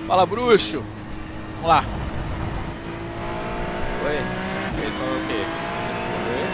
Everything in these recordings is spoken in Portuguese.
Fala, bruxo. Vamos lá. Oi? Ele falou o quê? Oi?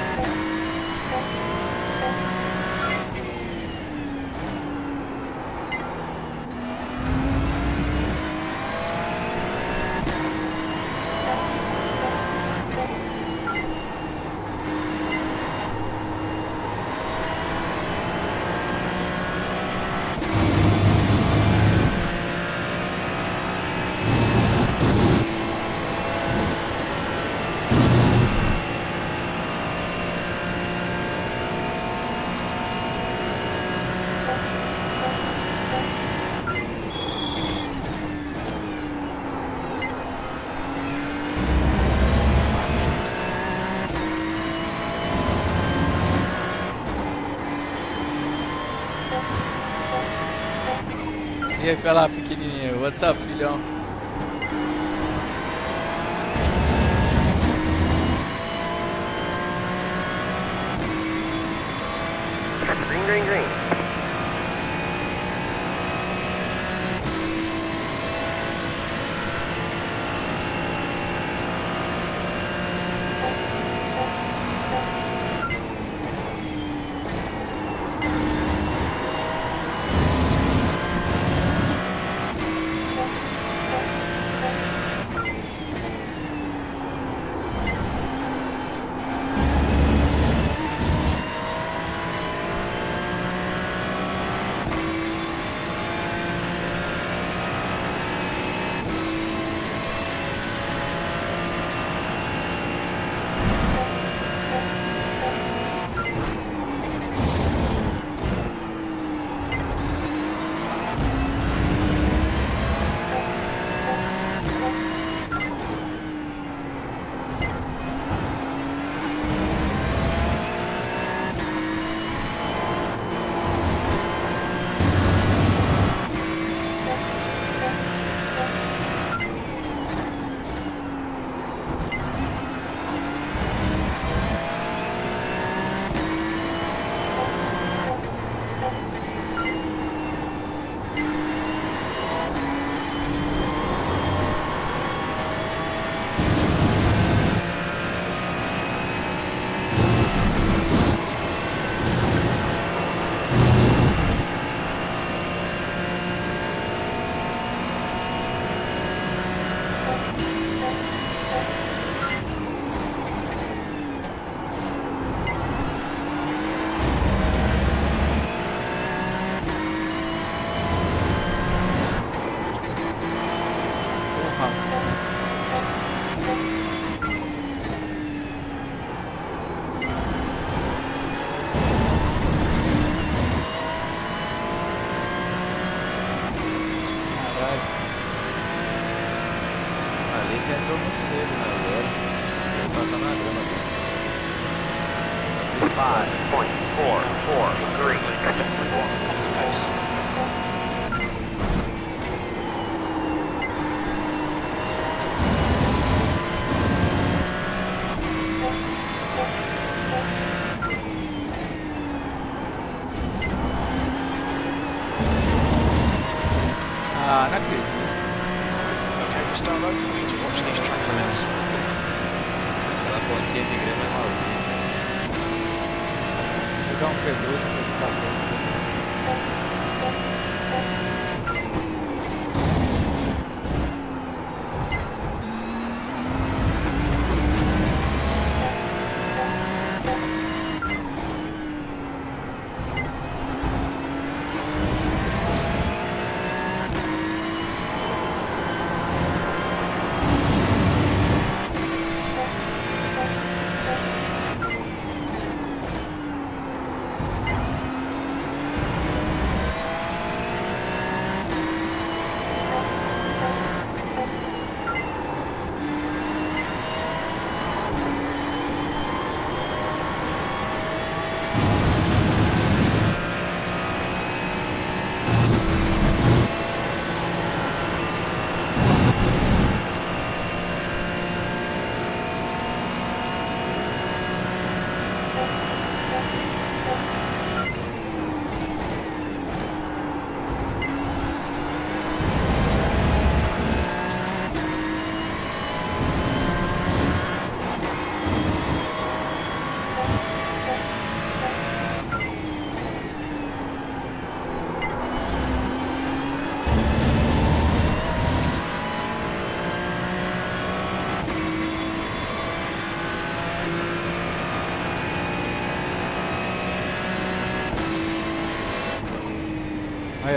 E aí, vai lá, pequenininho. What's up, filhão? Green, green, green. Caralho. Ali você entrou muito cedo, né? Agora. Eu vou passar na grama agora. 5.443. Ah, não acredito. Okay, we'll start over. We need to watch these track limits. Aquela pontinha de grama é maldita. Vou pegar um P12 pra ficar bom.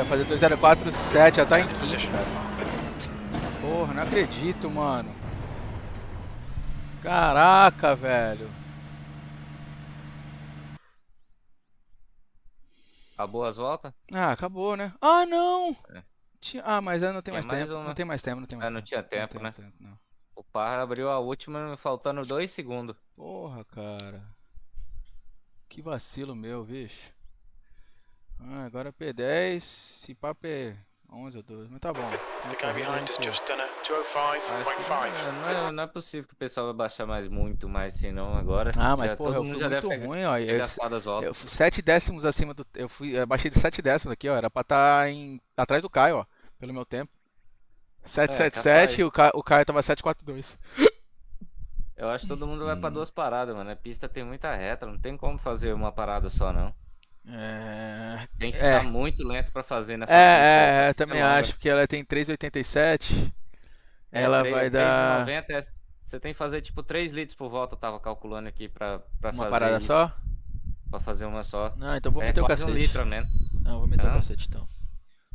ia fazer 2047, já tá em Into quinto, position. cara. Porra, não acredito, mano. Caraca, velho. Acabou as voltas? Ah, acabou, né? Ah, não! É. Ah, mas aí não tem Tinha mais mais tempo. uma. Não tem mais tempo, não tem mais Ah, não tempo. tinha tempo, tem né? tempo, não. O Parra abriu a última faltando 2 segundos. Porra, cara. Que vacilo meu, bicho. Ah, agora P10, se pá P11 ou 12, mas tá bom. The guy behind has just done a 205.5. Não é possível que o pessoal vai baixar muito mais assim não agora. Ah, mas Já, porra, todo eu mundo fui já muito deve ruim, ó. ter gastado as voltas. Eu fui 7 décimos acima do. Eu baixei de 7 décimos aqui, ó. Era pra estar atrás do Caio, ó. Pelo meu tempo. 777 e o Caio tava 742. Eu acho que todo mundo vai pra 2 paradas, mano. A pista tem muita reta, não tem como fazer uma parada só, não. Tem que ficar muito lento pra fazer nessa pista. Essa pista também é longa. acho que ela tem 3,87. Ela vai 3, dar 3,90, você tem que fazer tipo 3 litros por volta, eu tava calculando aqui pra uma fazer parada isso. só? Pra fazer uma só. Não, então vou meter o quase cacete. 1 litro, né? Não, vou meter o Não. cacete então.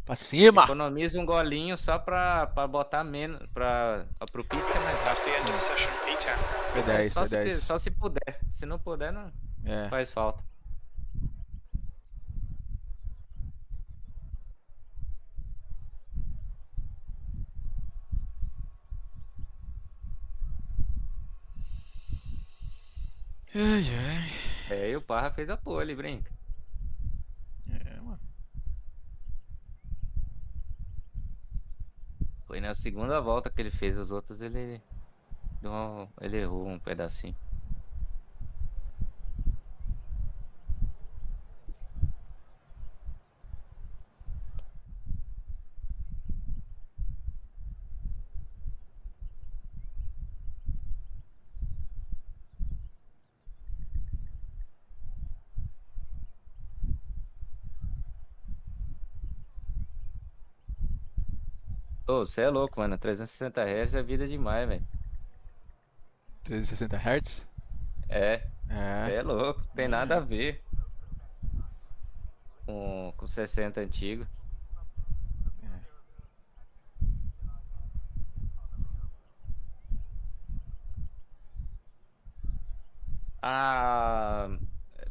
Pra cima! Economiza um golinho só pra botar menos, pro pit ser mais That's rápido. the end of the assim. session. P10. P10, Só, P10. só se puder. Se não puder, não É. faz falta. Ai, ai. E o Parra fez a pole, brinca. Mano. Foi na segunda volta que ele fez, as outras ele errou um pedacinho. Ô, você é louco, mano. 360 Hz é vida demais, velho. 360 Hz? É, você É. é louco. Tem nada a ver com 60 antigo.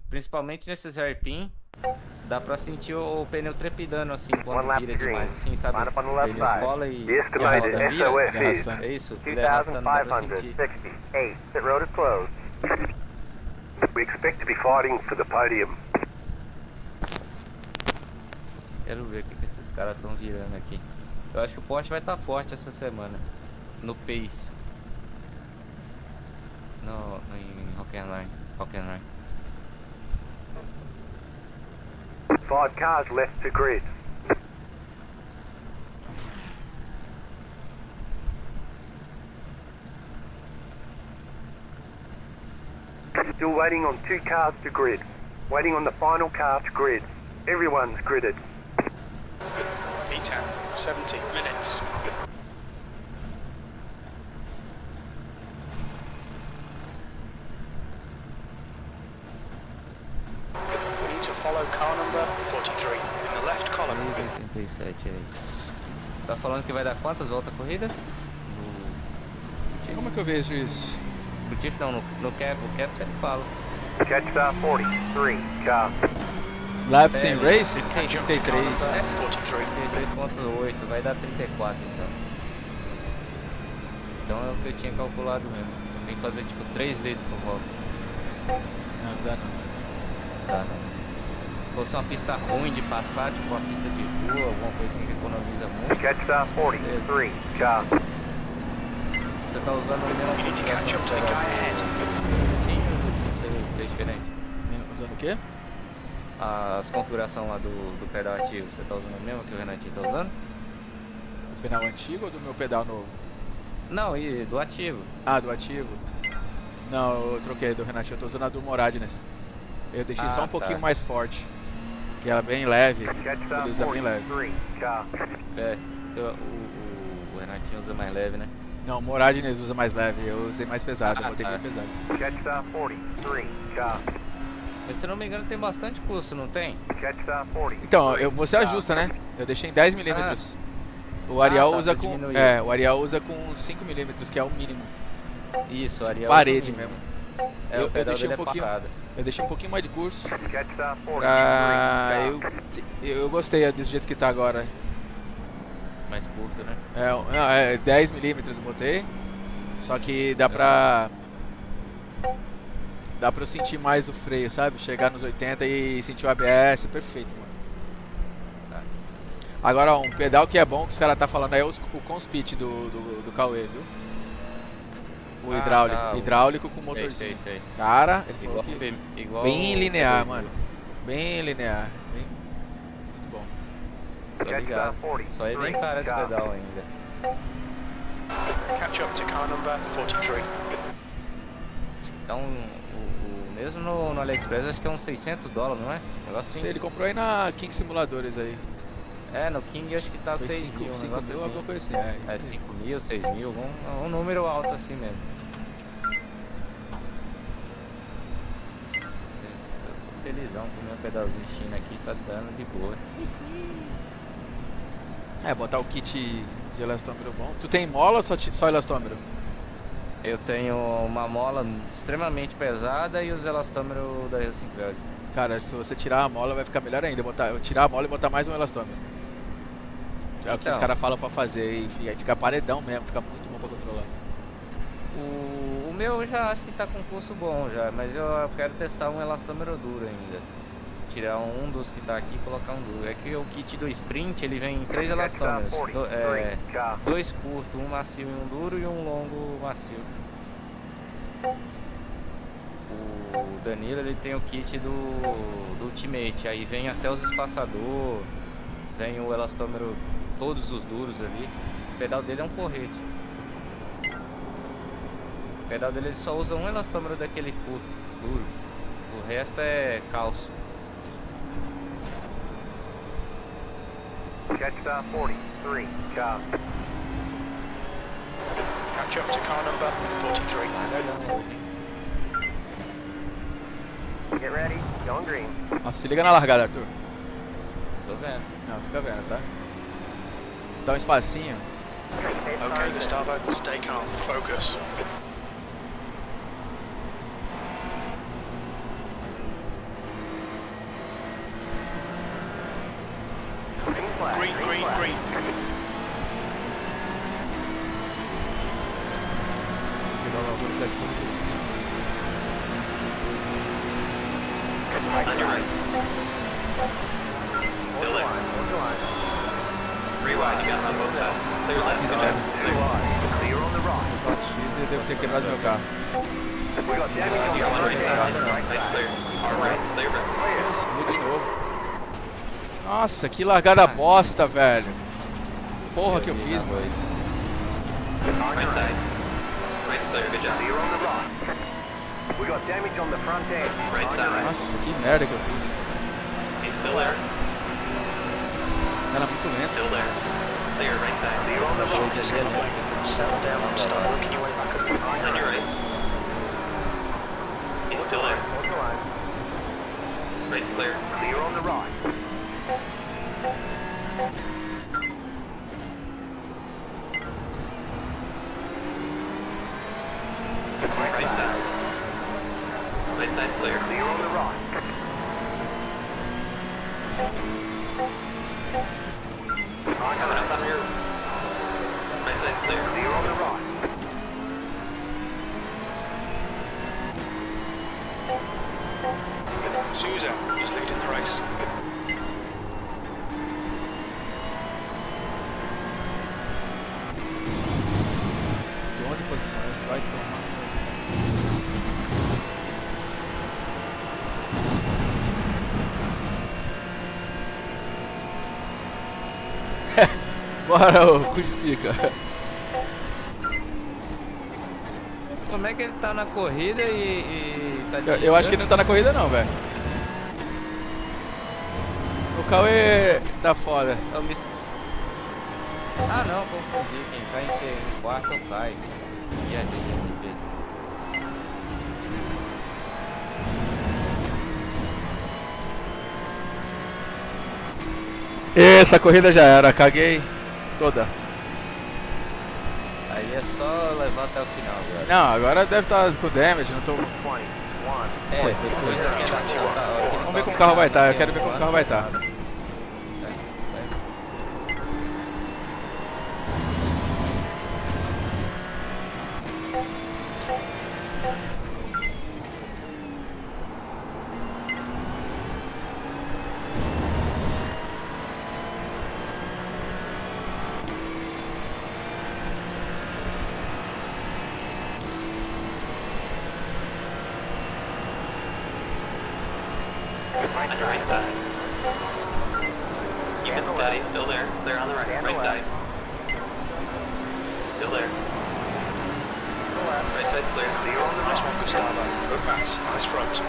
Principalmente nesses hairpin, dá pra sentir o pneu trepidando assim quando vira demais, assim, sabe? Line up on the left Ele side. escola e The estimated arrasta, vira. SOS Ele is arrasta. É isso, ele arrastando dá pra sentir. 2,560. Pit road is closed. We expect to be fighting for the podium. Quero ver o que esses caras estão virando aqui. Eu acho que o Porsche vai estar forte essa semana. No pace. Em Hockenheim. 5 cars left to grid. Still waiting on 2 cars to grid. Waiting on the final car to grid. Everyone's gridded. P10. 70 minutes. We need to follow car number 43 in the left column. 87 aí. Tá falando que vai dar quantas voltas a corrida? Como é que eu vejo isso? No Tiff não, no cap, o cap sempre fala. Catch star 43 car. Laps in Race? Can jump to car 33. number 43. 33.8, vai dar 34 então. Então é o que eu tinha calculado mesmo. Tem que fazer tipo 3 litros por volta. Não, não dá não. Tá, né? Se fosse uma pista ruim de passar, tipo uma pista de rua, alguma coisa assim que economiza muito. Catch star 43 car. Você tá usando o mesmo You need to catch up to the guy ahead. Você fez diferente. Usando o quê? As configurações lá do pedal ativo, você tá usando o mesmo que o Renatinho tá usando? Do pedal antigo ou do meu pedal novo? Não, e do ativo. Ah, do ativo? Não, eu troquei do Renatinho, eu tô usando a do Moradnes. Eu deixei só um pouquinho tá. mais forte. Que ela é bem leve. Catch star Ele usa bem leve. 43 car. É, o Renatinho usa mais leve, né? Não, o Moradnes usa mais leve, eu usei mais pesado, eu botei tá. bem pesado. Catch star 43 car. Mas se eu não me engano tem bastante custo, não tem? Então, você ajusta, né? Eu deixei em 10 milímetros. O Arial usa com... o Arial usa com 5 milímetros, que é o mínimo. Isso, o Arial parede mesmo. O pedal deixei dele um pouquinho, eu deixei um pouquinho mais de curso. Eu gostei desse jeito que tá agora. Mais curto, né? É 10 milímetros eu botei. Só que dá pra eu sentir mais o freio, sabe? Chegar nos 80 e sentir o ABS, perfeito, mano. Agora, ó, um pedal que é bom que os caras tá falando aí é o Conspeed do Cauê, viu? O hidráulico com motorzinho. Sei. Cara, ele falou que bem linear, P2. mano. Bem linear. Muito bom. Tô ligado. Só é bem caro esse pedal ainda. Catch up to car number 43. Então, mesmo no AliExpress, acho que é uns $600, não é? Negócio assim. Ele comprou aí na King Simuladores aí. No King acho que tá 6 mil, 5 mil, assim. alguma coisa assim. 5 mil, 6 mil, um número alto assim mesmo. Eu tô felizão com o meu pedalzinho China aqui, tá dando de boa. Botar o kit de elastômero bom. Tu tem mola ou só elastômero? Eu tenho uma mola extremamente pesada e os elastômeros da Racing Veld. Cara, se você tirar a mola vai ficar melhor ainda. Tirar a mola e botar mais um elastômero. É o que os caras falam pra fazer e fica paredão mesmo, fica muito bom pra controlar. O meu eu já acho que tá com curso bom já, mas eu quero testar um elastômero duro ainda. Tirar um dos que tá aqui e colocar um duro. É que o kit do Sprint ele vem em 3 elastômeros. 2 curtos, um macio e um duro e um longo macio. O Danilo ele tem o kit do Ultimate, aí vem até os espaçador, vem o elastômero, todos os duros ali. O pedal dele é um porrete. O pedal dele ele só usa um elastômero daquele curto, duro. O resto é calço. Jetstar 43, car. Catch up to car number 43. Get ready, going green. Se liga na largada, Arthur. Tô vendo. Não, fica vendo, tá? Dá um espacinho. Okay, Gustavo, stay calm, focus. Green. On your right. Still there. Rewind, you got it on both sides. Clear left, good job. Clear on the right. 4x eu devo ter quebrado meu carro. We got damage on You're on the right side. the right Nice clear. Far right, clear right. Explodiu de novo. Nossa, que largada bosta, velho. Porra que eu fiz, mano. Right side. Right's clear, good job. Clear on the right. We got damage on the front end. Right side. Nossa, que merda que eu fiz. He's still there. Era muito lento. Still there. Clear, right side. Clear on the right. Settle down and start working your way back up. On your right. He's still there. On the line. Right's clear. Clear on the right. Right side. Right side's clear. Clear on the right. Coming up on your right side's clear. Clear on the right. Souza is leading the race. 11 posições, vai tomar. Bora, ô, codifica. Como é que ele tá na corrida e tá Eu acho que ele não tá na corrida não, velho. O Cauê tá foda. Ah não, confundi. Quem tá em quarto ou cai. Viajei. Essa corrida já era, caguei toda. Aí é só levar até o final, velho. Não, agora deve estar com damage, não tô. É, sei. depois da minha volta, a hora que ele Vamos ver toca como o carro vai estar, eu aqui, quero ver como o carro vai estar. Tá, vai. On your right side. Keep it steady, still there. There on the right side. Still there. Right side clear. Nice one, Gustavo. Good pass. Nice front.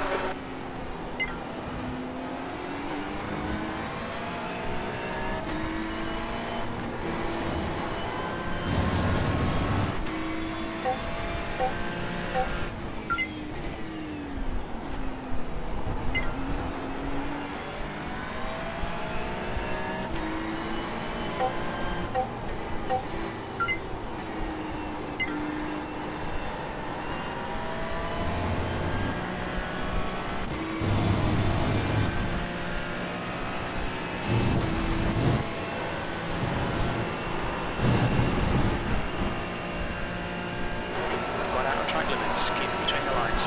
Gone out of track limits. Keep it between the lines.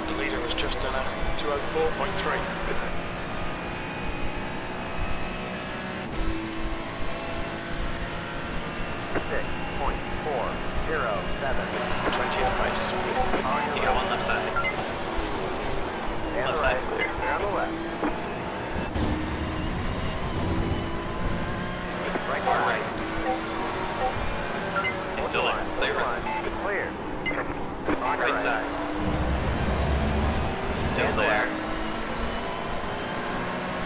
The leader has just done a 204.3. 20th pace. You got one left side. Left side's clear. Far right. He's still there. Clear. Right side. Still there.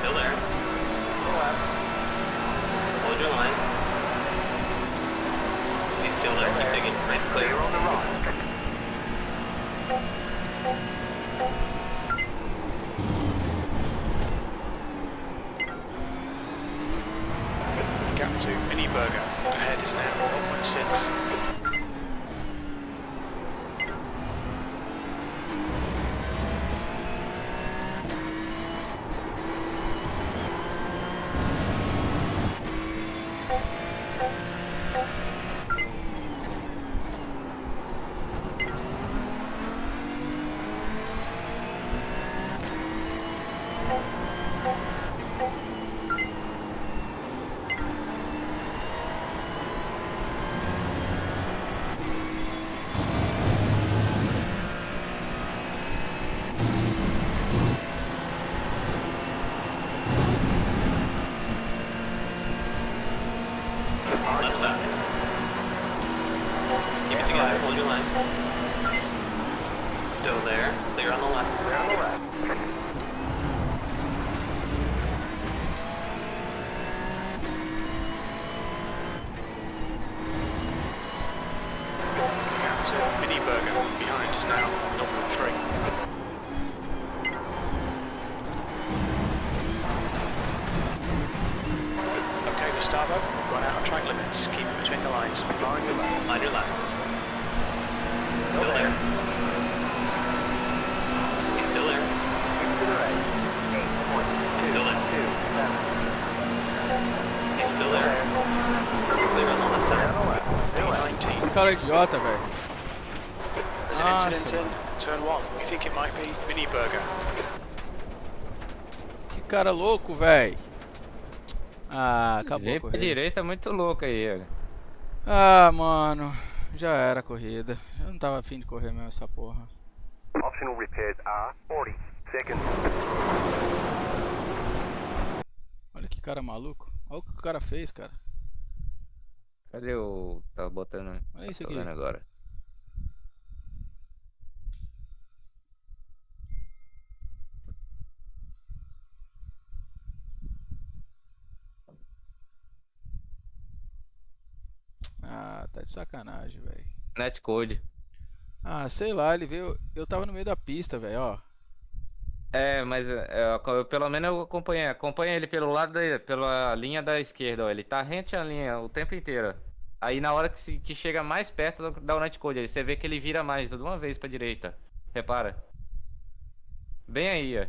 Still there. Hold your line. He's still there. Keep digging. Right's clear. Gap to Mini Burger. Ahead is now 1.6. Left side. Keep it together. Hold your line. Still there. Clear on the left. Gap to Mini Burger. Behind is now 0.3. Okay, Gustavo. Gone out of track limits. Keep it between the lines. On your line. Still there. He's still there. He's still there. He's still there. Clear on the left side. P19. Que cara idiota, velho. There's an Nossa, incident in turn 1. We think it might be Mini Burger. Que cara louco, velho. Ah, acabou a Veio pra corrida. direita muito louco aí, ó. Ah, mano. Já era a corrida. Eu não tava afim de correr mesmo essa porra. Optional repairs are 40 seconds. Olha que cara maluco. Olha o que o cara fez, cara. Cadê o... Tá botando... Olha isso Tô aqui. vendo agora. Ah, tá de sacanagem, velho. Netcode. Ah, sei lá, ele veio. Eu tava no meio da pista, velho, ó. É, mas pelo menos eu acompanho ele pelo lado pela linha da esquerda, ó. Ele tá rente à linha o tempo inteiro. Aí na hora que chega mais perto da o netcode, aí você vê que ele vira mais de uma vez pra direita. Repara. Bem aí, ó.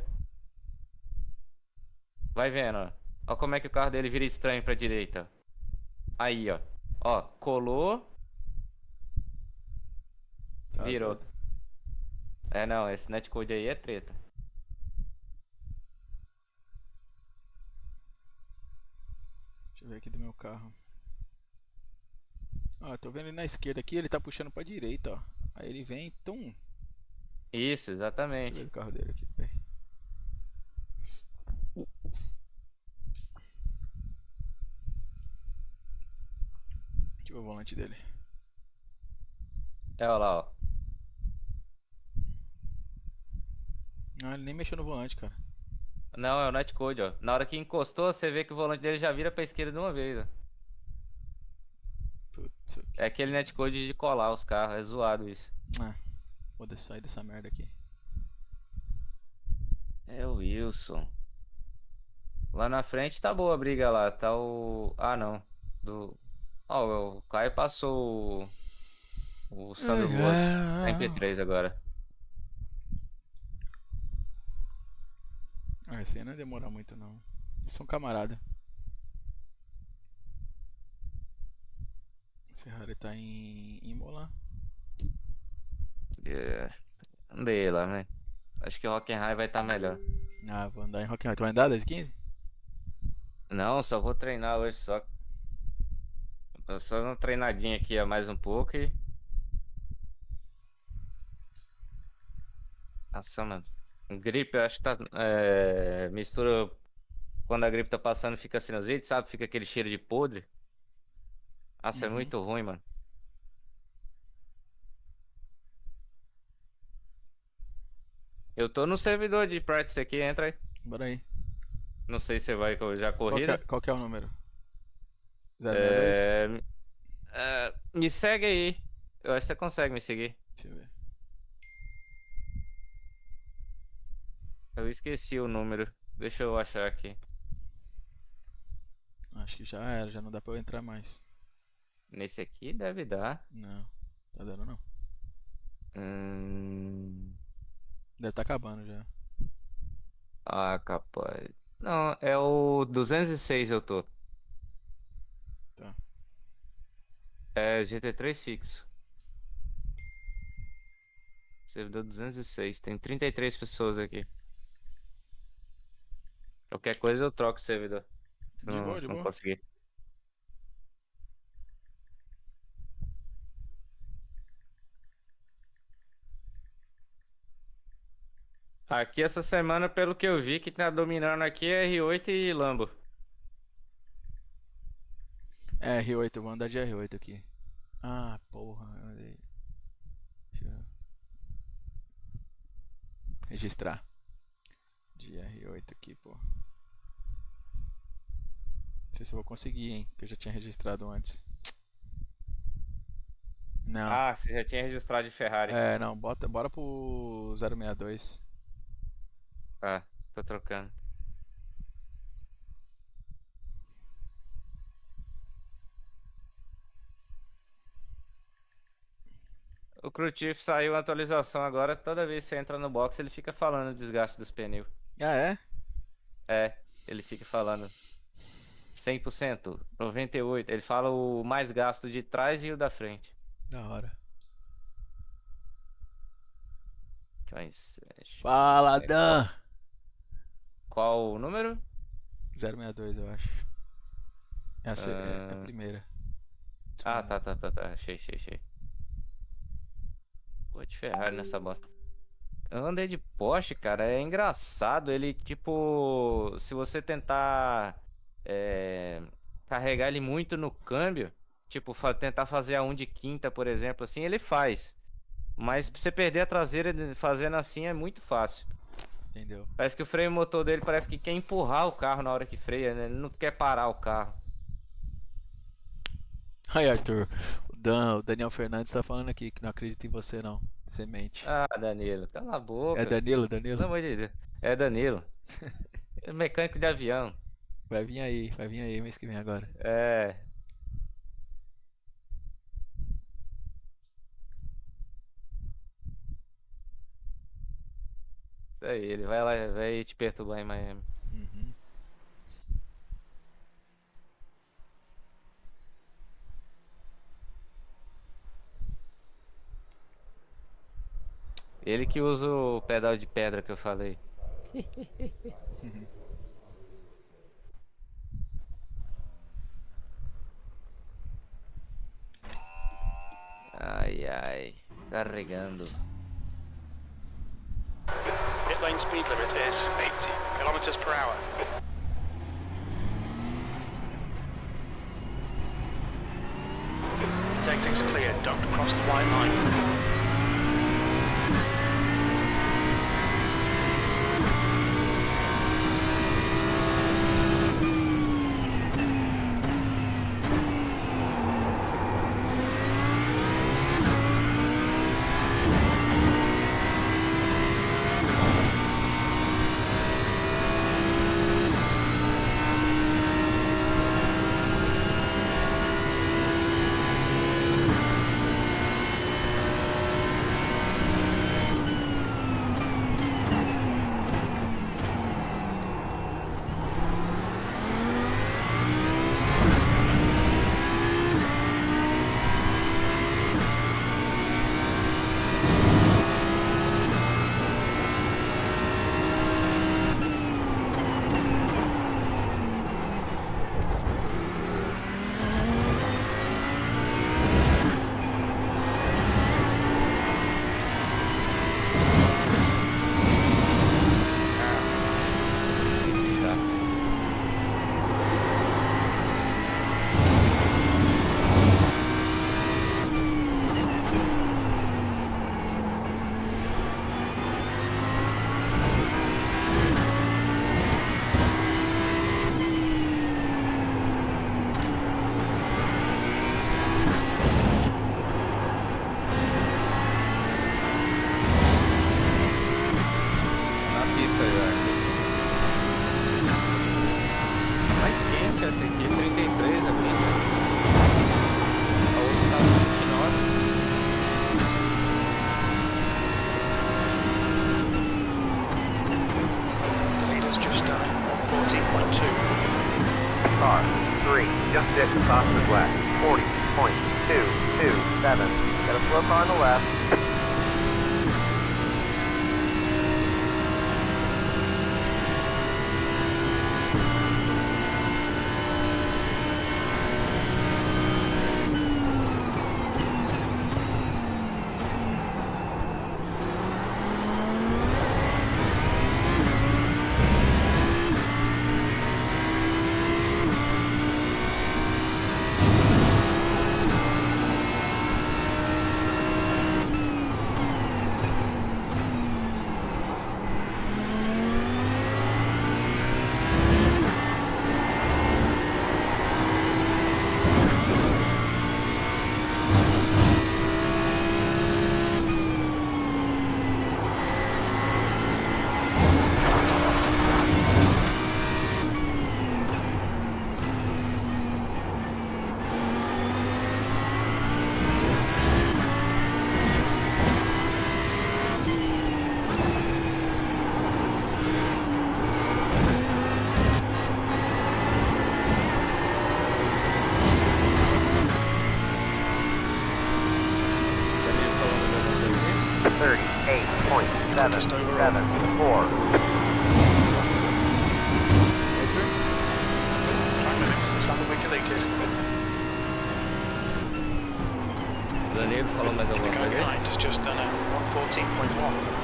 Vai vendo, ó. Ó como é que o carro dele vira estranho pra direita. Aí, ó. Ó, colou, Tá virou. doido. É, não, esse netcode aí é treta. Deixa eu ver aqui do meu carro. Ó, tô vendo ele na esquerda aqui, ele tá puxando pra direita, ó. Aí ele vem, tum. Isso, Deixa eu ver exatamente. o carro dele aqui, peraí. Deixa eu ver o volante dele. É, ó lá, ó. Ah, ele nem mexeu no volante, cara. Não, é o netcode, ó. Na hora que encostou, você vê que o volante dele já vira pra esquerda de uma vez, ó. Putz, É aquele netcode de colar os carros, é zoado isso. ah, foda-se, sair dessa merda aqui. É o Wilson. Lá na frente tá boa a briga lá, tá o... Ah, não. Do... Ó, o Caio passou o Sandro Ai, Boas. Tá em ai. P3 agora. Ah, esse aí não vai demorar muito, não. Eles são camarada. Ferrari tá em Imola. É, andei lá, né? Acho que o Hockenheim vai estar melhor. Ah, vou andar em Hockenheim. Tu vai andar 10 15? Não, só vou treinar hoje, só. Só uma treinadinha aqui, ó, mais um pouco e... Nossa, mano. Gripe, eu acho que tá... mistura... Quando a gripe tá passando, fica sinusite, sabe? Fica aquele cheiro de podre. Nossa, é Uhum. muito ruim, mano. Eu tô no servidor de practice aqui, entra aí. Bora aí. Não sei se você vai já corrida. Qual que é o número? 062? É, me segue aí. Eu acho que você consegue me seguir. Deixa eu ver. Eu esqueci o número. Deixa eu achar aqui. Acho que já era, já não dá pra eu entrar mais. Nesse aqui deve dar. Não, tá dando não. Hum... Deve tá acabando já. Ah, capaz. Não, é o 206 eu tô. Tá. É GT3 fixo. Servidor 206. Tem 33 pessoas aqui. Qualquer coisa eu troco o servidor. De boa, de Se não boa. conseguir. Aqui essa semana, pelo que eu vi, que tá dominando aqui é R8 e Lambo. É, R8, eu vou andar de R8 aqui. Ah, porra. Deixa eu registrar. De R8 aqui, pô. Não sei se eu vou conseguir, hein? Que eu já tinha registrado antes. Não. Ah, você já tinha registrado de Ferrari. É, não, bora pro 062. Ah, tô trocando. O Crew Chief saiu a atualização agora. Toda vez que você entra no box, ele fica falando do desgaste dos pneus. Ah, é? É, ele fica falando 100%, 98%. Ele fala o mais gasto de trás e o da frente. Da hora. Mas, Fala, Dan! qual o número? 062, eu acho. Essa é a Ah, primeira. tá. Achei. Vou te ferrar nessa bosta. Eu andei de Porsche, cara, é engraçado. Ele, tipo, se você tentar carregar ele muito no câmbio, tipo, tentar fazer a 1 de quinta, por exemplo, assim, ele faz. Mas pra você perder a traseira fazendo assim é muito fácil. Entendeu? Parece que o freio motor dele parece que quer empurrar o carro na hora que freia, né? Ele não quer parar o carro. Aí, Arthur, o Daniel Fernandes tá falando aqui que não acredita em você, não. Semente. Ah, Danilo, cala a É boca. Danilo, Pelo Danilo? amor de Deus. É Danilo. É mecânico de avião. Vai vir aí mês que vem agora. É. Isso aí, ele vai lá, vai te perturbar em Miami. Uhum. Ele que usa o pedal de pedra que eu falei. Ai, ai. Carregando. Pit lane speed limit is 80 kilometers per hour. The exit's clear. Don't cross the white line. Na pista já. Mais quente essa aqui, 33 a pista. A outra tá 29. The leader's just done 14.2. Car 3, just hit the fastest lap. 40.227. Got a slow car on the left. Danilo falando alguma coisa aí? 38.774. Track limits, the standard way deleted. Danilo falou mais The alguma go coisa aí? behind has just done a 114.1.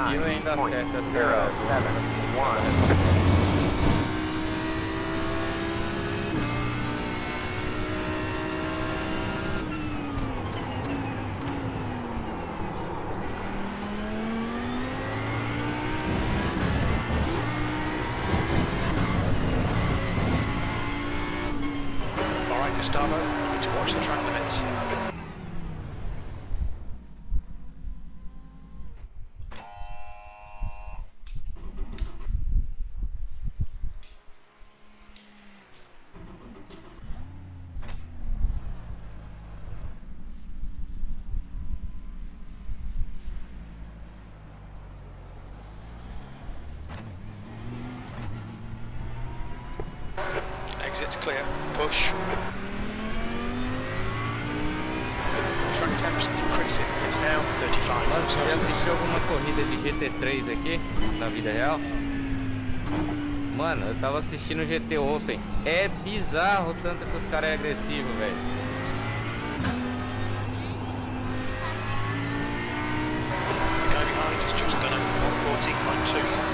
Giro ainda acerta essa... 9.071. Alright, Gustavo, you need to watch the track limits. Exit's clear. Push. Track temps increasing. It's now 35. Mano, você já assistiu alguma corrida de GT3 aqui, na vida real? Mano, eu tava assistindo o GT Open. É bizarro o tanto que os caras é agressivo, velho. The guy behind has just done a 140.2.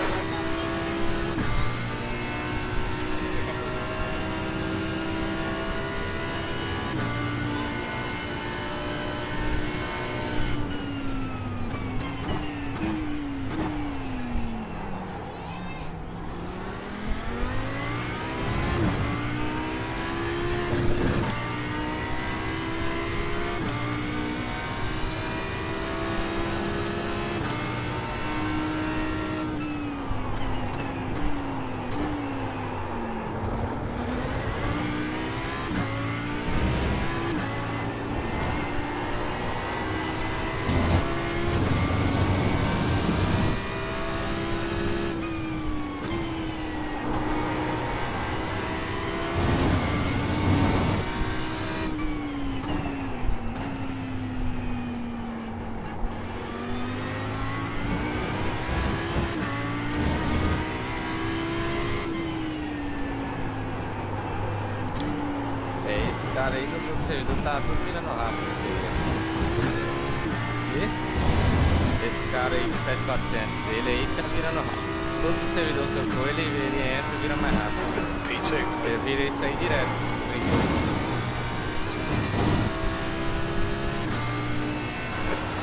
Cara aí do servidor tá tudo virando rápido. Esse cara aí do 7400, ele aí tá virando rápido. Todo o servidor que eu tô, ele entra e vira mais rápido. P2. Ele vira isso aí direto.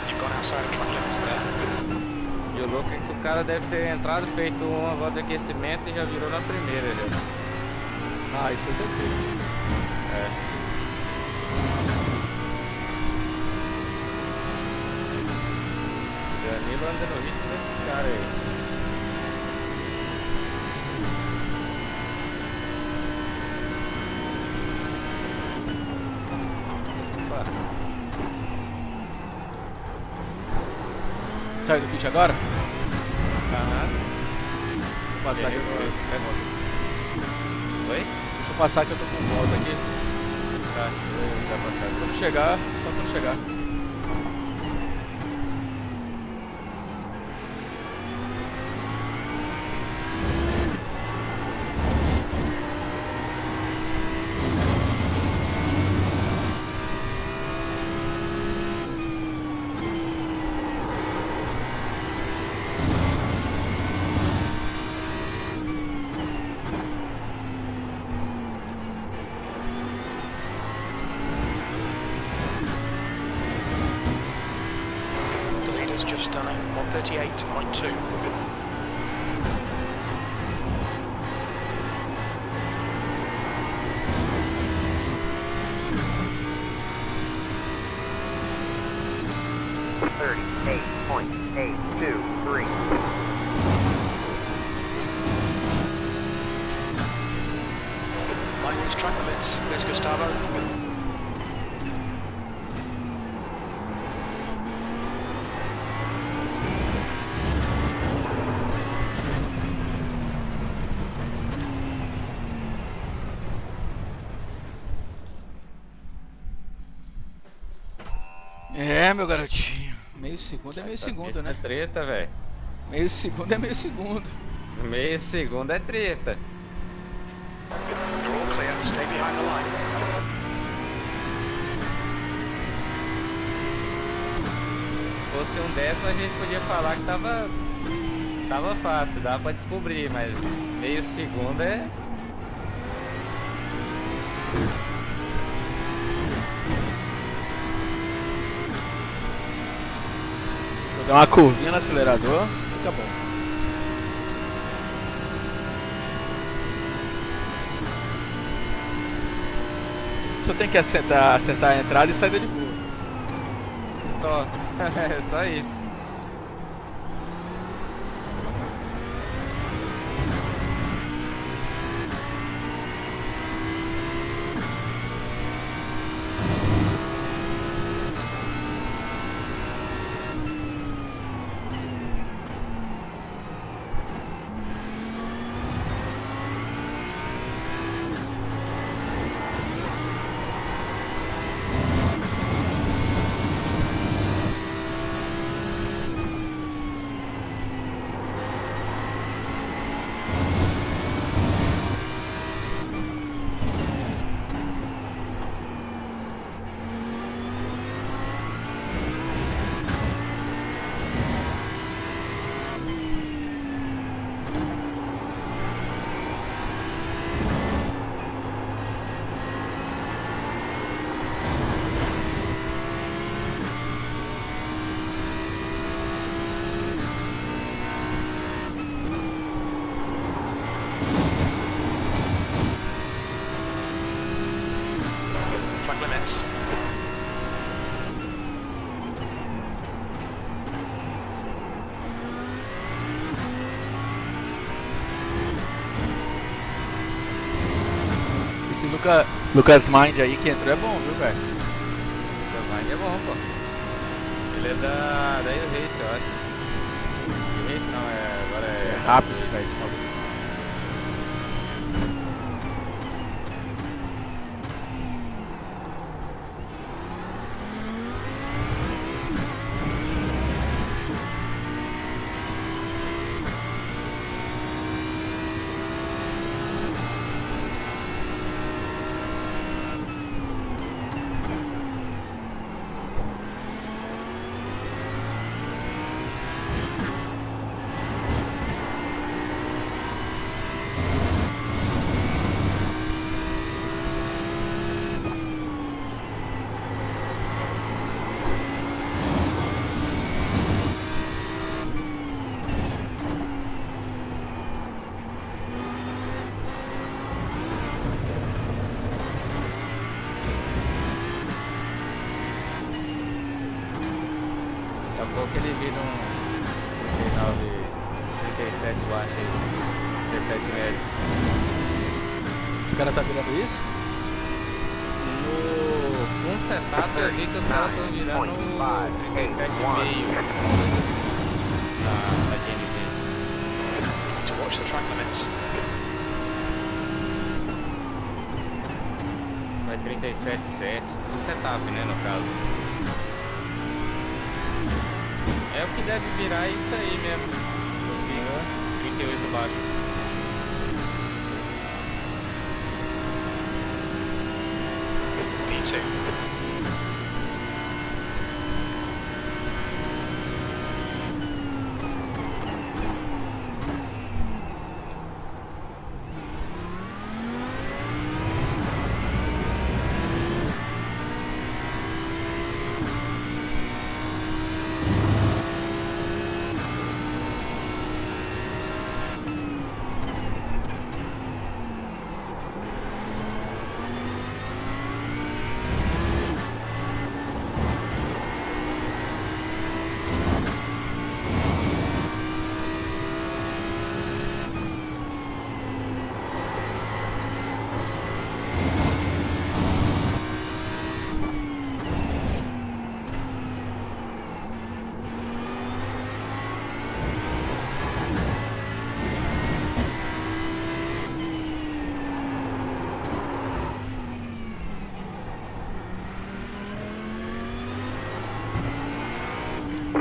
You've gone outside of track limits there. E o louco é que o cara deve ter entrado, feito uma volta de aquecimento e já virou na primeira já. Ah, isso é certeza. É. Danilo anda no ritmo desses caras aí. Opa. Sai do pit agora? Aham. Vou passar aqui. Oi? Deixa eu passar que eu tô com volta aqui. Tá, vai passar. Quando chegar, só quando chegar. Just done a 138.2. Lightning's track limits. There's Gustavo. É, meu garotinho. Meio segundo é meio segundo, né? É treta, velho. Meio segundo é meio segundo. Meio segundo é treta. You're all clear. Stay behind the line. Se fosse um décimo, a gente podia falar que tava Tava fácil, dá pra descobrir, mas meio segundo é. Vou dar uma curvinha no acelerador, fica bom. Só tem que acertar a entrada e saída de boa. Só. É só isso. Track limits. Esse Lucas Mind aí que entrou é bom, viu, velho? O Mind é bom, pô. Ele é da Air Race, eu acho. Race não, agora É é. rápido, velho, esse bagulho. Daqui a pouco ele vira um 39, 37 baixo aí. 37 médio. Esse cara tá virando isso? No setup eu vi que os caras estão virando 37,5. Na GNV. To watch the track limits. Vai 37,7. No setup, né, no caso. É o que deve virar isso aí mesmo. No fixo. 38 baixo. P2.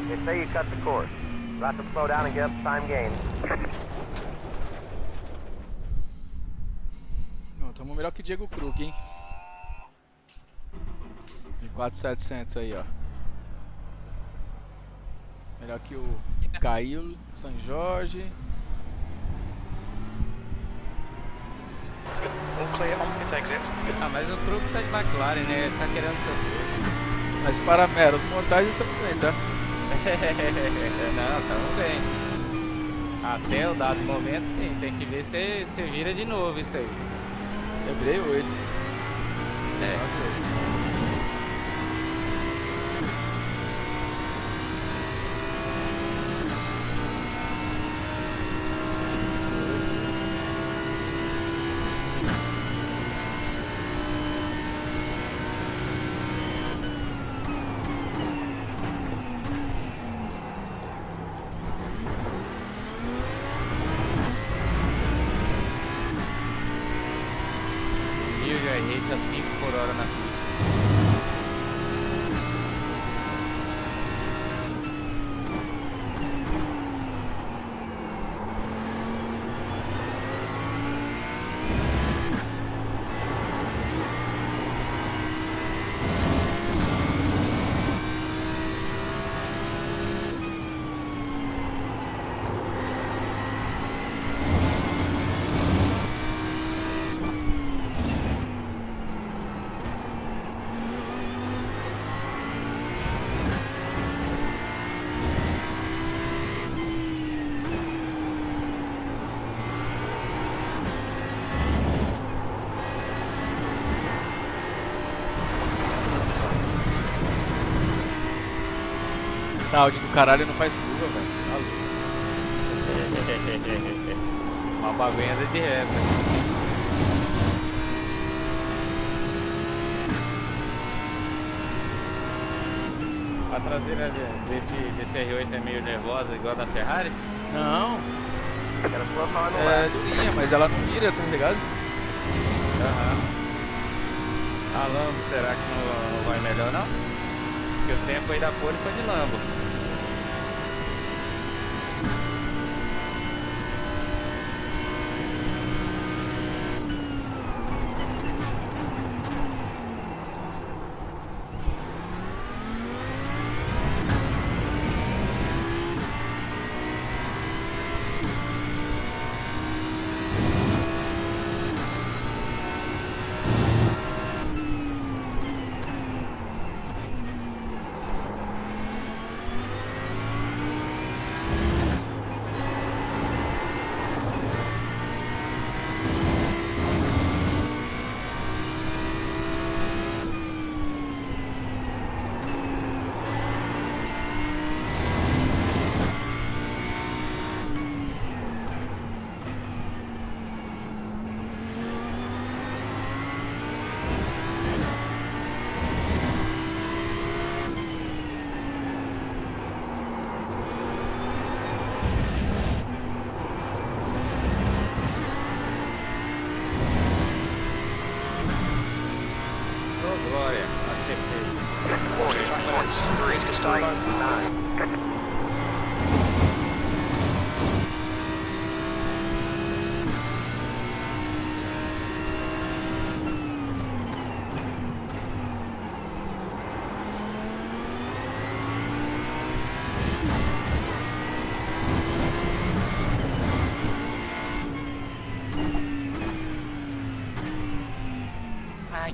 They say you cut the course. You'll have to slow down and get up time gain. Tamo melhor que Diego Krug, hein? E 4.700 aí, ó. Melhor que o Caio, São Jorge. All clear on pit exit. Ah, mas o truque tá de McLaren, né? Ele tá querendo ser Mas para meros mortais estamos bem, tá? Não, tamo bem. Até o dado momento, sim. Tem que ver se vira de novo isso aí. Eu virei 8. É. E o Joyrate a 5 por hora na pista. Essa Audi do caralho não faz curva, velho. Tá louco. Uma bagunça de reta. A traseira desse R8 é meio nervosa, igual a da Ferrari? Não, Got a flat final é lap. durinha, mas ela não vira, tá ligado? Aham. A Lambo, será que não vai melhor não? Porque o tempo aí da pole foi de Lambo. Ô glória, acertei. Warning track lights. 3 Gustavo. 9. Ai.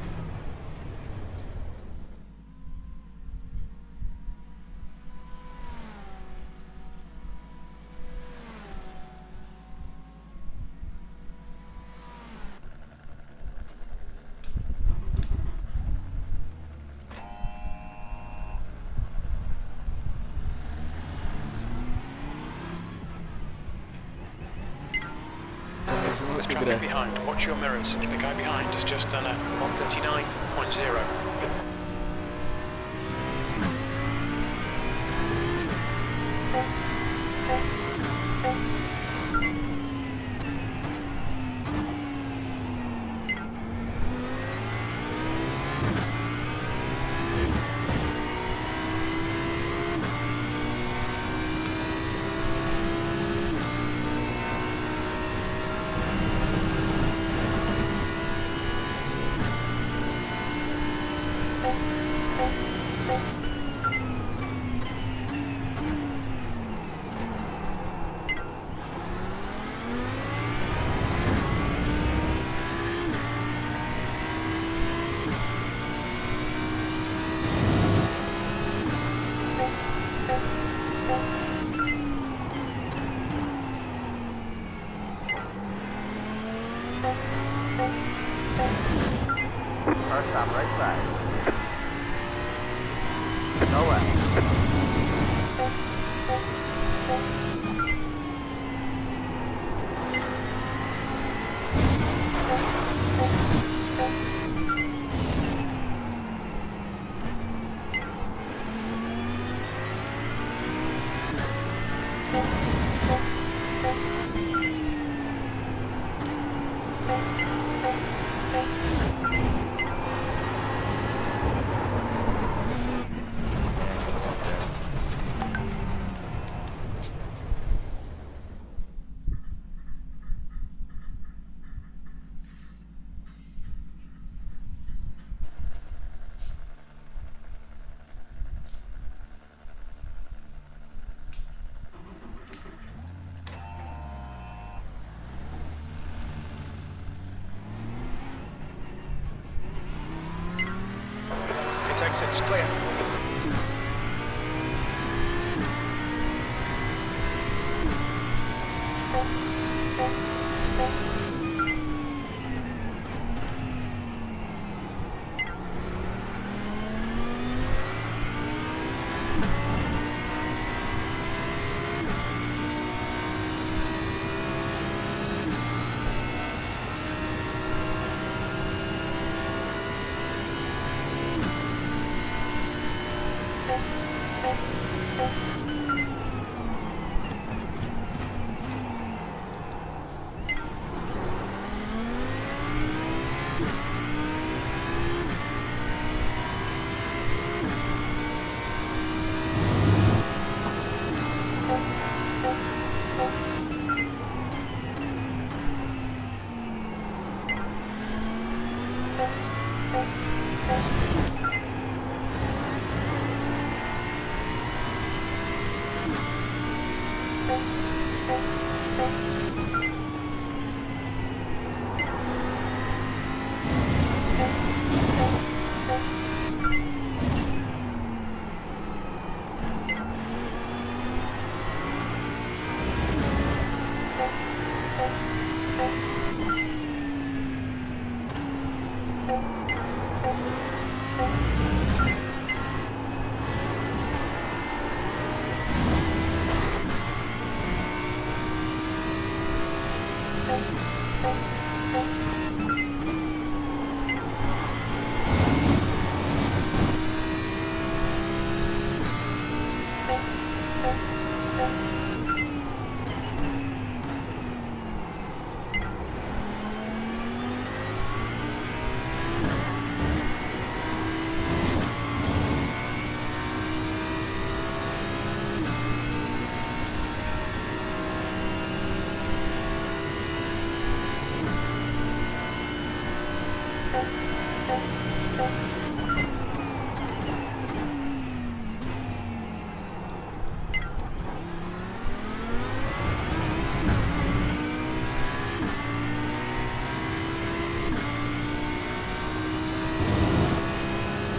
Tamo There's junto, traffic Greg. behind. Watch your mirrors. The guy behind has just done a 139.0. First stop right side. Go left. Exit's clear.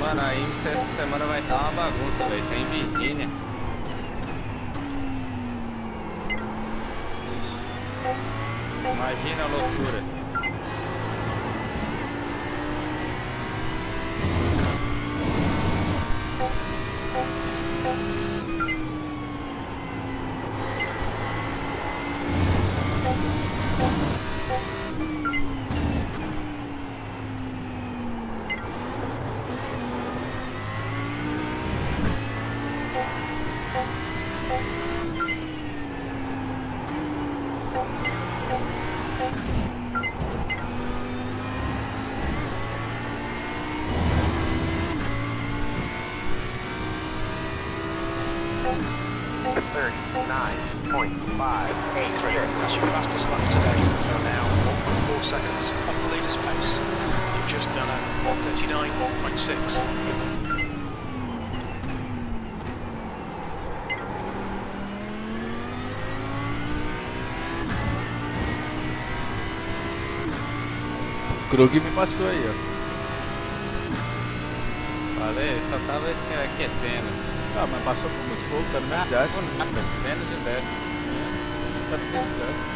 Mano, a IMSA essa semana vai estar uma bagunça, velho. Tá em Virgínia. Imagina a loucura. A3, that's your fastest lap today. You're now 1.4 seconds off the leader's pace. You've just done a 1:39.6. Krug me passou aí, ó. Falei, só tava aquecendo. Ah, mas passou por muito pouco, tá no mesmo décimo. Menos de 10. Tá no mesmo décimo.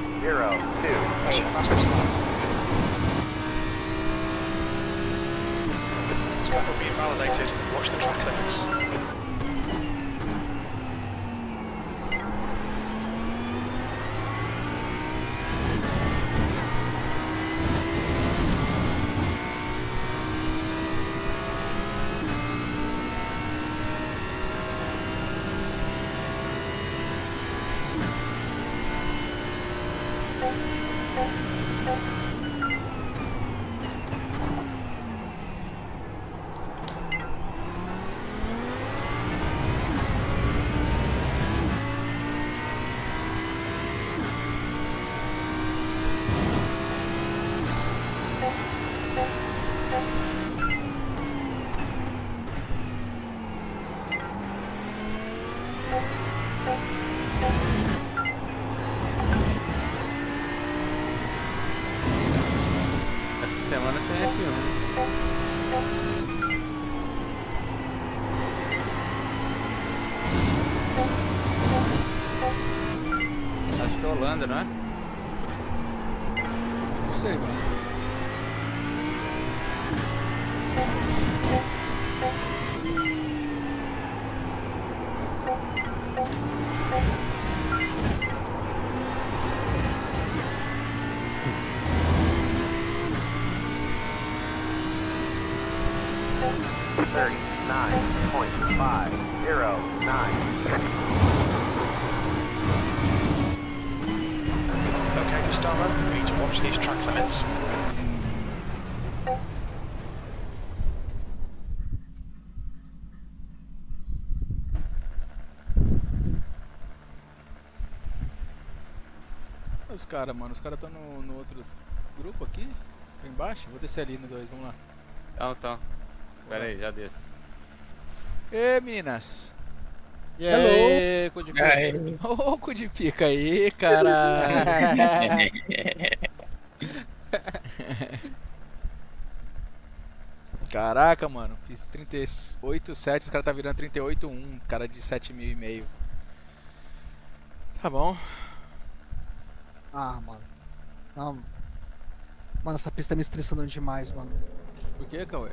That's your fastest lap. This lap will be invalidated. Watch the track limits. Essa semana tem F1. Acho que é Holanda, não é? Não sei, mano. Okay, to start run, we need to watch these track limits. Os caras, mano, os caras estão no outro grupo aqui, aqui embaixo. Vou descer ali no 2, vamos lá. Então. Pera aí, já desço. Ê, Minas! E aí, cu de pica? Ô, cu de pica aí, caralho! Caraca, mano, fiz 38,7, os caras tá virando 38,1, cara de 7.500. Tá bom. Ah, mano. Não. Mano, essa pista tá me estressando demais, mano. Por que, Cauê?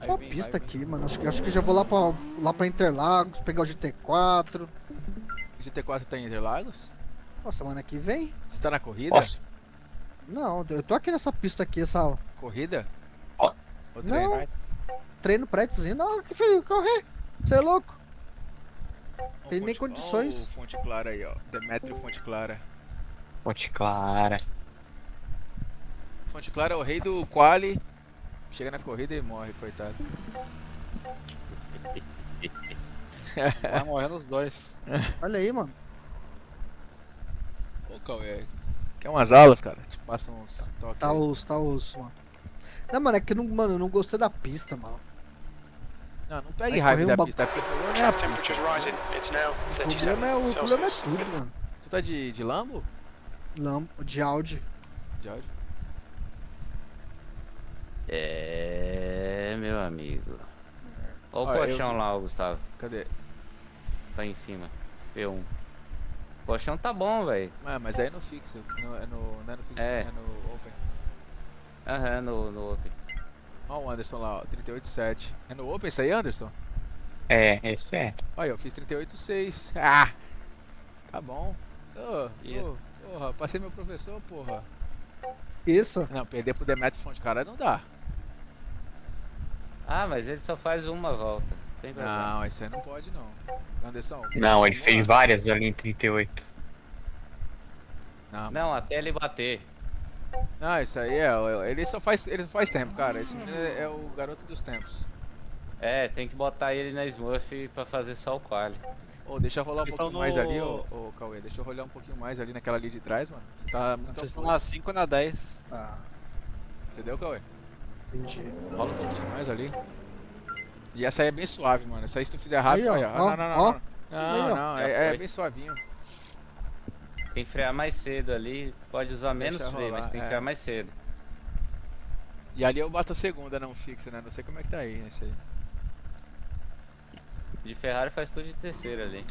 Essa pista aqui, mano. Acho que já vou lá pra Interlagos, pegar o GT4. O GT4 tá em Interlagos? Ó, semana que vem? Você tá na corrida? Não, eu tô aqui nessa pista aqui, essa. Corrida? Ó. Ou treino? Não. Treino prédiozinho. Não, que feio, correr. Você é louco? Ó, Tem nem condições. Ó, o Fonte Clara aí, ó. Demetrio Fonte Clara. Fonte Clara. Fonte Clara é o rei do quali. Chega na corrida e morre, coitado. Vai morrendo os dois. Olha aí, mano. Ô, Cauê, quer umas aulas, cara? Te passa uns toques. Tá aí. os, mano. Não, mano, é que mano, eu não gostei da pista, mano. Não pegue Aí raiva correu da um pista, porque o problema não é a Track pista. temperature's rising. It's now O 37 problema é Celsius. tudo, mano. Tu tá de Lambo? De Audi. De áudio? É, meu amigo. Olha o Ó, eu colchão vi. lá, Gustavo. Cadê? Tá em cima. P1. O colchão tá bom, velho. Ah, mas aí no fixo. Não é no fixo, É. é no open. Aham, no Open. Ó o Anderson lá, ó. 38,7. É no open isso aí, Anderson? Esse é. Olha, eu fiz 38,6. Ah! Tá bom. Isso. Porra, passei meu professor, porra. Isso. Não, perder pro Demetrio Fonte Clara não dá. Ah, mas ele só faz uma volta. Não tem problema. Não, isso aí não pode não. Anderson. Não, ele vamos fez lá. várias ali em 38. Não, até ele bater. Não, isso aí ele só faz tempo, cara. Esse menino é o garoto dos tempos. É, tem que botar ele na Smurf pra fazer só o quali. Ô, deixa eu rolar um Eles pouquinho tão mais no- ali, ô Cauê. Deixa eu rolar um pouquinho mais ali naquela ali de trás, mano. Você tá muito Vocês estão afoito. na 5 ou na 10? Ah, Entendeu, Cauê? entendi. Rola um pouquinho mais ali. E essa aí é bem suave, mano. Essa aí se tu fizer rápido, Aí, ó, olha. ó, Não, não, ó. não. Não, ó. não, Já é foi. bem suavinho. Tem que frear mais cedo ali. Pode usar menos Deixa freio, rolar, mas tem que é. frear mais cedo. E ali eu bato a segunda, não fixa, né? Não sei como é que tá aí nesse aí. De Ferrari faz tudo de terceira ali.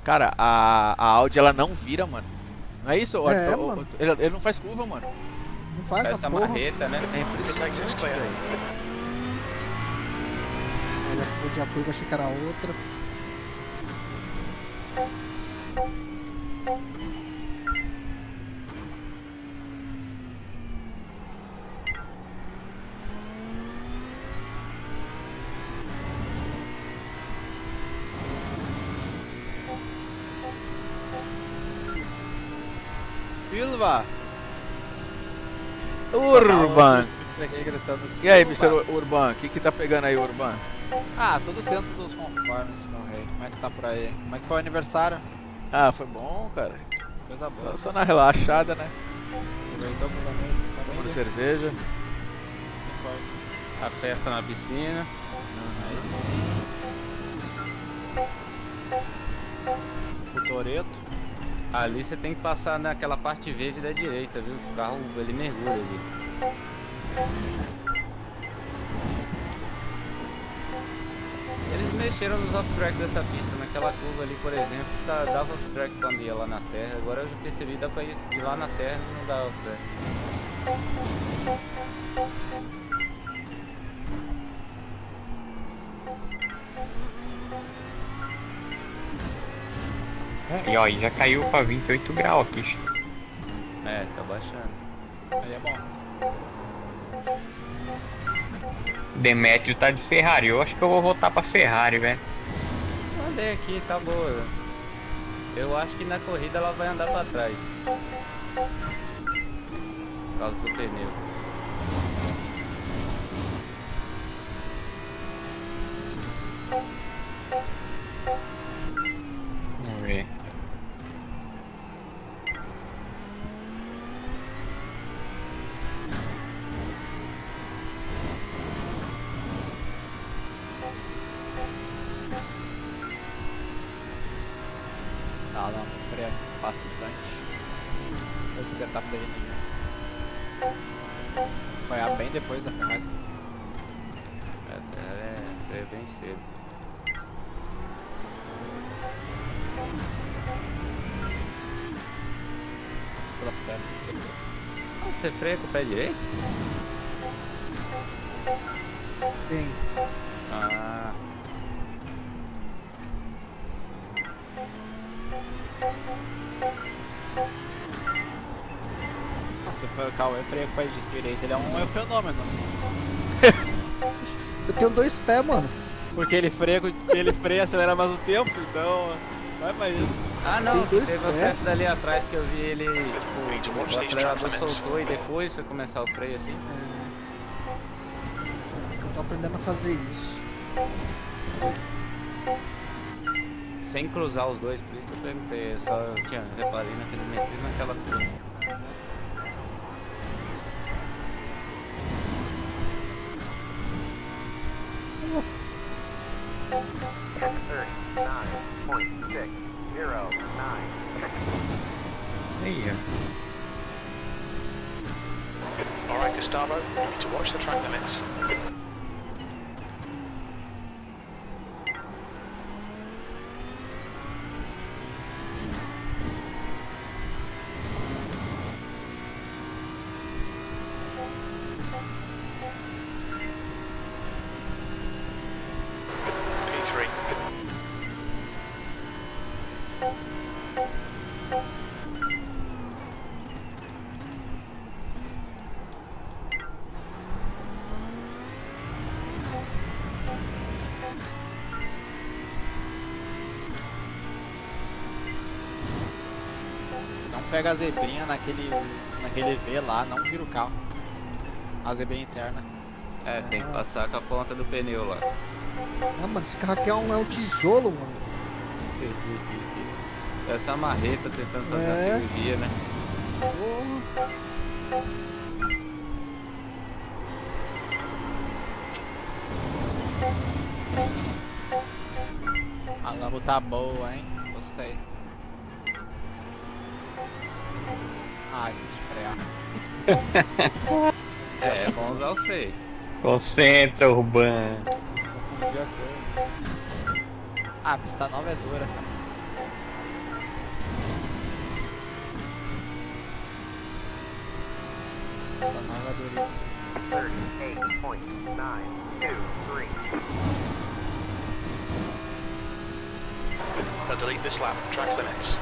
Cara, a Audi ela não vira, mano. Não é isso? É, mano. Ele não faz curva, mano. Não faz Essa a porra. marreta, né? É impressionante, velho. Olha, pude a curva, achei que era outra. Silva! Urban! Peguei gritando E aí, Silva. Mr. Urban? O que tá pegando aí, Urban? Ah, tudo dentro dos conformes, meu rei. Como é que tá por aí? Como é que foi o aniversário? Ah, foi bom, cara. Coisa boa. Só na relaxada, né? Aproveitou com os amigos, com a Tomando família. cerveja. Isso que importa. A festa na piscina. O Toreto. Ali você tem que passar naquela parte verde da direita, viu? O carro ele mergulha ali. Eles mexeram nos off-track dessa pista. Naquela curva ali, por exemplo, dava off-track quando ia lá na terra. Agora eu já percebi que dá pra ir lá na terra e não dá off-track. E ó, já caiu pra 28 graus aqui. É, tá baixando. Aí é bom. Demetrio tá de Ferrari. Eu acho que eu vou voltar pra Ferrari, velho. Andei aqui, tá boa. Eu acho que na corrida ela vai andar pra trás. Por causa do pneu. Vamos ver. Não, freia bastante. Esse setup dele. Foi bem depois da Ferrari. É bem cedo. Pela perna. Ah, você freia com o pé direito? Tem. Ah, Se for o Cauê freia com o pé direito, ele é um fenômeno. Eu tenho 2 pés, mano. Porque ele freia e acelera mais o tempo, então. Vai pra isso. não, Tem dois teve um pés. certo dali atrás que eu vi ele, Need to tipo, watch o these acelerador track limits. soltou e depois foi começar o freio assim. Eu tô aprendendo a fazer isso. Sem cruzar os dois, por isso que eu perguntei. Eu só tinha reparei na telemetria e naquela curva. Aí, Alright, Gustavo, you need to watch the track limits. P3. Não pega a zebrinha naquele V lá, não vira o carro. A zebrinha interna. É, tem que passar com a ponta do pneu lá. Ah, mano, esse carro aqui é um tijolo, mano. Essa marreta tentando fazer É. a cirurgia, né? Porra. tá boa, hein? Gostei. Ai, que freio. É bom usar o freio. Concentra, Urbano. Confundi a cor. Ah, a pista nova é dura. Pista nova é duríssima. 38.923. Now delete this lap. Track limits.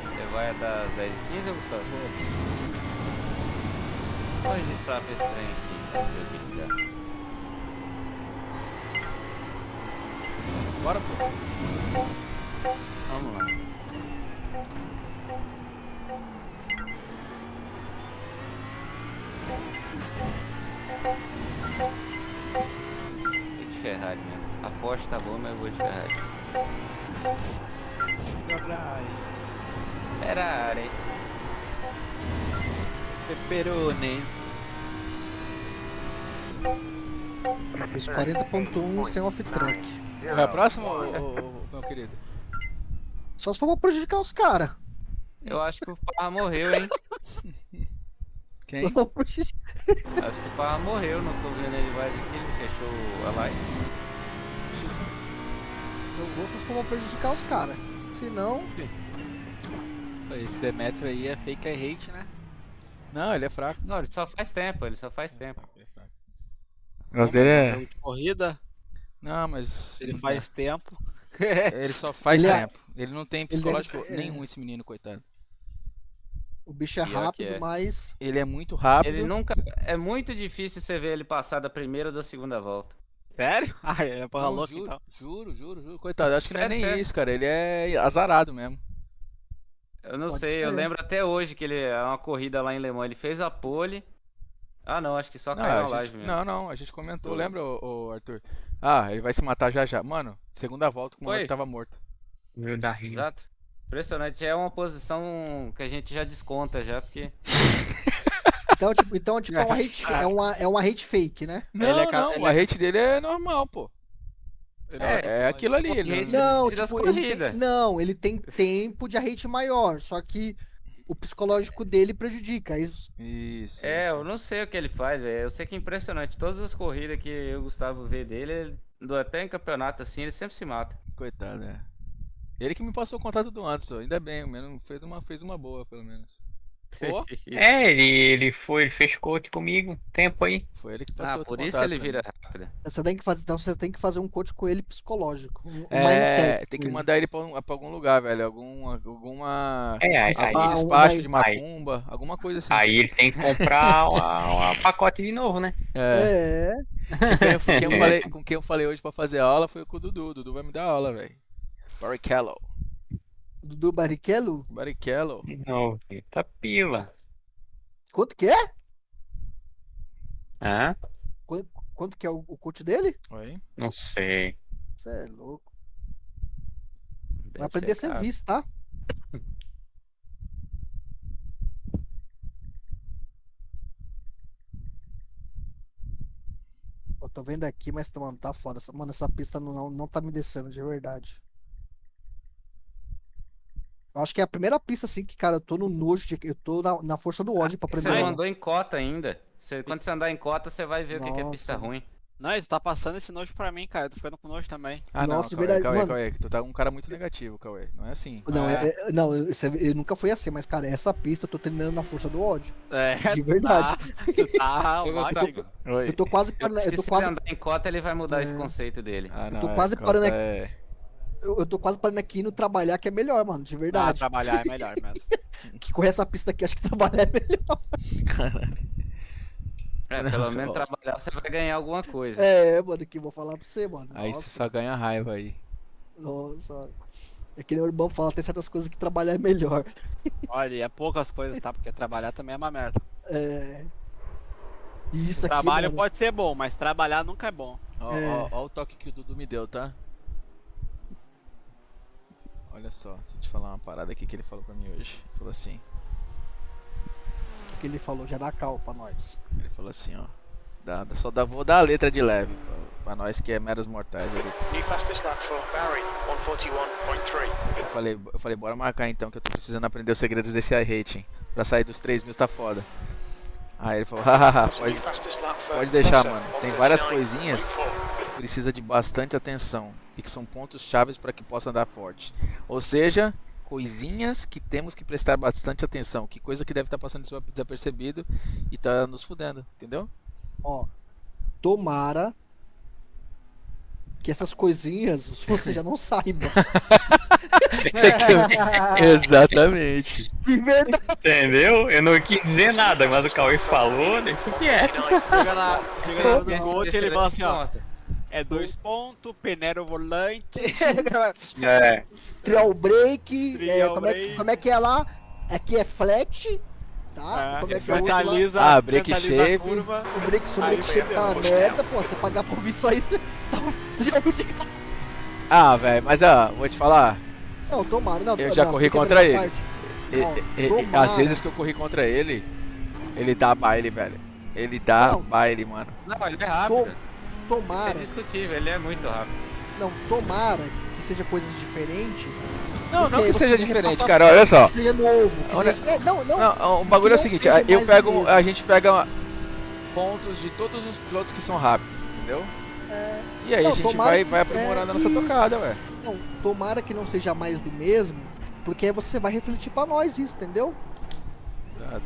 Você vai das 10h15 ou Gustavo? Vou registrar pra esse trem aqui. Vamos ver o que que dá. Bora, pô. Vamos lá. Vou de Ferrari mesmo. A Porsche tá boa, mas eu vou de Ferrari. Ferrari. Pepperoni. Eu fiz 40.1 sem off-track. É a próxima, meu querido? Só se for pra prejudicar os caras. Eu acho que o Parra morreu, hein? Quem? Só pra prejudicar. Acho que o Parra morreu, não tô vendo ele mais aqui, ele fechou a live. Eu vou só se for pra prejudicar os caras. Se não, Esse Demetrio aí é fake hate, né? Não, ele é fraco. Não, ele só faz tempo, ele só faz tempo. O negócio dele é. Jogo de corrida, Não, mas. se ele faz tempo. Ele só faz Ele é- tempo. Ele não tem ele psicológico deve ser- nenhum, esse menino, coitado. o bicho é Pior que rápido, é. mas Ele é muito rápido. Ele nunca. É muito difícil você ver ele passar da primeira ou da segunda volta. Sério? Ah, é porra Não, louca juro, então. juro. Coitado, acho que não é Sério, nem sério. isso, cara. Ele é azarado mesmo. Eu não Pode sei, ser. eu lembro até hoje que ele é uma corrida lá em Le Mans, ele fez a pole. Ah não, acho que só Não, caiu a na live gente, mesmo. não, a gente comentou, Tô. lembra, ô, Arthur? Ah, ele vai se matar já já. Mano, segunda volta com o moleque Foi. tava morto. Viu da rima. Exato. Impressionante, é uma posição que a gente já desconta já, porque. então tipo é uma hate fake, né? Não, Ele é ca- não, ele o rate dele é normal, pô. É, É aquilo ali. Ele hate- Não, das tipo, ele corridas. tem, não, ele tem tempo de hate maior, só que o psicológico dele prejudica. Isso. Isso. É, isso, eu não sei o que ele faz, velho. Eu sei que é impressionante. Todas as corridas que eu e o Gustavo vê dele, até em campeonato assim, ele sempre se mata. Coitado, é. Ele que me passou o contato do Anderson, ainda bem, menos fez uma boa, pelo menos. Pô. É, ele fez coach comigo, tempo aí. Foi ele que passou Ah, outro por isso contato ele pra vira mim. rápido. Então você tem que fazer um coach com ele psicológico. Um É, mindset tem com que ele. mandar ele pra algum lugar, velho. Alguma. É, aí, Algum um despacho vai- de macumba, alguma coisa assim. aí ele tem que comprar um pacote de novo, né? É. É, Com quem eu falei hoje pra fazer aula foi com o Dudu. O Dudu vai me dar aula, velho. Barrichello. Dudu Barrichello. Barrichello. De novo, tá pila. Quanto que é? Hã? Quanto que é o coach dele? Oi. Não sei. Você é louco. Deve Vai aprender ser caro. serviço, tá? Eu tô vendo aqui, mas mano, tá foda. Mano, essa pista não tá me descendo de verdade. Eu acho que é a primeira pista assim que, cara, eu tô no nojo, eu tô na força do ódio pra Você aprender ela. mandou em cota ainda. Quando você andar em cota, você vai ver o que é Nossa. pista ruim. Não, você tá passando esse nojo pra mim, cara. Eu tô ficando com nojo também. Ah, não, Nossa, de Cauê, verdade, Cauê, mano. Cauê, tu tá um cara muito negativo, Cauê. Não é assim. Não, É. não, eu nunca fui assim, mas, cara, essa pista eu tô treinando na força do ódio. É, De verdade. Tá, Eu ótimo. gostava. Oi. Eu tô quase Eu parando. acho Eu que tô se quase. ele andar em cota, ele vai mudar esse É. conceito dele. Ah, não, tô quase Cauê, parando Eu tô quase parando aqui no trabalhar, que é melhor, mano, de Ah, verdade. trabalhar é melhor mesmo. Que correr essa pista aqui, acho que trabalhar é melhor. É, Não, pelo menos ó. trabalhar você vai ganhar alguma coisa. É, mano, que eu vou falar pra você, mano. Aí você Nossa, só ganha raiva aí. nossa. É que nem o irmão fala, tem certas coisas que trabalhar é melhor. Olha, e é poucas coisas, tá? Porque trabalhar também é uma merda. É. E isso O aqui, trabalho mano. pode ser bom, mas trabalhar nunca é bom. Ó, É. ó o toque que o Dudu me deu, tá? Olha só, se eu te falar uma parada aqui que ele falou pra mim hoje. Ele falou assim, O que ele falou, já dá cal pra nós. ó. Vou dar a letra de leve pra nós que é meros mortais ali. New fastest lap for Barry, 141.3. Eu falei, bora marcar então que eu tô precisando aprender os segredos desse iRating. Pra sair dos 3.000 tá foda. Aí ele falou, hahaha, New fastest lap for pode deixar, Russell, mano. Tem várias 139.4. coisinhas que precisa de bastante atenção e que são pontos chaves para que possa andar forte. Ou seja, coisinhas que temos que prestar bastante atenção. Que coisa que deve estar passando desapercebido e tá nos fudendo, entendeu? Ó, tomara que essas coisinhas você já não saiba. Exatamente. De verdade. Entendeu? Eu não quis dizer nada, mas o Cauê falou, deixa quieto. Chega na hora do Esse- gol esse ele vai fala de assim, ó. conta. É 2 pontos, peneira o volante. É, Trial break. Trial Como, break. como é que é lá? Aqui é flat. Tá? Como é que é o outro lá? Mentaliza, Ah, break mentaliza a shave. curva. O break, se o Aí break shape perdeu, tá uma pô. merda, pô, você pagar por isso aí, você já viu de cara. Ah, velho, mas ó, vou te falar. Não, tomara, não. Eu já corri brincadeira contra à ele. parte. Tomara. Às vezes que eu corri contra ele, ele dá baile, velho. Ele dá Não. baile, mano. Não, ele é rápido. Isso é Tomara, discutível, ele é muito rápido. não, tomara que seja coisas diferentes. Não, Porque não aí que você seja tem que diferente, passar- cara. Olha só. Que seja novo. Que Olha- seja... não. Não, o bagulho é o não seguinte, seja eu mais pego, do mesmo. a gente pega pontos de todos os pilotos que são rápidos, entendeu? E aí Não, a gente tomara vai que- aprimorando a nossa isso. tocada, ué. Não, tomara que não seja mais do mesmo, porque aí você vai refletir pra nós isso, entendeu? Exato.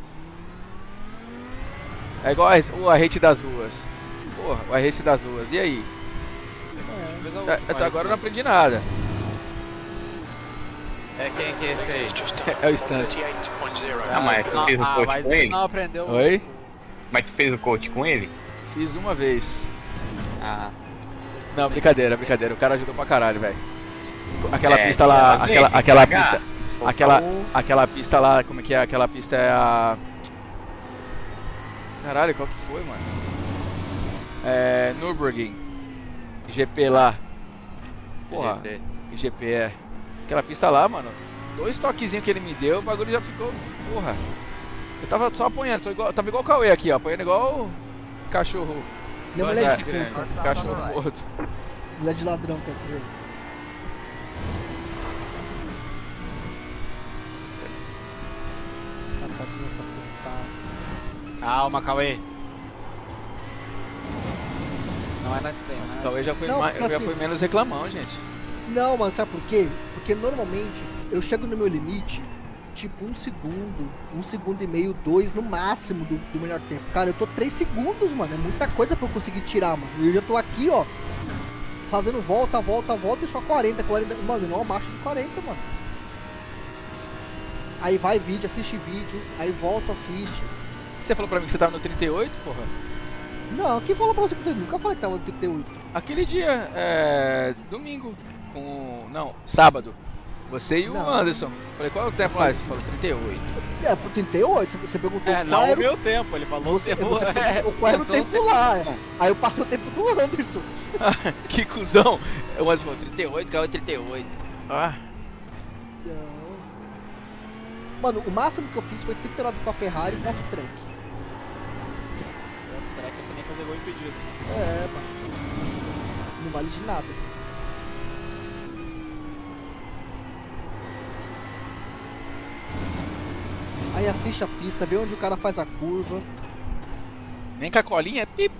É igual o arrete das ruas. Porra, o arrete das ruas. E aí? Até agora eu não aprendi nada. É quem que é esse aí? É o Stance. 38.0. Ah, mas tu fez o coach mas com ele? não aprendeu. Oi? Mas tu fez o coach com ele? Fiz uma vez. Ah. Não, brincadeira. O cara ajudou pra caralho, velho. Aquela É, pista lá, tem que fazer, aquela tem que pista, pagar. aquela pista lá, como é que é? Aquela pista é a... Caralho, qual que foi, mano? É... Nürburgring. GP lá. Porra, GT. GP é. Aquela pista lá, mano. 2 toquezinhos que ele me deu, o bagulho já ficou... Porra. Eu tava só apanhando, tava igual o Cauê aqui, ó. Apanhando igual cachorro. Não Dois mulher é de grande. puta. Cachorro morto. Mulher de ladrão, quer dizer. Tadinha, essa pista tá... Calma, Cauê. Não é nada de 100, O né? Cauê já foi, Não, porque já assim- foi menos reclamão, gente. Não, mano, sabe por quê? Porque normalmente eu chego no meu limite, tipo 1 segundo, 1 segundo e meio, 2 no máximo do melhor tempo. Cara, eu tô 3 segundos, mano. É muita coisa pra eu conseguir tirar, mano. Eu já tô aqui, ó, fazendo volta e só 40. Mano, não abaixo de 40, mano. Aí vai vídeo, assiste vídeo, aí volta, assiste. Você falou pra mim que você tava no 38, porra? Não, quem falou pra você que eu nunca falei que tava no 38? Aquele dia, domingo, não, sábado, você e o Não. Anderson. Falei, qual é o tempo lá? Você falou 38. É, pro 38, você perguntou É, qual não o era meu tempo, ele falou o você, tempo. você perguntou qual era o Perguntou o tempo lá. Aí eu passei o tempo do Anderson. Que cuzão! O Anderson falou 38, caiu 38. Ah, Não. Mano, o máximo que eu fiz foi ter terminado com a Ferrari e off-track. Será que eu nem fazer gol impedido? É, mano. Não vale de nada. Aí assiste a pista, vê onde o cara faz a curva. nem com a colinha, pip.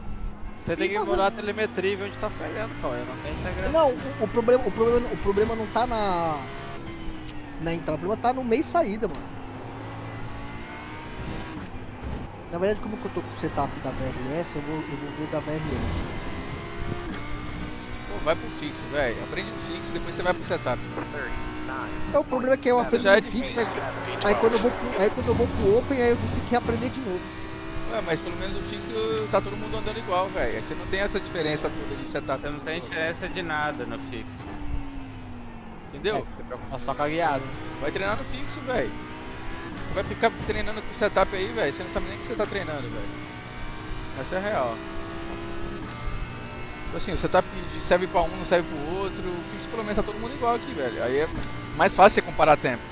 Você tem que mudar a telemetria e ver onde tá pegando, Cauê. Não tem segredo. Não, o problema não tá na entrada, o problema tá no meio e saída, mano. Na verdade, como que eu tô com o setup da VRS, eu vou ver da VRS. Pô, vai pro fixo, velho. Aprende no fixo, depois você vai pro setup. Então, o problema é que eu aprendo já é no fixo, difícil. aí quando eu vou pro Open, aí eu vou ter que reaprender de novo. Ué, mas pelo menos o fixo tá todo mundo andando igual, velho. Aí você não tem essa diferença toda de setup. Você não tem diferença de nada no fixo. Entendeu? Você preocupa só com a guiada. Vai treinar no fixo, velho. Você vai ficar treinando com setup aí, velho. Você não sabe nem o que você tá treinando, velho. Essa é a real. Assim, o setup serve pra um, não serve pro outro. O fixo pelo menos tá todo mundo igual aqui, velho. Aí é mais fácil você comparar tempo.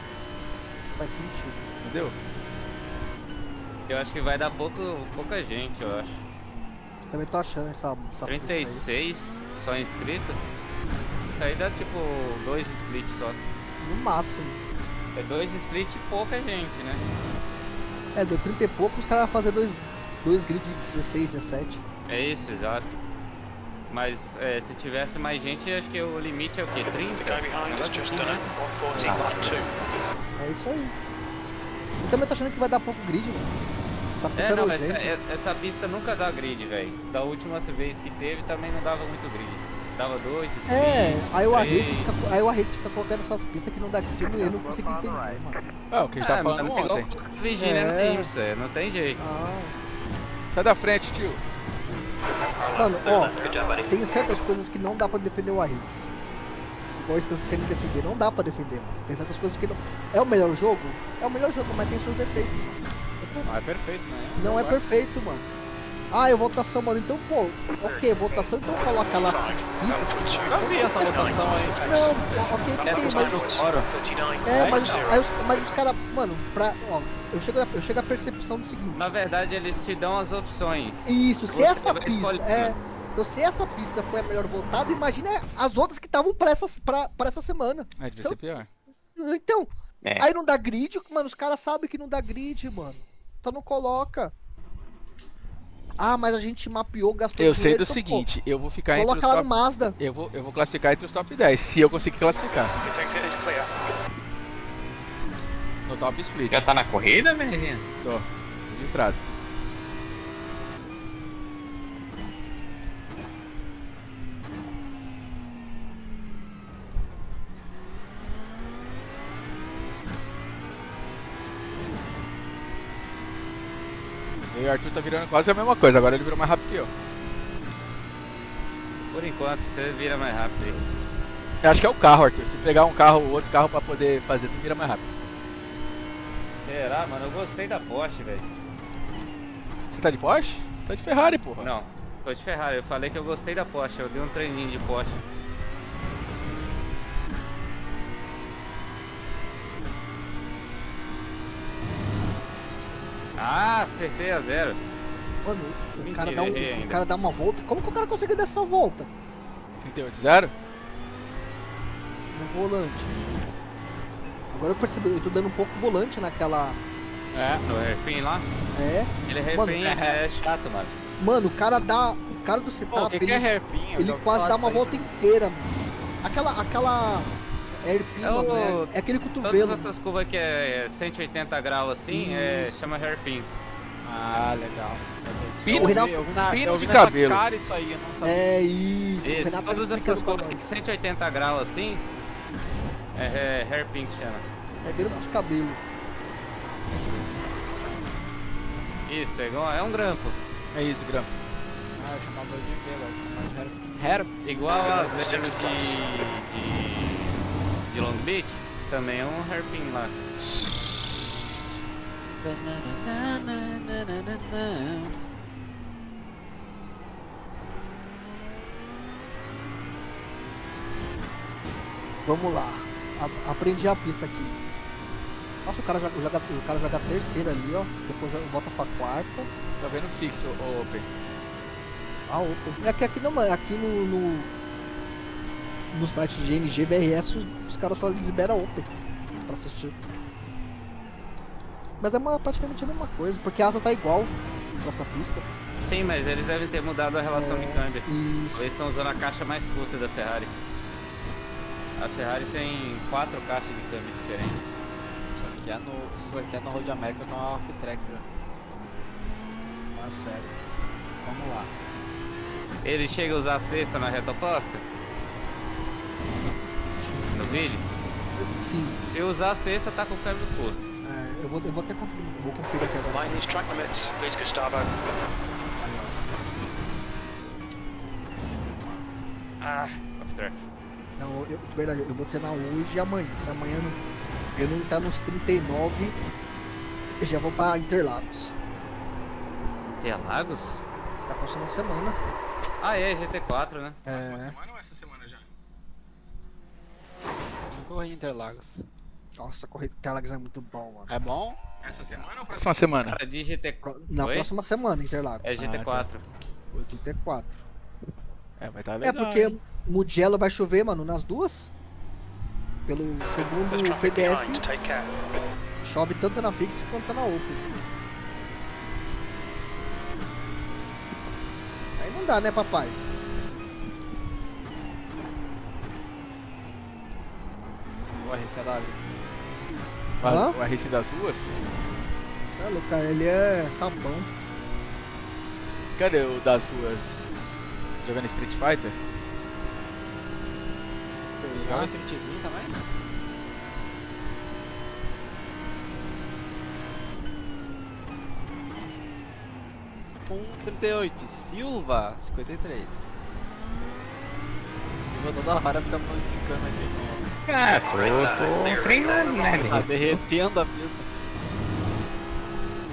Faz sentido. Entendeu? Eu acho que vai dar pouca gente, eu acho. Também tô achando essa pista aí. 36 só inscrito. Isso aí dá tipo 2 splits só. No máximo. É 2 splits e pouca gente, né? É, deu 30 e pouco, os caras vão fazer dois grids de 16, 17. É isso, exato. Mas se tivesse mais gente, acho que o limite é o quê? 30? The guy behind has Negócio just assim, done né? it. 114.2. É isso aí. Eu também tô achando que vai dar pouco grid, mano. Essa pista Não, é mas nojenta. essa pista nunca dá grid, velho. Da última vez que teve também não dava muito grid. Dava 2, É, aí o três. Arrete fica colocando essas pistas que não dá grid, eu não consigo entender, mano. É o que a gente tá falando mano, ontem. igual Virginia É. no IMSA, não tem jeito. Ah. Sai da frente, tio. Mano, ó, Good job, buddy. tem certas coisas que não dá pra defender o Arrete. Igual estão querendo defender, não dá pra defender, mano. Tem certas coisas que não... É o melhor jogo? É o melhor jogo, mas tem seus defeitos, mano. Não é perfeito, né? Não é perfeito, mano. Ah, é votação, mano. Então, pô, ok, votação, então coloca lá as pistas. Eu vi essa votação aí. Não, ok, que tem, mas... mas os caras, mano, eu chego à percepção do seguinte. Na verdade, eles te dão as opções. Isso, se Você essa vai pista escolher. então, se essa pista foi a melhor votada, imagina as outras que estavam pra essa semana. É, devia ser pior. Então, É. aí não dá grid, mano, os caras sabem que não dá grid, mano. Então não coloca. Ah, mas a gente mapeou, gastou Eu sei dinheiro, do então, seguinte, eu vou ficar pô, entre os coloca lá top... no Mazda. Eu vou classificar entre os top 10, se eu conseguir classificar. This exit is clear. No top split. Já tá na corrida, velho? Tô. Registrado. Eu e o Arthur tá virando quase a mesma coisa, agora ele virou mais rápido que eu. Por enquanto, você vira mais rápido aí. Eu acho que é o carro, Arthur. Se tu pegar um carro ou outro carro pra poder fazer, tu vira mais rápido. Será, mano? Eu gostei da Porsche, velho. Você tá de Porsche? Tá de Ferrari, porra. Não, tô de Ferrari. Eu falei que eu gostei da Porsche. Eu dei um treininho de Porsche. Ah, acertei a 0. Mano, Mentira, errei o ainda. cara dá uma volta. Como que o cara consegue dar essa volta? 38-0? No volante. Agora eu percebi, eu tô dando um pouco volante naquela. É. No hairpin lá? É. Ele Mano, hairpin é chato, mano. Mano, o cara dá. O cara do Pô, o setup, que é ele, hairpin? Eu já ele ouvi quase falar dá uma disso aí. volta inteira, mano. Aquela. Hairpin, É o- mano, é aquele cotovelo. Todas essas curvas que é 180 graus assim, Isso. chama hairpin. Ah, legal. Pino- eu vi pino eu vi de nessa cabelo. cara isso aí, eu não sabia. É isso. o Isso, Renato tá todas essas explicando pra curvas de nós. 180 graus assim, é hairpin que chama. É grama de cabelo. Isso, é igual, é um grampo. É isso, Grampo. Ah, eu chamava de V, agora eu chamava de hairpin. Igual a zero de Long Beach, também é um hairpin lá. Vamos lá. Aprendi a pista aqui. Nossa, o cara joga a terceira ali, ó. Depois volta pra quarta. Tá vendo fixo, ô Open. Ah, opa. É que aqui não, aqui no site de GNG BRS os caras só liberam Open pra assistir. Mas é praticamente a mesma coisa, porque a asa tá igual. pra essa pista. Sim, mas eles devem ter mudado a relação de câmbio. Isso. Eles estão usando a caixa mais curta da Ferrari. A Ferrari tem 4 caixas de câmbio diferentes. Isso aqui é no Road America com a off-track já. Mas sério. Vamos lá. Ele chega a usar a sexta na reta oposta? No vídeo? Sim. Se usar a sexta, tá com o câmbio curto. Eu vou até conferir. Vou conferir aqui agora. Mind these track limits, please, Gustavo. Ah, off-track. Não, de verdade, eu vou treinar hoje e amanhã. Se amanhã eu não entrar nos 39, eu já vou pra Interlagos. Interlagos? Tá passando uma semana. Ah, é, GT4, né? Próxima semana ou essa semana já? Não corri em Interlagos. Nossa, a corrida de Interlagos é muito bom, mano. É bom? Essa semana ou próxima semana? Cara, de GT4. Na Oi? próxima semana, Interlagos. É GT4. O GT4. É, vai estar É legal. porque hein? Mugello vai chover, mano, nas duas. Pelo segundo There's o traffic PDF, behind, take care. chove tanto na Fix quanto na Open. Aí não dá, né, papai? Boa, Recedavis. Hã? O RC das ruas? É louco, cara, ele é sabão. Cadê o das ruas? Jogando Street Fighter? Sei Legal lá. esse streetzinho também? Com 38, Silva, 53. Silva toda hora fica modificando aqui no... Ah, tô treinando, né? Tá derretendo a pista.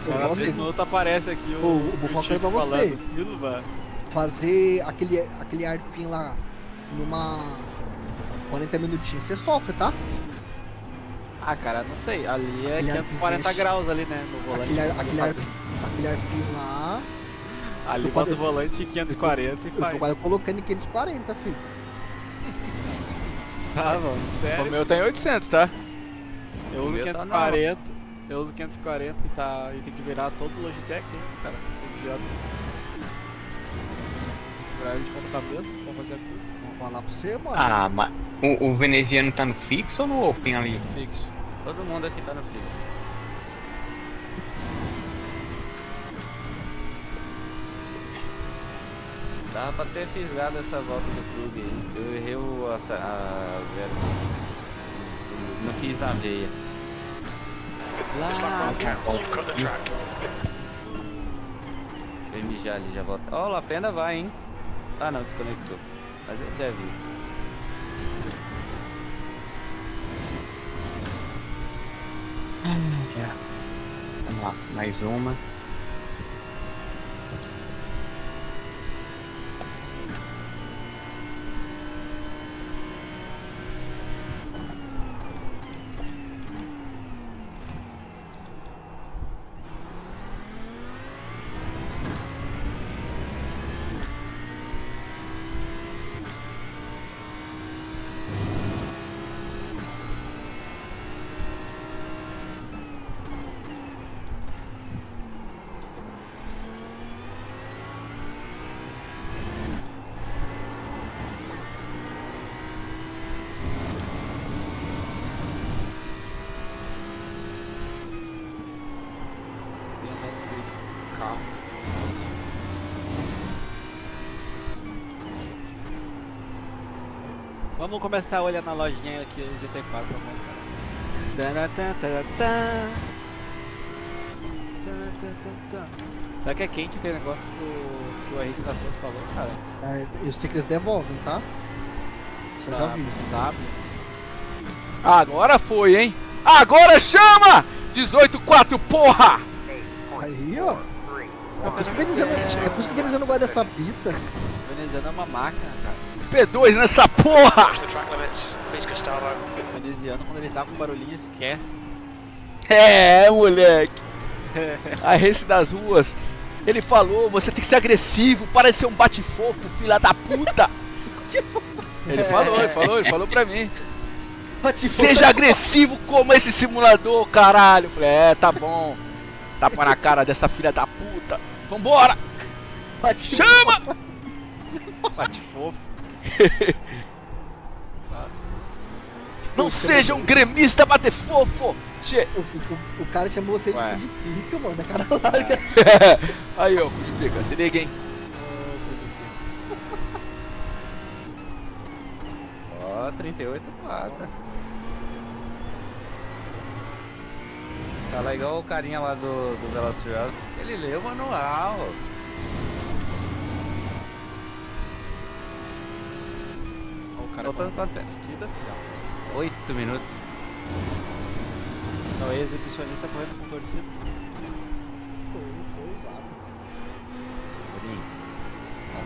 Cada Igual 3 assim, minutos aparece aqui Ô, vou falar Chico pra você. falando, Silva. fazer aquele arpin lá numa 40 minutinhos, você sofre, tá? Ah, cara, não sei. Ali é Aquele 540 arpinzinho- graus ali, né? No volante. Aquele arpin lá, Ali eu bota o quando- volante em 540 e eu tô faz. quase colocando em 540, filho. Tá bom, O sério. meu tá em 800, tá? Eu uso meu tá 540. Eu uso 540 e tá. E tem que virar todo o Logitech, hein, cara. Tem que virar tudo. Virar ele de ponta cabeça pra fazer a curva. Vou falar pra você, mano. Ah, mas o veneziano tá no fixo ou no open ali? Fixo. Todo mundo aqui tá no fixo. Dava pra ter fisgado essa volta do clube aí. Eu errei a zero. Não fiz na veia. It's like broken, you cut the track. Vem mijar ali, já volta. Ó, o Lapenda vai, hein? Ah não, desconectou. Mas ele deve ir. Vamos lá, mais uma. Tem andando de carro. Vamos começar a olhar na lojinha aqui do GT4 pra mostrar. Será que é quente aquele negócio que o RC das Ruas falou, cara? Eu sei que eles devolvem, tá? Você já viu. Sabe? Agora foi, hein? Agora chama! 18-4, porra! Aí, ó. É por isso que o Veneziano gosta dessa pista. O veneziano é uma máquina, cara. P2 nessa porra! Watch the track limits, please, Gustavo. O veneziano, quando ele tá com barulhinho, esquece. É, moleque. A race das ruas. Ele falou, você tem que ser agressivo, para de ser um bate-fofo, filha da puta. Ele falou pra mim. Seja agressivo como esse simulador, caralho. Eu falei, tá bom. Tapa na cara dessa filha da puta. Vambora! Bate Chama! Bate fofo. Não seja um gremista bater fofo! Tchê. O cara chamou você Ué. de pica, mano. A cara larga. Aí, ó, cu de pica, se liga, hein? Ó, 38,4. Tá lá igual o carinha lá do Velociraptor. Ele leu o manual. Ó, o cara Faltando quanto tempo? Vestida, filhão. 8 minutos. Não, é exibicionista correndo com torcida. Foi usado.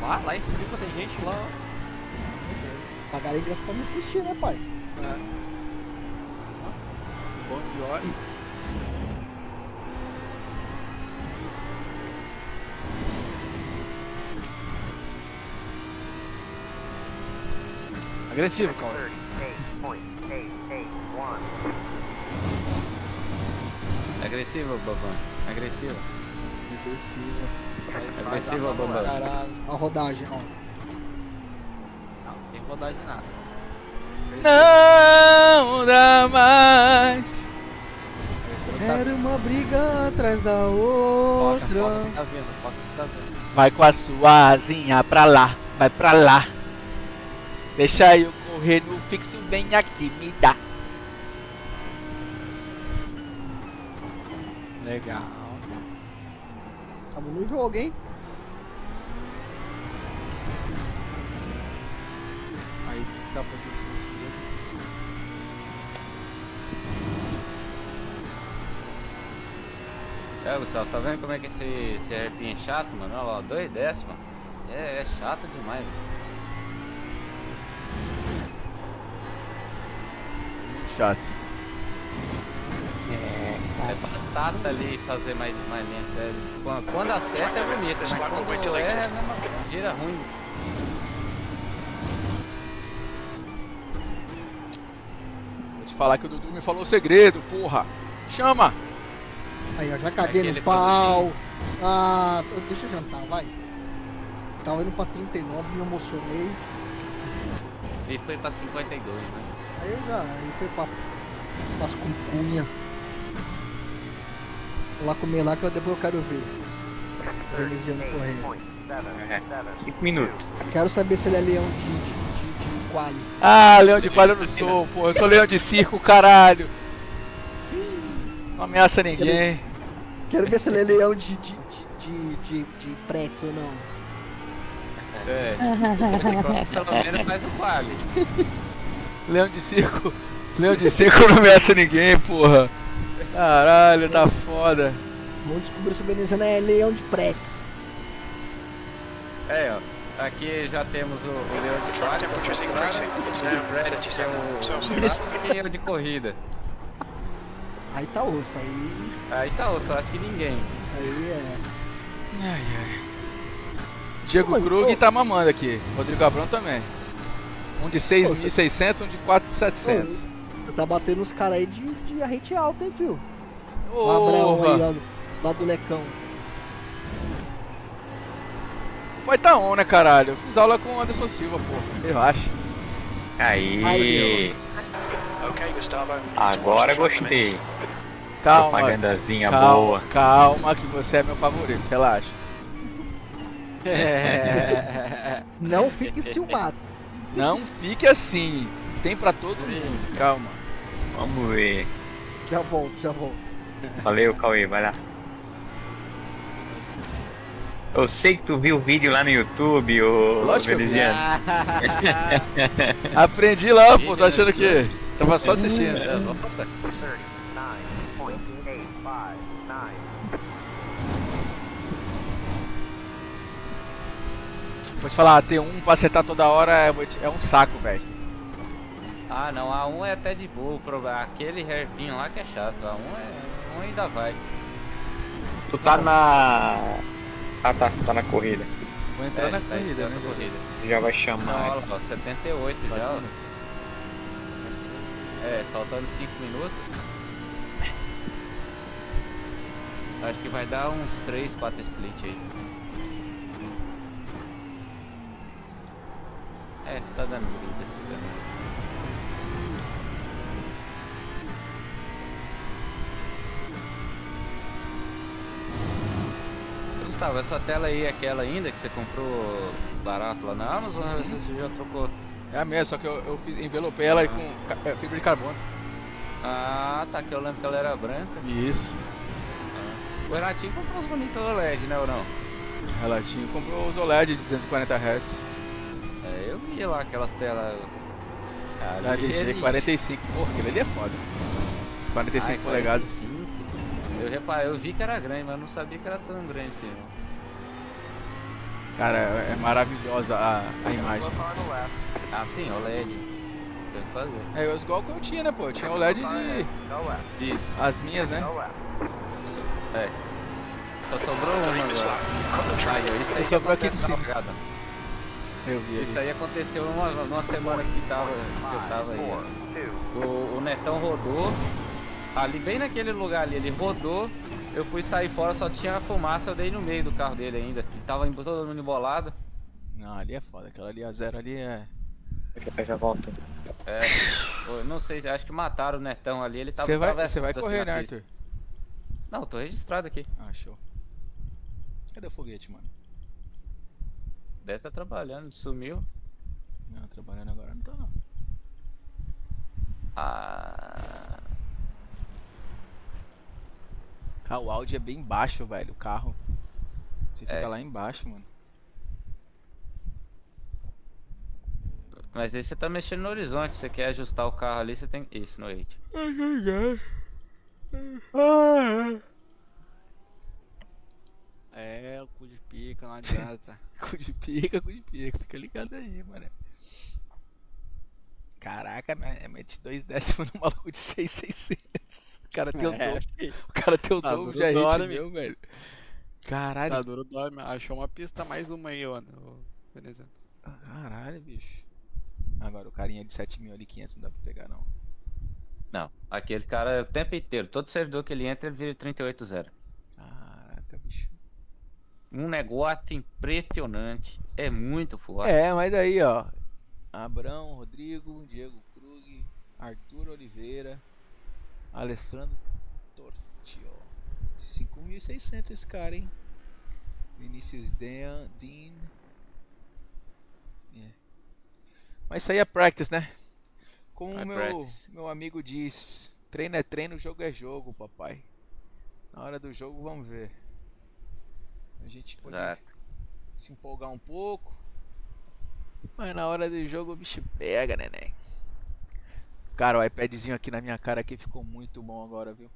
Vamos lá em cima tem gente lá, ó. Pagaram ingresso pra me assistir, né, pai? Bom de óleo. Agressivo, cara. 38.881. Agressivo, Bambam. Agressivo. Agressiva. Agressivo, Bambam. Caralho. A rodagem, ó. Não tem rodagem nada. Não dá mais. Era uma briga atrás da Foca outra. que tá vendo, foca que tá vendo. Vai com a sua asinha pra lá, vai pra lá. Deixa eu correr no fixo, vem aqui, me dá. Legal. Tamo no jogo, hein? Aí se escapou de conseguir. É, Gustavo, tá vendo como é que esse hairpin é chato, mano? Olha lá, 2 décimos. É chato demais, velho. Muito chato. É batata ali fazer mais lento. É, quando acerta é bonito, mas quando é a mesma coisa, gira ruim. Vou te falar que o Dudu me falou o segredo, porra. Chama! Aí, ó, já cadê Aquele no pau. Ah, deixa eu jantar, vai. Tava indo pra 39, me emocionei. Ele foi pra 52, né? Aí foi pra as cuncunhas. Vou lá comer lá que depois eu quero ver. Veneziano correndo. 5 minutos. Quero saber se ele é leão de quali. Ah, leão de palha eu não sou, porra. Eu sou leão de circo, caralho. Não ameaça ninguém. Quero ver se ele é leão de pretzel ou não. É. Pelo menos faz o quali. Leão de circo não ameaça ninguém, porra. Caralho, tá foda. Vamos descobrir se o veneziano é leão de pretzel. É, ó. Aqui já temos o leão de Truck quali. temperatures increasing. It's now O Brad, 57 que é o Celsius. leão de corrida. Aí tá osso, aí Aí tá, eu só acho que ninguém. é. Ai, ai. Diego Mas, Krug pô. tá mamando aqui. Rodrigo Abrão também. Um de 6.600, um de 4.700. Tá batendo os caras aí de a rede alta, hein, fio? O Abraão aí, Porra. ó, lá do Lecão. Vai tá on, né, caralho? Eu fiz aula com o Anderson Silva, pô. Relaxa. Aí. Okay, Gustavo. Agora gostei. Calma. Propagandazinha Calma, boa. calma, que você é meu favorito. Relaxa. Não fique ciumado. Não fique assim. Tem pra todo mundo. Calma. Vamos ver. Já volto, já volto. Valeu, Cauê, vai lá. Eu sei que tu viu o vídeo lá no YouTube, ô Lógico que eu vi. Veneziano. Aprendi lá, pô. Tô achando que tava só assistindo. Vou te falar, T1 pra acertar toda hora é um saco, velho. Ah, não, a 1 é até de boa. Aquele hairpin lá que é chato. A 1 ainda vai. Tu tá na... Ah, tá na corrida. Vou entrar na tá corrida, entrando né? na corrida. Já vai Não, chamar. olha lá, 78 já. Ó. É, faltando 5 minutos. Acho que vai dar uns 3, 4 split aí. É, tá dando grita esse céu. Gustavo, essa tela aí é aquela ainda que você comprou barato lá na Amazon ou você já trocou? É a mesma, só que eu envelopei ela aí com fibra de carbono. Ah, tá, que eu lembro que ela era branca. Isso. O Renatinho comprou os monitores LED, né, ou não? Ela comprou os OLED de 240 Hz. É, eu vi lá aquelas telas. Da LG 45. Porra, aquele ali é foda. 45 polegadas. 45. Eu reparei, eu vi que era grande, mas eu não sabia que era tão grande assim. Não. Cara, é maravilhosa a imagem. Ah, sim, OLED. Tem que fazer. É igual que eu tinha, né, pô? Eu tinha OLED de... Isso. As minhas, né? É. Só sobrou uma agora. Aí, isso aí sobrou aqui de aconteceu, cima. cara. Eu vi. Isso aí aconteceu numa semana que eu tava aí. O Netão rodou. Ali, bem naquele lugar ali, ele rodou. Eu fui sair fora, só tinha fumaça, eu dei no meio do carro dele ainda. E tava todo mundo embolado. Não, ali é foda. Aquela ali, a zero ali é... Já volta. É, eu não sei, acho que mataram o Netão ali, ele tava Você vai atravessando correr, assim né, na pista. Arthur? Não, tô registrado aqui. Ah, show. Cadê o foguete, mano? Deve estar trabalhando, sumiu. Não, trabalhando agora não tá, não. Ah... Cara, o áudio é bem baixo, velho, o carro. Você fica É. lá embaixo, mano. Mas aí você tá mexendo no horizonte, você quer ajustar o carro ali, você tem... Isso, no 8. É, o cu de pica, não adianta. Cu de pica, fica ligado aí, mano. Caraca, mete 2 décimos no maluco de 6,600. O cara tem o dobro. O cara tem o Tá dobro duro de hit dorme. meu, velho. Caralho. Tá duro, dorme. Achou uma pista, mais uma aí, ó. Beleza. Caralho, bicho. Agora o carinha de 7.000 ali, 500 não dá pra pegar, não. Não, aquele cara o tempo inteiro, todo servidor que ele entra, ele vira 38.0. Caraca, bicho. Um negócio impressionante, é muito forte. É, mas daí, ó. Abrão, Rodrigo, Diego Krug, Arthur Oliveira, Alessandro Tortio. 5.600 esse cara, hein? Vinícius Dean. É. Mas isso aí é practice, né? Como o meu amigo diz, treino é treino, jogo é jogo, papai. Na hora do jogo, vamos ver. A gente pode se empolgar um pouco, mas na hora do jogo o bicho pega, neném. Cara, o iPadzinho aqui na minha cara aqui ficou muito bom agora, viu?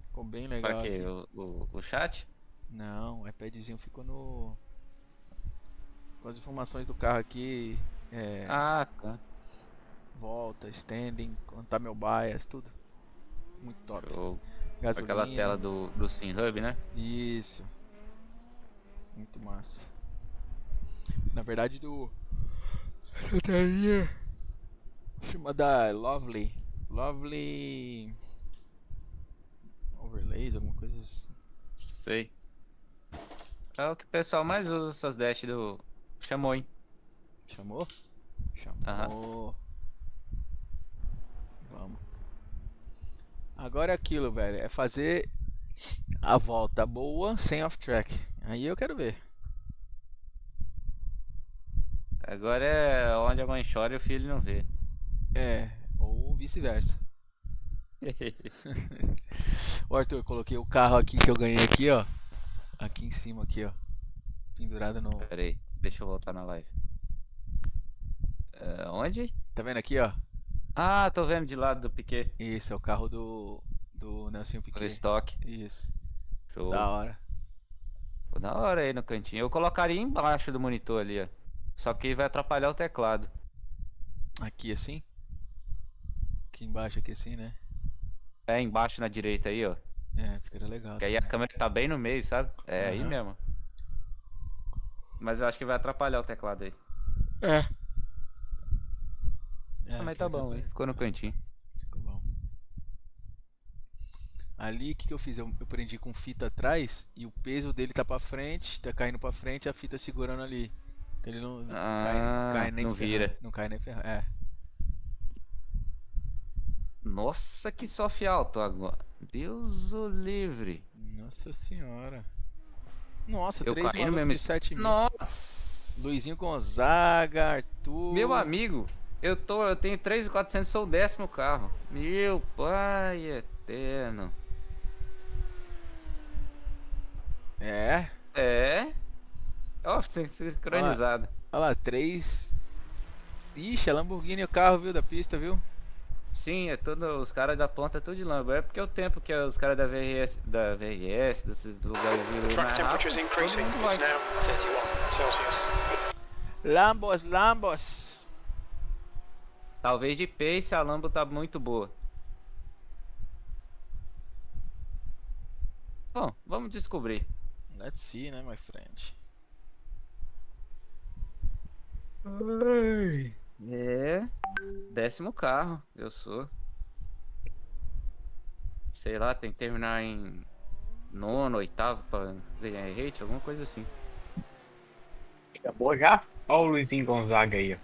Ficou bem legal. Pra quê? Aqui. O chat? Não, o iPadzinho ficou no... com as informações do carro aqui. Ah, tá. Volta, standing, contar meu bias, tudo. Muito top. Show. Gasolina. Aquela tela do SimHub, né? Isso. Muito massa. Na verdade essa telinha chamada Lovely Overlays, alguma coisa assim. Sei. É o que o pessoal mais usa, essas dash do Chamou, hein? Chamou? Aham. Vamos. Agora é aquilo, velho. É fazer a volta boa sem off-track. Aí eu quero ver. Agora é onde a mãe chora e o filho não vê. É, ou vice-versa. Ô Arthur, eu coloquei o carro aqui que eu ganhei aqui, ó. Aqui em cima, aqui, ó. Pendurado no... Pera aí, deixa eu voltar na live. Onde? Tá vendo aqui, ó? Ah, tô vendo de lado do Piquet. Isso, é o carro do Nelson Do Piquet. estoque. Isso. Show. Da hora. Ficou da hora aí no cantinho. Eu colocaria embaixo do monitor ali, ó. Só que vai atrapalhar o teclado. Aqui assim? Aqui embaixo, aqui assim, né? É, embaixo na direita aí, ó. É, fica legal. Que aí a câmera tá bem no meio, sabe? É aí Aham. mesmo. Mas eu acho que vai atrapalhar o teclado aí. É, Mas tá bom, hein? Ficou no cantinho. Ficou bom. Ali, o que eu fiz? Eu prendi com fita atrás e o peso dele tá pra frente, tá caindo pra frente, a fita segurando ali. Ele não Ah, cai nem não ferrando. vira. Não cai nem ferrando. É. Nossa, que soft alto agora. Deus o livre. Nossa senhora. Nossa, Eu 3 caí no malucos mesmo. de 7 mil. Nossa. Luizinho Gonzaga, Arthur. Meu amigo, eu tenho 3.400, sou o 10º carro. Meu pai eterno. É. É? Ó, sincronizado. Olha lá, 3. Ixi, é Lamborghini o carro, viu? Da pista, viu? Sim, é tudo. Os caras da ponta é tudo de Lambo. É porque é o tempo que os caras da VRS, desses lugares The viram track mais temperature is rápido, increasing. todo mundo It's vai. now 31 Celsius. Lambos. Talvez de pace a Lambo tá muito boa. Bom, vamos descobrir. Let's see, né, my friend? É. 10º carro, eu sou. Sei lá, tem que terminar em 9º, 8º pra ganhar rate, alguma coisa assim. Acabou já? Olha o Luizinho Gonzaga aí, ó.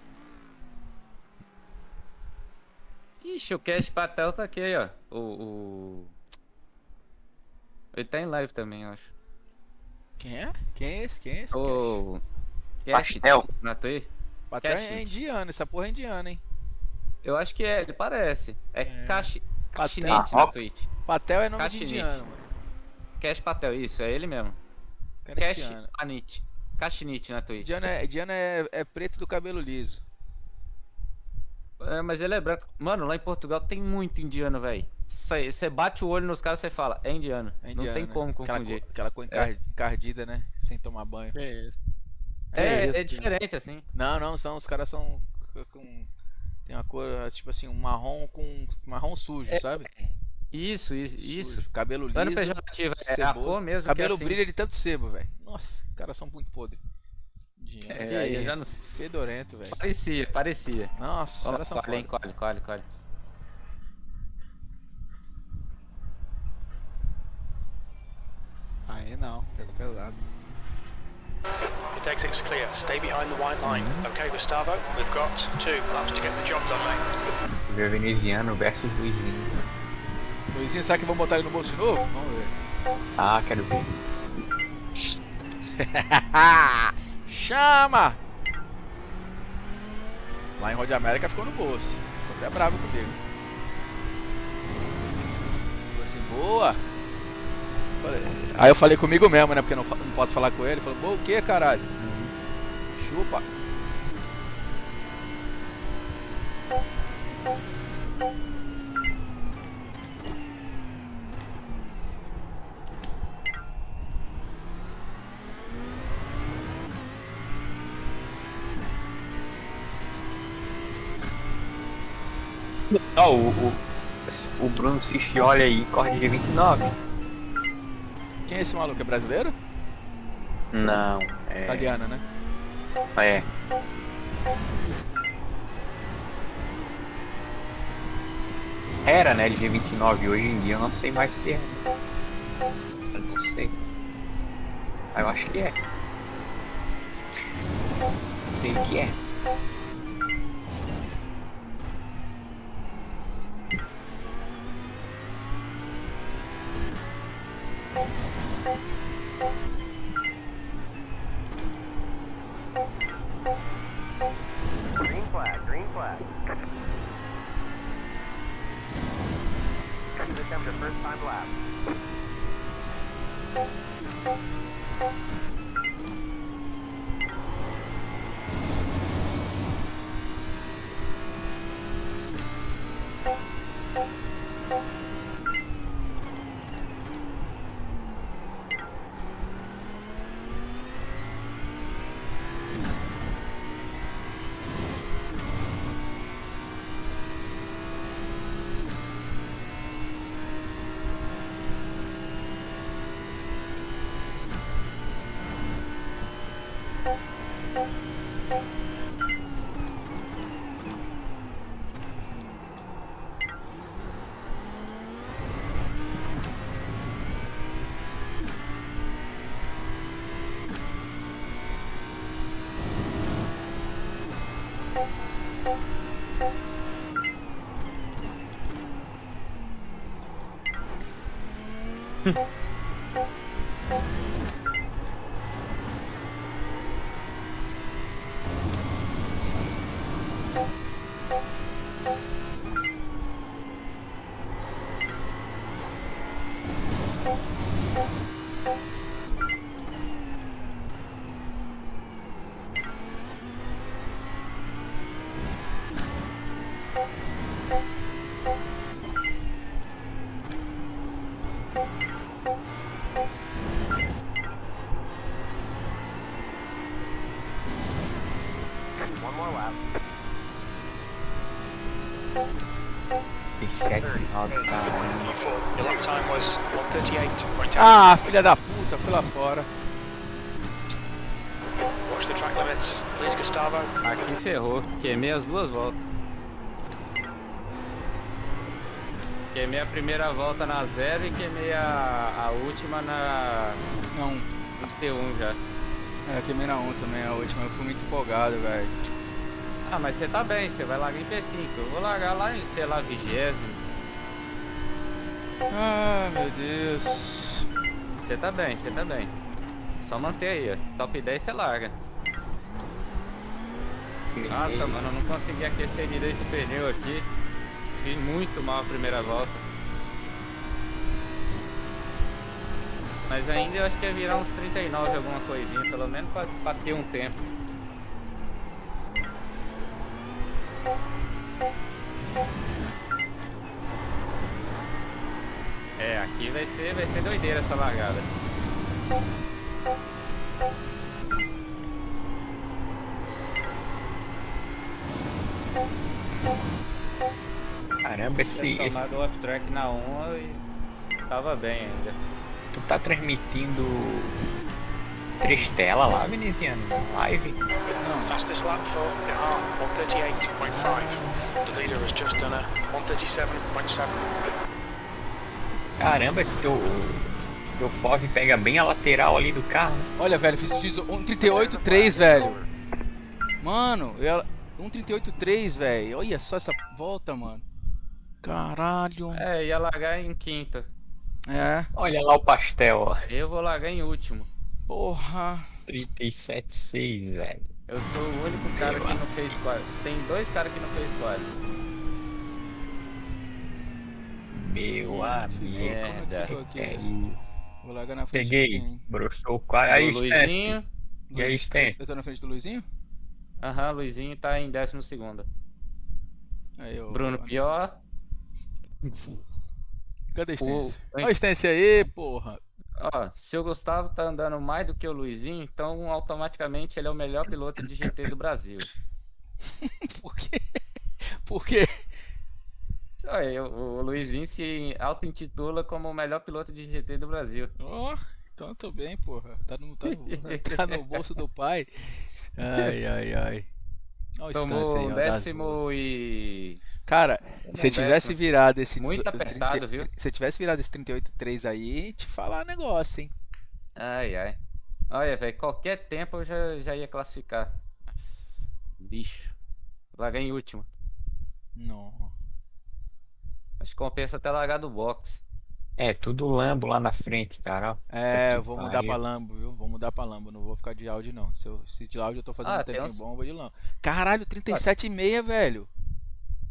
Ixi, o Cash Patel tá aqui, ó. Ele tá em live também, eu acho. Quem é? Quem é esse? Quem é esse? O Cash Pastel. na Twitch? Patel Cash. é indiano, essa porra é indiana, hein? Eu acho que é, ele parece. É Cashinite Patel. na Twitch. Patel é nome de Cashinite. indiano, mano. Cash Patel, isso, é ele mesmo. Cara, é Cash indiano. Anit. Cashinite na Twitch. Indiano é preto do cabelo liso. É, mas ele é branco. Mano, lá em Portugal tem muito indiano, velho. Você bate o olho nos caras e fala, é indiano. É indiano, Não tem né? como confundir. Aquela cor encardida, né? Sem tomar banho. É isso. É diferente, assim. Não, os caras são com. Tem uma cor, tipo assim, um marrom com. Marrom sujo, sabe? Isso. Sujo. Cabelo liso. Não é pejorativo, é a ceboso. cor mesmo. Cabelo que é assim. brilha de tanto sebo, velho. Nossa, os caras são muito podres. É, aí eu já não- Fedorento, velho. Parecia. Nossa, os Ó, caras são colhe, hein, foda. colhe. Aí não, pegou pesado. Your exit's clear. Stay behind the white line. Okay, Gustavo, we've got 2 laps to get the job done, mate. Ver veneziano versus Luizinho. Luizinho, será que vão botar ele no bolso de novo? Vamos ver. Ah, quero ver. Chama! Lá em Road América ficou no bolso. Ficou até bravo comigo. Falou assim, boa! Aí eu falei comigo mesmo, né? Porque não posso falar com ele. Ele falou, boa o que, caralho? Chupa! Ó, o Bruno Cifioli aí corre de 29. Quem é esse maluco? É brasileiro? Não, é. Italiano, né? É. Era, né, LG29, hoje em dia eu não sei mais se é. Eu não sei. Ah, eu acho que é. Creio que é. Green flag, green flag. Please attempt a first time lap. One more lap. 7 cara. Your lap time was 1:38.8. Ah, filha da puta, foi lá fora. Watch the track limits, please, Gustavo. Aqui ferrou. Queimei as duas voltas. Queimei a primeira volta na 0 e queimei a última na Não, no T1 já. queimei na 1 também, a última. Eu fui muito empolgado, velho. Ah, mas você tá bem, você vai largar em P5. Eu vou largar lá em, sei lá, 20º. Ah, meu Deus. Você tá bem, você tá bem. Só manter aí, ó. Top 10 você larga. Nossa, mano, eu não consegui aquecer direito o pneu aqui. Fiz muito mal a primeira volta. Mas ainda eu acho que ia virar uns 39 alguma coisinha, pelo menos pra ter um tempo. É, aqui vai ser doideira essa largada. Caramba, Tinha tomado off-track na 1 e tava bem ainda. tu tá transmitindo 3 telas lá, veneziano, na live? Fastest lap for Yamaha, 1:38.5. The leader has just done a 1:37.7. Caramba, esse teu Ford pega bem a lateral ali do carro. Olha, velho, fiz 1:38.3, velho. Mano, 1:38.3, velho. Olha só essa volta, mano. Caralho. É, ia largar em quinta. É. Olha lá o pastel, ó. Eu vou largar em último. Porra. 37,6, velho. Eu sou o único cara que não fez quali. Tem 2 caras que não fez quali. Meu amigo. Merda. Ficou aqui, É velho. isso. Vou largar na frente de Peguei, quem? broxou o quadro. Aí, O Luizinho. E aí, Stance? Eu tô na frente do Luizinho? Aham, Luizinho tá em 12º. Aí, eu... Bruno pior. Cadê o Stance? O- Olha o Stance aí, porra. Ó, se o Gustavo tá andando mais do que o Luizinho, então automaticamente ele é o melhor piloto de GT do Brasil. Por quê? Por quê? Olha, o Luizinho se auto-intitula como o melhor piloto de GT do Brasil. Ó, então eu tô bem, porra. Tá no bolso do pai. Ai, ai, ai. Olha o Stance Tomou aí, ó, das 10º boas. e... Cara, se eu tivesse 10º. virado esse... Muito apertado, viu? Se eu tivesse virado esse 38.3 aí, te falar negócio, hein? Ai, ai. Olha, velho, qualquer tempo eu já ia classificar. Nossa, bicho. Largar em último. Não. Acho que compensa até largar do box. É, tudo Lambo lá na frente, cara. Ó. É, eu Que vou mudar pariu. pra Lambo, viu? Vou mudar pra Lambo, não vou ficar de Audi não. Se de Audi eu tô fazendo Ah, um tem tempinho uns- bom, eu vou de Lambo. Caralho, 37,5, velho.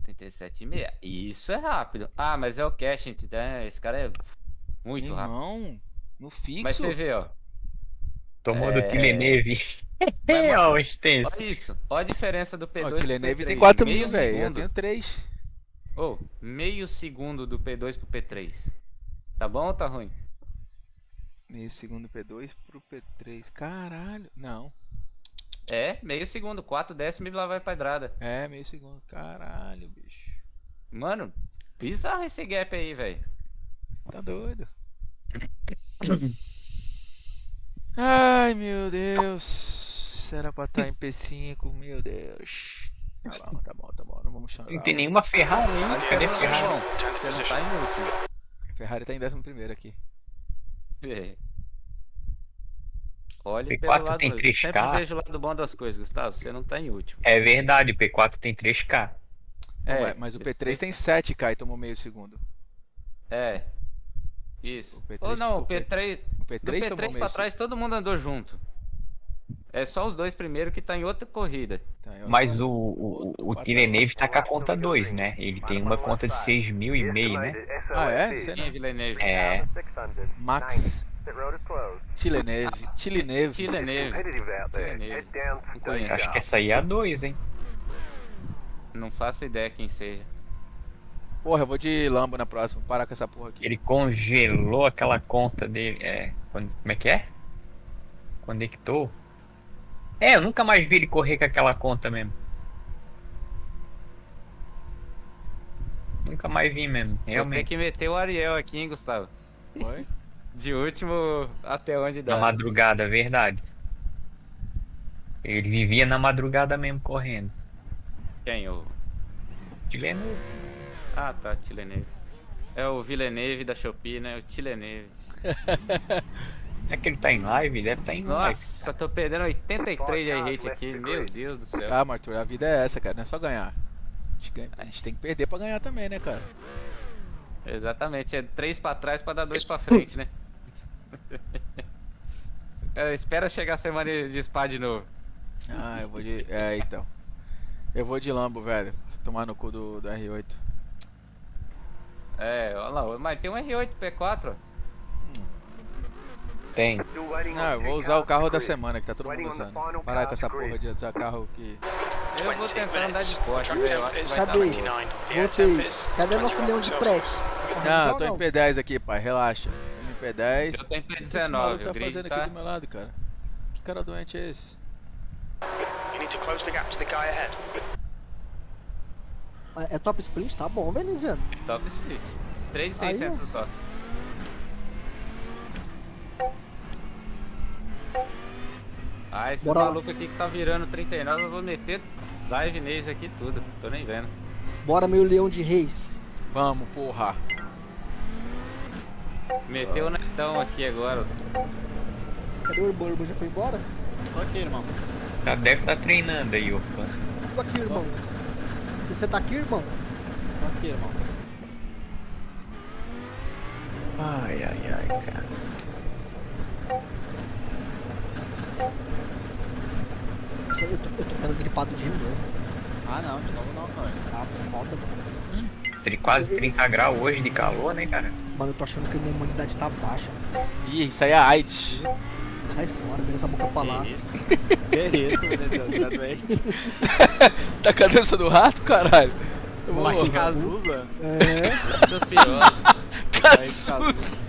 37,6. Isso é rápido. Ah, mas é o caching, né? Esse cara é muito rápido. Irmão, no fixo. Mas você vê, ó. Tomou É. do Villeneuve. Vai, Ó, o Olha Stance. isso. Olha a diferença do Ó, P2 o pro Villeneuve P3. tem 4 Meio mil, velho. Eu segundo. tenho 3. Ô, meio segundo do P2 pro P3. Tá bom ou tá ruim? Meio segundo P2 pro P3. Caralho. Não. É, meio segundo. 4 décimos e lá vai pedrada. É, meio segundo. Caralho, bicho. Mano, bizarro esse gap aí, velho. Tá doido. Ai, meu Deus. Era pra estar em P5, meu Deus. Tá bom. Não vamos chorar. Não tem nenhuma Ferrari ainda. Cadê a Ferrari? Bom, você não tá em último. Ferrari tá em 11º aqui. É. Olhe P4 pelo lado. tem Eu 3K. sempre vejo o lado bom das coisas, Gustavo. Você não tá em último. É verdade, P4 tem 3K. Ué, mas o P3 tem 7K e tomou meio segundo. É. Isso. O P3 Ou não, o o P- P3. O Do P3 tomou P3 meio pra trás todo mundo andou junto. É só os dois primeiros que tá em outra corrida. segundo. Tá, Mas eu- o Villeneuve tá com a conta 2, né? Ele tem uma conta de 6.500, né? Ah, é? Sei Quem é não. Villeneuve? É. Max Tileneve. Tileneve. Villeneuve. Não conheço. Acho que essa aí é a 2, hein? Não faço ideia quem seja. Porra, eu vou de Lambo na próxima. Parar com essa porra aqui. Ele congelou aquela conta dele. Como é que é? Conectou? Eu nunca mais vi ele correr com aquela conta mesmo. Nunca mais vi mesmo, Vou ter realmente. que meter o Ariel aqui, hein, Gustavo? Oi? De último até onde Na dá. madrugada, verdade. Ele vivia na madrugada mesmo correndo. Quem? O... Villeneuve. Ah, tá, Villeneuve. É o Villeneuve da Shopee, né? O Villeneuve. É que ele tá em live? Deve estar em live. Nossa, tô perdendo 83 de rate aqui. Meu Deus do céu. Calma, Arthur. A vida é essa, cara. Não é só ganhar. A gente tem que perder pra ganhar também, né, cara? Exatamente, é 3 pra trás pra dar 2 pra frente, né? Espera chegar a semana de spa de novo. Ah, eu vou de... então. Eu vou de Lambo, velho. Tomar no cu do R8. Olha lá, mas tem um R8 P4, ó. Tem. Não, eu vou usar o carro da semana que tá todo mundo usando. Parar com essa porra de usar carro que... Eu vou tentar andar de Porsche, Track velho. Eu acho que temp is vai dar Cadê? boa. 29. The air Voltei. temp is Cadê nosso 21 leão de Celsius. Prex? Não, eu tô em P10 aqui, pai. Relaxa. Tô em P10. Eu tô em O que esse maluco P19, tá o grid fazendo tá... aqui do meu lado, cara? Que cara doente é esse? You need to close the gap to the guy ahead. É top sprint? Tá bom, veneziano. Top split. 3.600 Aí, só. Ah, esse Bora lá. maluco aqui que tá virando 39, eu vou meter live nesse aqui tudo. Tô nem vendo. Bora, meu leão de reis. Vamos, porra. Meteu o netão aqui agora. Cadê o Urban? O Urban já foi embora? Tô aqui, irmão. Deve estar treinando aí, opa. Tô aqui, irmão. Se você tá aqui, irmão? Tô aqui, irmão. Ai, cara. Eu tô ficando gripado de novo. Ah, não, de novo não, cara. Tá foda, mano. Quase 30 graus hoje de calor, né, cara? Mano, eu tô achando que a minha imunidade tá baixa. Ih, isso aí é AIDS. Sai fora, vira essa boca pra lá. Que isso? Que isso, meu Deus, tá doente. Tá com a dança do rato, caralho? Mas Cazuza? É. Leptospirose. Cazuza.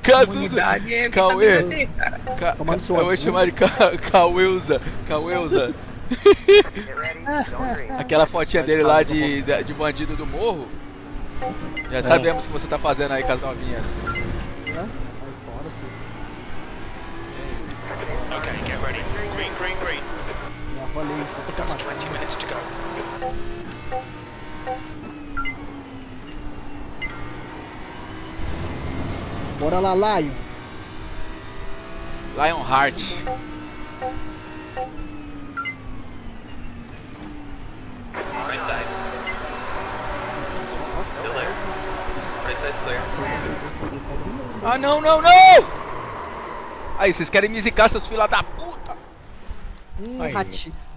Cazuza. Imunidade é Cauê. vitamina D, cara. Tomando Eu sua vou chamar de Caueuza. Caueuza. Aquela fotinha dele lá de bandido do morro. Já sabemos o que você tá fazendo aí com as novinhas. Sai fora, filho. Okay, get ready. Green, green, green. Já falei, só tô That's tomando. 20 minutes to go. Bora lá, Laio. Lionheart. Right side. Still there. Right side clear. Ah, não, não, não! Aí, vocês querem me zicar, seus filha da puta? Aí.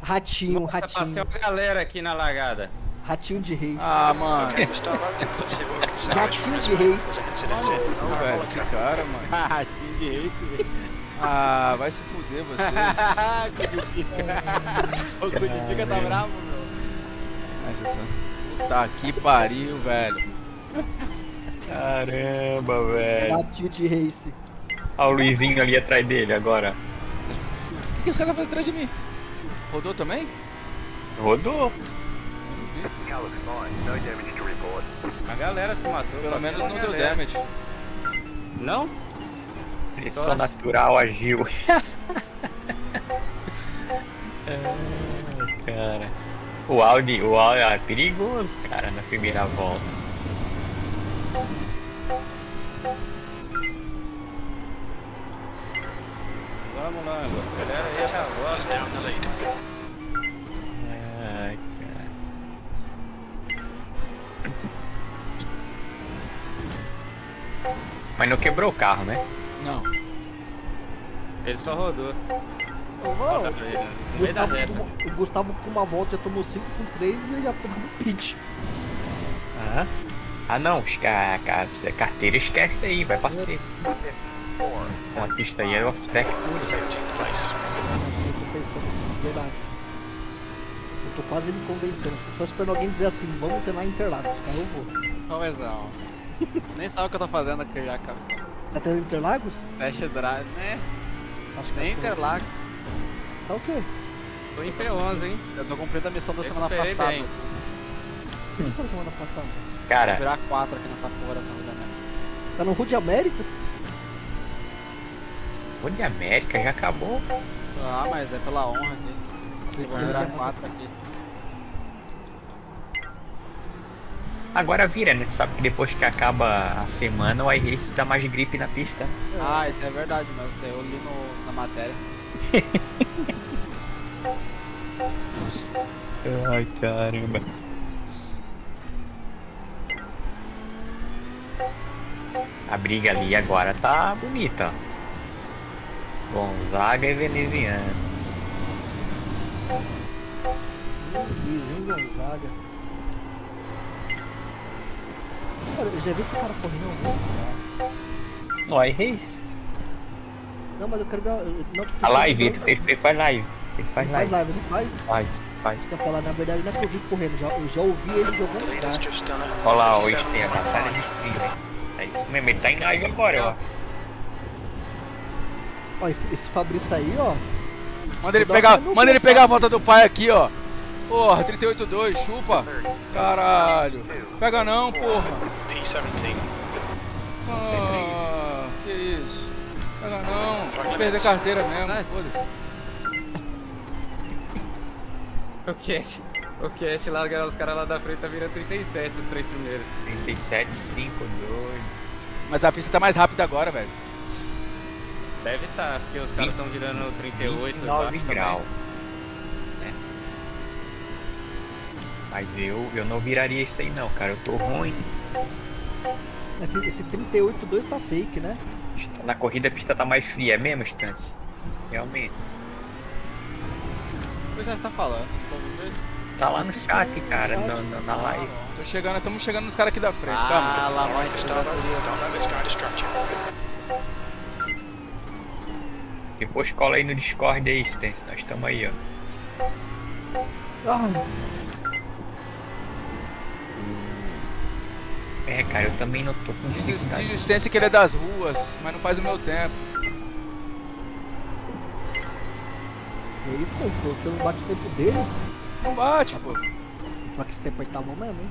Ratinho, Nossa, passei uma galera aqui na largada. ratinho de reis. Ah, mano. Okay, Gustavo, let's see what we can salvage from Gatinho this de one. reis. There's an incident here. Não, velho, esse cara, mano. Ah, que isso, velho. Ah, vai se fuder vocês. O Codifica tá bravo, meu. Mas essa... Puta que pariu, velho. Caramba, velho. Gatinho de race. Olha o Luizinho ali atrás dele agora. O que esse cara tá fazendo atrás de mim? Rodou também? Rodou. A galera se matou. Pelo passei menos uma não deu galera. damage. Não? Só natural agiu. Cara. O Audi é perigoso, cara, na primeira volta. Vamos lá, acelera aí essa Is agora. now in the lead. Ai, cara. Mas não quebrou o carro, né? Não. Ele só rodou. Ô, Roda ô, pra ele, no meio da reta. o Gustavo com uma volta já tomou 5 com 3 e ele já tomou no pit. Ah, não, carteira esquece aí, vai pra C. Com a pista aí é off-track pura. 17th place. Eu tô pensando assim, de verdade. Eu tô quase me convencendo. Só esperando alguém dizer assim, vamos ter lá em Interlagos, cara, eu vou. Talvezão. Nem sabe o que eu tô fazendo aqui já, cabeção. Tá tendo Interlagos? Test drive, né? Acho que Nem tá. Interlagos. Tá o quê? Tô em P11, hein? Eu tô cumprindo a missão da semana Recuperei passada. bem. O que aconteceu na semana passada? Vou Cara, virar 4 aqui nessa porra dessa vida mesmo. Tá no Road América? o de América já acabou. Ah, mas é pela honra aqui. Vou virar 4 aqui. Agora vira, né? Tu sabe que depois que acaba a semana, o iRace dá mais gripe na pista. Ah, isso é verdade, mas isso aí eu li na matéria. Ai, caramba. A briga ali agora tá bonita, ó. Gonzaga e veneziano. Luizinho Gonzaga. Cara, eu já vi esse cara correndo em algum lugar. No iRace. Não, mas eu quero ver. Não, A live, ele faz live. Ele faz Faz live. live, não faz? Faz. Isso que eu ia falar, na verdade não é que eu vi correndo, eu já ouvi ele de algum The leader's lugar. just done a Olha lá, hoje 37 tem a batalha de stream, né? É isso mesmo, ele tá em live agora, ó. Ó, esse Fabrício aí, ó. Manda ele pegar a volta do pai aqui, ó. Porra, 38-2, chupa. Caralho. Pega não, porra. P17. Ah, que isso. Pega não. Vou perder carteira mesmo, foda-se. O Cash lá, os caras lá da frente tá virando 37, os 3 primeiros. 37, 5, 2. Mas a pista tá mais rápida agora, velho. Deve tá, porque os caras estão virando 38, 29 baixo graus. É. Mas eu não viraria isso aí não, cara. Eu tô ruim. Esse 38.2 tá fake, né? Na corrida a pista tá mais fria, é mesmo, Stance? Realmente. O que você tá falando? Não tô ouvindo ele? Tá lá no chat, cara, na live. Estamos chegando nos caras aqui da frente, Ah, calma. lá vai Gustavo, don't let this guy distract you. Depois cola aí no Discord aí, Stance. Nós estamos aí, ó. Ah, É, cara, eu também não tô com dificuldade. Desistência que ele é das ruas, mas não faz o meu tempo. é isso, tem, senão você não bate o tempo dele. Não bate, pô. Só que esse tempo aí tá bom mesmo, hein?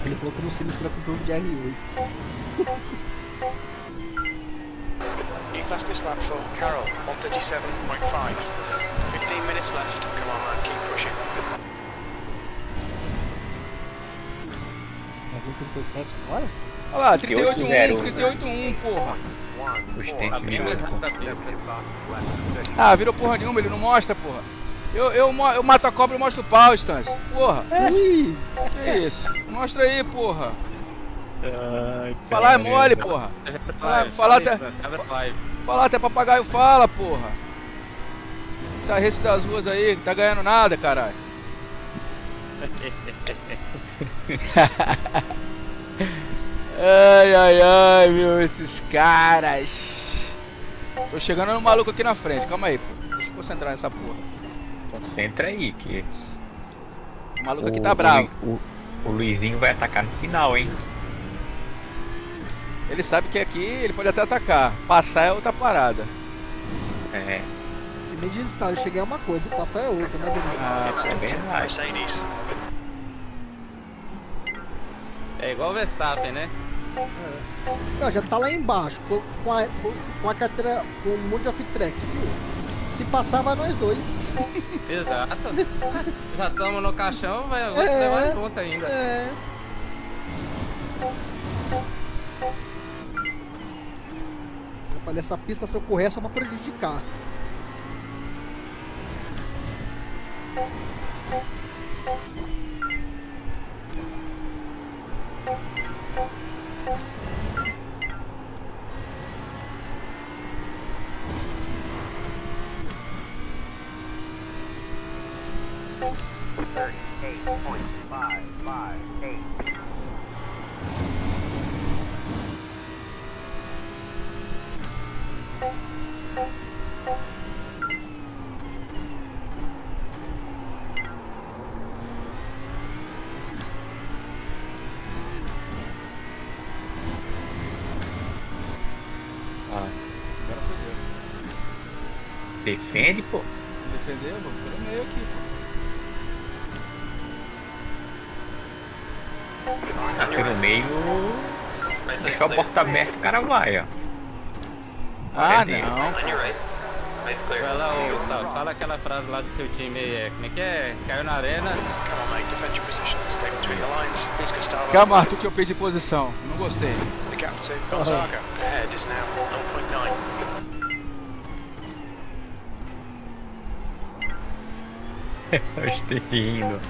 Ele falou que não se mistura com o turbo de R8. New fastest lap for Carroll, 137.5. 15 minutes left. Come on, man, keep pushing. É 37 agora? Olha lá, 38-0. 38-1, porra. O Stance Tá bem virou. mais rápido da pista. Ah, virou porra nenhuma, ele não mostra, porra. Eu mato a cobra e mostro o pau, Stance. Porra, Ui! que isso? Mostra aí, porra. Ai, Falar é mole, porra. Fala até- Falar até papagaio fala, porra. Essa race das ruas aí, tá ganhando nada, caralho. Ai, meu, esses caras. Tô chegando no maluco aqui na frente, calma aí, pô. Deixa eu concentrar nessa porra. Concentra aí, que O maluco aqui tá bravo. O Luizinho vai atacar no final, hein? Ele sabe que aqui ele pode até atacar. Passar é outra parada. É, Que nem diz, cara, eu cheguei a uma coisa, passar é outra, né, Denise? It's é empty. verdade. Mercedes. É igual o Verstappen, né? Não, já tá lá embaixo, com a carteira, com um monte de off-track, viu? Se passar, vai nós dois. Exato. Já estamos no caixão, vou te É. levar em conta ainda. É. Falei, essa pista se eu correr é só pra prejudicar. Agora fodeu. Defende, pô. Defendeu, vou pelo meio aqui, pô. Aqui no meio. Deixou a porta aberta, o cara vai, ó. Ah, Defende. não. On your right. Right's clear. Vai lá, ô Gustavo, fala aquela frase lá do seu time aí, como é que é? Caiu na arena. Come on, mate, defend your position. Stay between the lines. Here's Gustavo. Calma, Arthur, que eu perdi posição. Não gostei. The gap to Gonzaga. Ahead is now 0.9. Eu estou se rindo.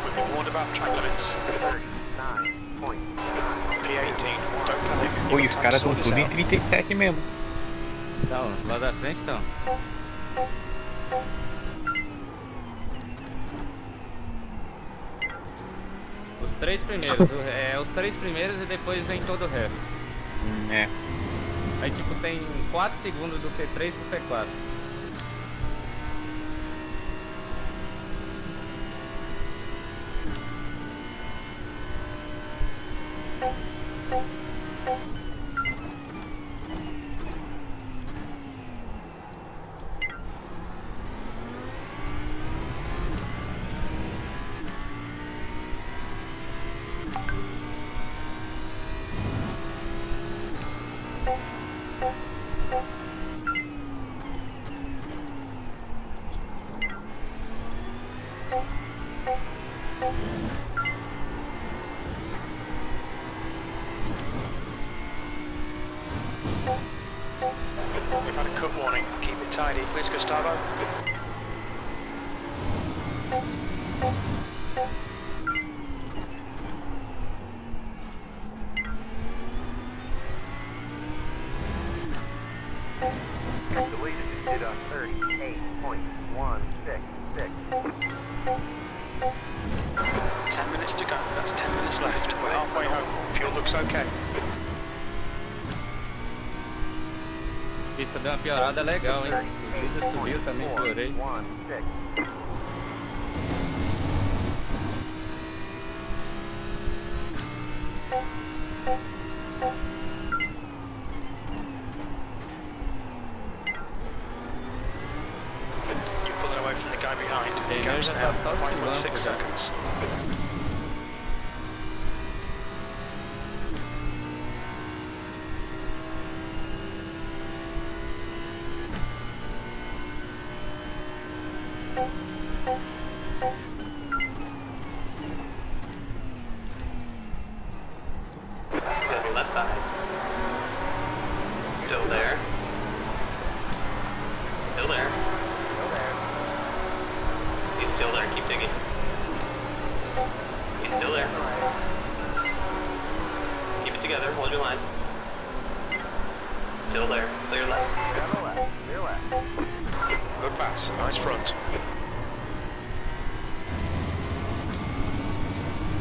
We've been warned about track limits. P18, don't panic. Oi, os caras estão tudo em 37 mesmo. Tá, uns lá da frente estão. Os três primeiros, os três primeiros e depois vem todo o resto. É. Aí tipo tem 4 segundos do P3 pro P4. We've had a cut warning. Keep it tidy. Where's Gustavo? Deleted did a 38.166. 10 minutes to go. That's 10 minutes left. We're halfway home. Fuel looks okay. A pista deu uma piorada legal, hein? Os líderes subiu também, piorei. 16. You're pulling away from the guy behind. The Ele gap's já now tá só 1.16 ultimando já. seconds. He's on your left side. Still there. Still there. He's still there. Keep digging. He's still there. Keep it together. Hold your line. Still there. Clear left. Good pass. Nice front.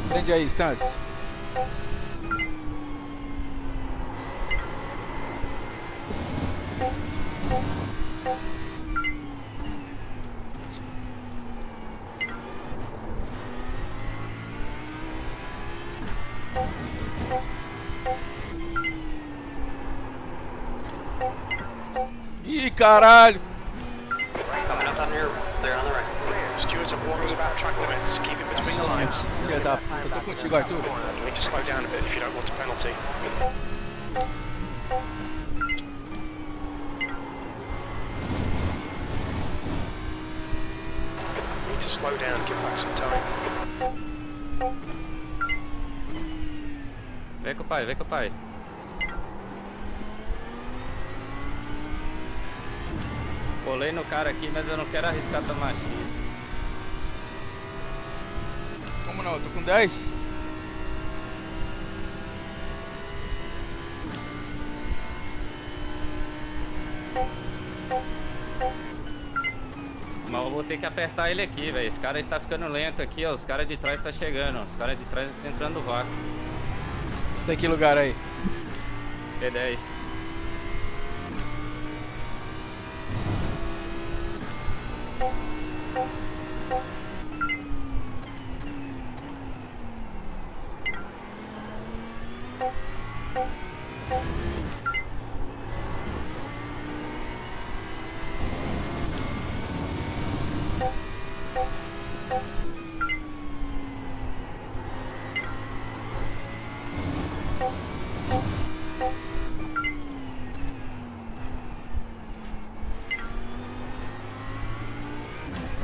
Prende aí, Stans. caralho! Coming up on your, they're on the right. Stewards have warned us about track limits. Keep it between the lines. Filha da puta, eu tô contigo, Arthur. You need to slow down a bit if you don't want a penalty. You need to slow down, give back some time. Vem com o pai, vem com o pai. Colei no cara aqui, mas eu não quero arriscar tomar X. Como não? Eu tô com 10? Mas eu vou ter que apertar ele aqui, velho. Esse cara ele tá ficando lento aqui, ó. Os caras de trás tá chegando. Os caras de trás tá entrando no vácuo. Você tem que lugar aí? P10.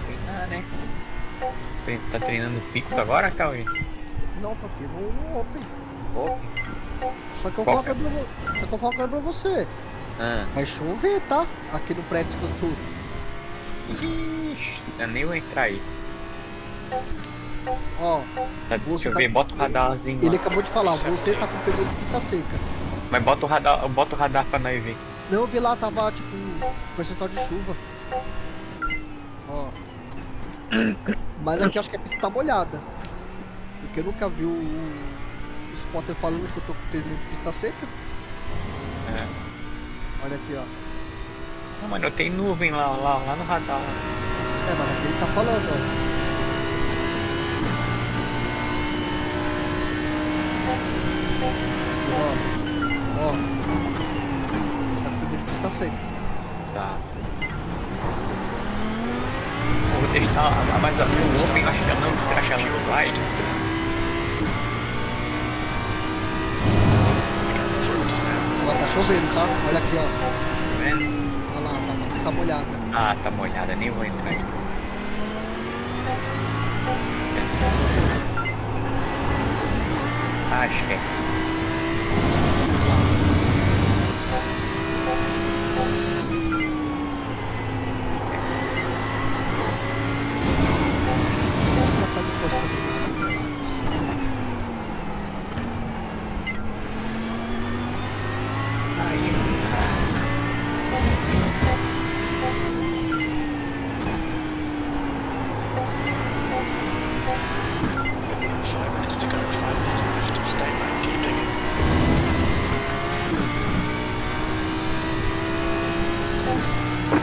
Treinar, né? Tá treinando fixo agora, Cauê? Não, tô aqui no Open. Open? Só que eu Qual falo pra você. Ah. Vai chover, tá? Aqui no prédio que eu tô. Ixi, eu nem vou entrar aí. Ó, Tá, Você deixa eu tá- ver, bota o radarzinho ele lá. acabou de falar, você está com pneu de pista seca. Mas bota o radar pra nós ver. Não, eu vi lá, tava tipo percentual de chuva. Ó. Mas aqui eu acho que a pista tá molhada. Porque eu nunca vi o spotter falando que eu tô com pneu de pista seca. É. Olha aqui, ó. Não, mano, tem nuvem lá no radar. É, mas aqui ele tá falando, ó. Ó. Está com pneu de pista seca. Tá. Eu vou testar mas o Open, eu acho que não, você acha no slide? Ó, tá chovendo, tá? Olha aqui, ó. Tá vendo? Olha lá, a pista tá molhada. Ah, tá molhada, nem vou entrar aí. Acho que é. Ela tá me coçando. Minutes to go, 5 minutes left. Stay back, keep digging.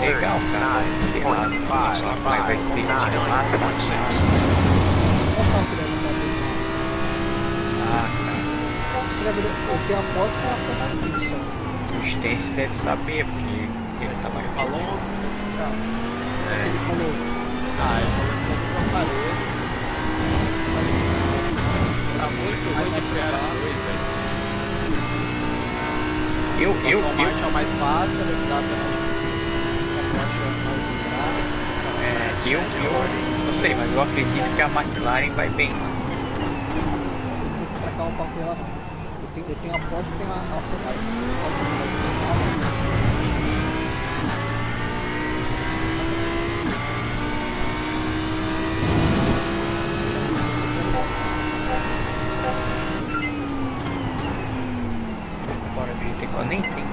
Legal, cara. Mas vai ter que tirar lá. 9.6. Olha o carro que ele vai bater. Ah, cara. Eu tenho a moto que ela fica aqui só. O Stance deve saber, porque ele tá mais Falou? Ele falou. Ah, ele falou que tá no aparelho. Tá muito ruim de frear a luz, velho. A marcha é o mais fácil, ele dá pra eu não sei, mas eu acredito que a McLaren vai bem. Não vou trocar um papo com ela não. Eu tenho a Porsche e tenho a Ferrari. Fora do GT, eu nem tenho.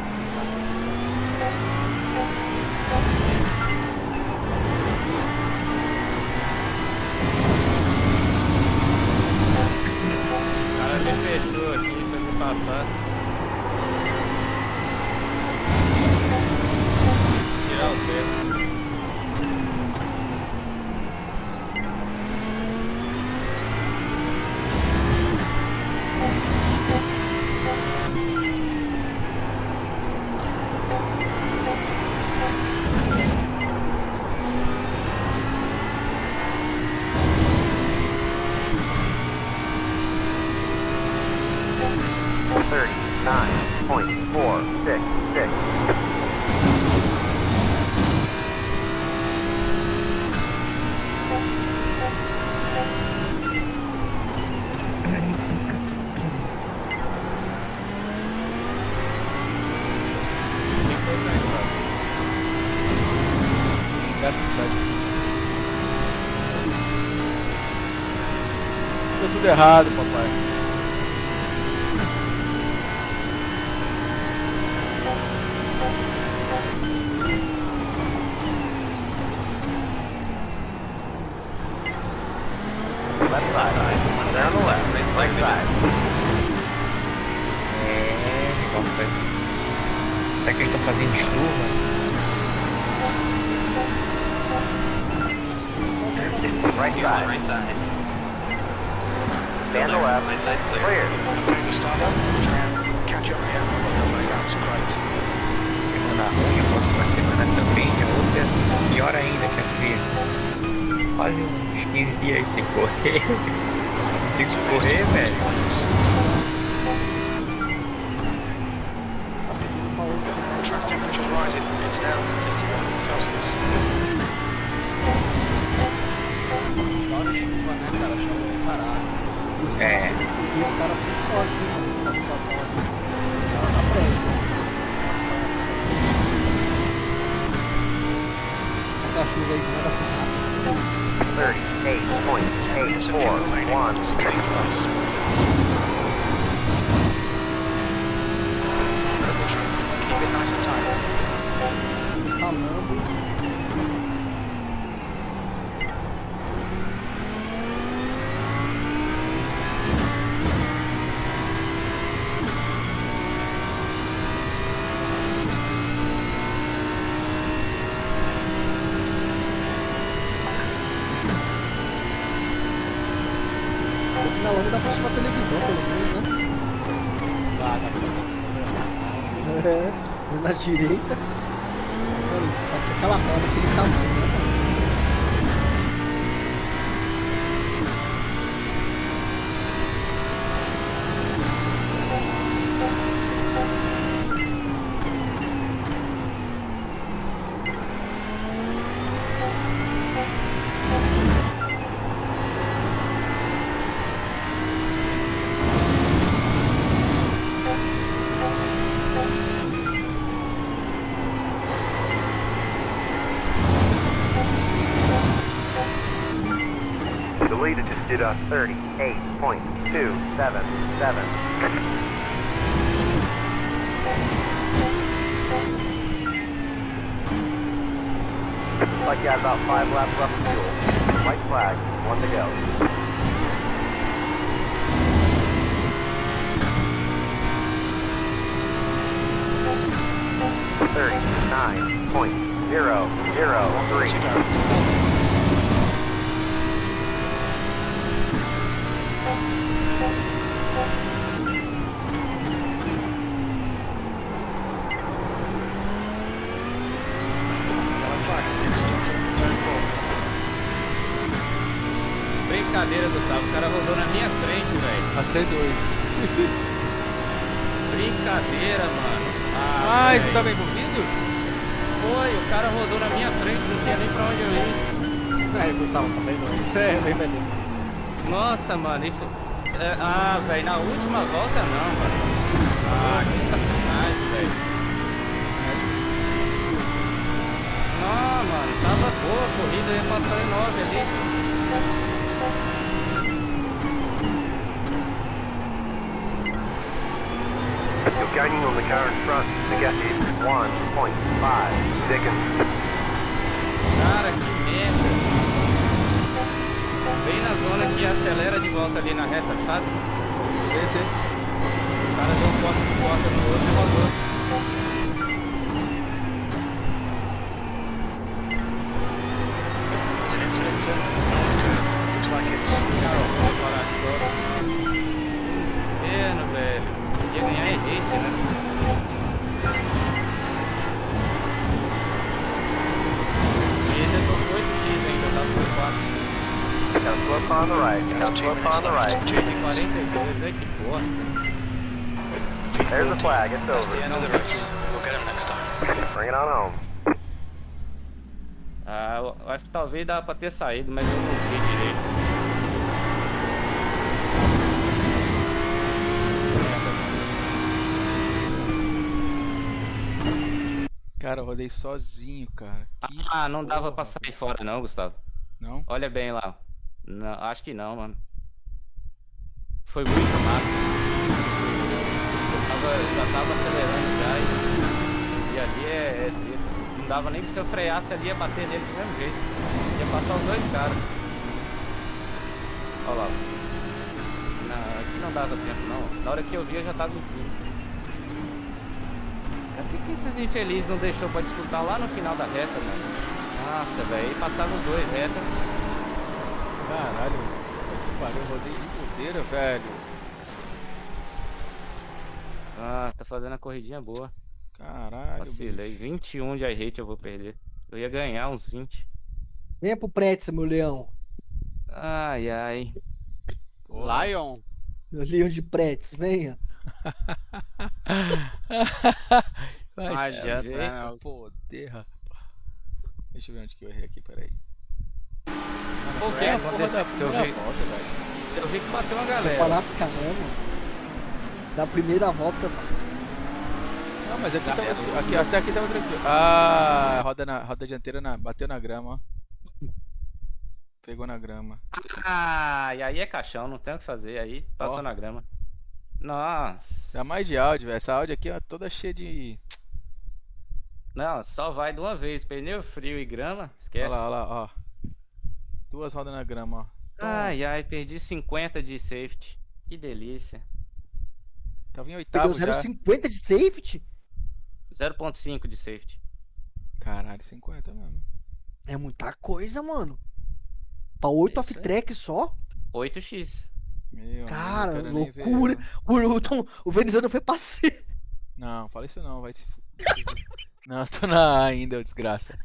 O cara me fechou aqui, foi me passar. Tirar o pé. 39.466. Que foi isso aí, mano? 17º. Deu tudo errado, papai. Left side. One's there on the left. Right side. Negócio aí. Será que eles estão fazendo chuva? Right side. Right side. Stand to left. Right side clear. Okay, Gustavo, try and catch up here. Well done, mate. That was great. Semana ruim, a próxima semana também, a outra pior ainda que a trilha. Quase uns 15 dias sem correr. Tem que correr, velho. Track temperature's rising. It's now 31 Celsius. Chove chuva, né, cara? Chove sem parar. É, E o cara foi forte, mano. Tava na prévia. Essa chuva aí nada por nada. 38.841. 16 plus. Double track. Keep it nice and tight. Escalando. Na lâmina dá pra assistir uma televisão, pelo menos, né? Dá pra fazer É, na direita. Mano, aquela pedra daquele tamanho, né, mano? The leader just did a 38.277. Looks like you got about 5 laps left of fuel. White flag, 1 to go. $39.003. Brincadeira, Gustavo. O cara rodou na minha frente, velho. Passei 2. Brincadeira, mano. Ai, tu velho. tava envolvido? Foi, o cara rodou na minha frente, não tinha nem pra onde eu ir. Aí, Gustavo, passei 2. É, bem beleza. Nossa, mano. Velho, na última volta não, mano. Que sacanagem, velho. Não, mano, tava boa a corrida, eu ia pra 9 ali. You're gaining on the car in front. The gap is 1.5 seconds. Cara, que merda. Bem na zona que acelera de volta ali na reta, sabe? Sim. O cara deu um corte de volta no outro e rodou. There's an incident looks like it's Inferno, velho. Ia ganhar errete, né? E ainda tô com 8x ainda, tá por 4. Come slope on the right. Come slope on the right. 42, é que bosta. There's the flag. It's That's the over. end of the race. We'll get him next time. Bring it on home. Ah, eu acho que talvez dava pra ter saído, mas eu não vi direito. Cara, eu rodei sozinho, cara. Que Ah, não dava porra, pra sair fora não, Gustavo. Não? Olha bem lá. Não, acho que não, mano. Foi muito rápido. Já tava acelerando já e ali é treta. Não dava nem pra se eu freasse ali, ia bater nele do mesmo jeito. Ia passar os dois caras. Olha lá. Não, aqui não dava tempo não. Na hora que eu vi eu já tava em cima. Por que esses infelizes não deixou pra disputar lá no final da reta, mano? Nossa, velho, aí passaram os dois reta. Caralho, que pariu, eu rodei de bobeira, velho. Ah, tá fazendo a corridinha boa. Caralho, Vacilei. 21 de iRate eu vou perder. Eu ia ganhar uns 20. Venha pro Pretzel, meu leão. Ai, ai. Lion? Meu leão de Pretzel, venha. Vai Não te adianta, ver, né, meu? foder, rapaz. Deixa eu ver onde que eu errei aqui, peraí. Pô, É, que porra desse- da eu primeira vi- volta, velho. Eu vi que bateu uma galera. Palatos caramba. Da primeira volta. Não, mas aqui tava, até aqui tava tranquilo. Ah, roda dianteira bateu na grama, ó. Pegou na grama. Ah, e aí é caixão, não tem o que fazer. Aí passou Ó. na grama. Nossa. Dá mais de áudio, velho. Essa áudio aqui é toda cheia de. Não, só vai de uma vez. Pneu frio e grama, esquece. Olha lá, ó. Duas rodas na grama, ó. Ai, ai, perdi 50 de safety. Que delícia. Tava em Pegou oitavo já. 0,50 de safety? 0.5 de safety. Caralho, 50 mesmo. É muita coisa, mano. Pra 8 Isso off-track só? 8x. Meu amigo, Cara, eu quero nem ver, loucura. não. O Venezuela foi passeio. Não, fala isso não, vai se Não, tô na A ainda, ô desgraça.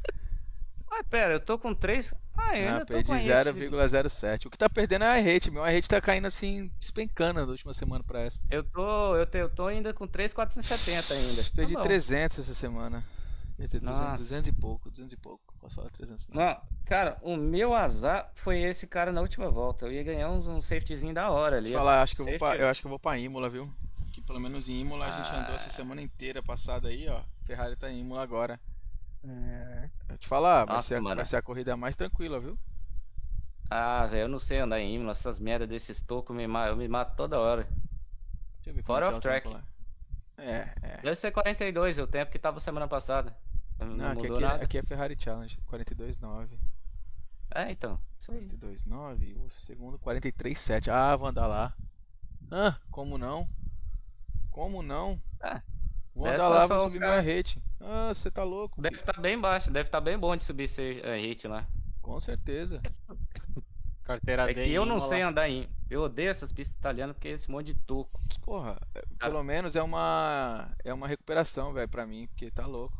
Ué, pera, eu tô com 3. Ah, eu Ah, ainda tô perdi com iRate. 0,07. O que tá perdendo é a iRate. Meu iRate tá caindo assim, despencando da última semana pra essa. Eu tô ainda com 3.470 ainda. Perdi Tá bom. 300 essa semana. Quer dizer, 200, Nossa. 200 e pouco. Posso falar 300 não. Não, cara, o meu azar foi esse cara na última volta. Eu ia ganhar um safetyzinho da hora ali. Deixa eu falar, acho que eu Safety- acho que eu vou pra Imola, viu? Que pelo menos em Imola a gente andou essa semana inteira passada aí, ó. Ferrari tá em Imola agora. Eu te falar, vai Nossa, ser, mano. vai ser a corrida mais tranquila, viu? Ah, velho, eu não sei andar em Imola. Essas merdas desses tocos eu me mato toda hora. Deixa eu ver Fora como tá o off-track. tempo lá. É. Deve ser 42 o tempo que tava semana passada. Não, Não, mudou nada. aqui é Ferrari Challenge, 42,9. É, então. Isso aí. 42,9 e o segundo 43,7. Ah, vou andar lá. Ah, como não? Como não? Ah, Vou deve andar lá, tá vou só subir os meu caras- rate. Ah, você tá louco? Deve estar bem baixo, deve estar bem bom de subir esse hit lá. Com certeza. Carteira É D que eu em não Imola. sei andar em. Eu odeio essas pistas italianas porque esse monte de toco. Porra, pelo menos é uma recuperação, velho, pra mim, porque tá louco.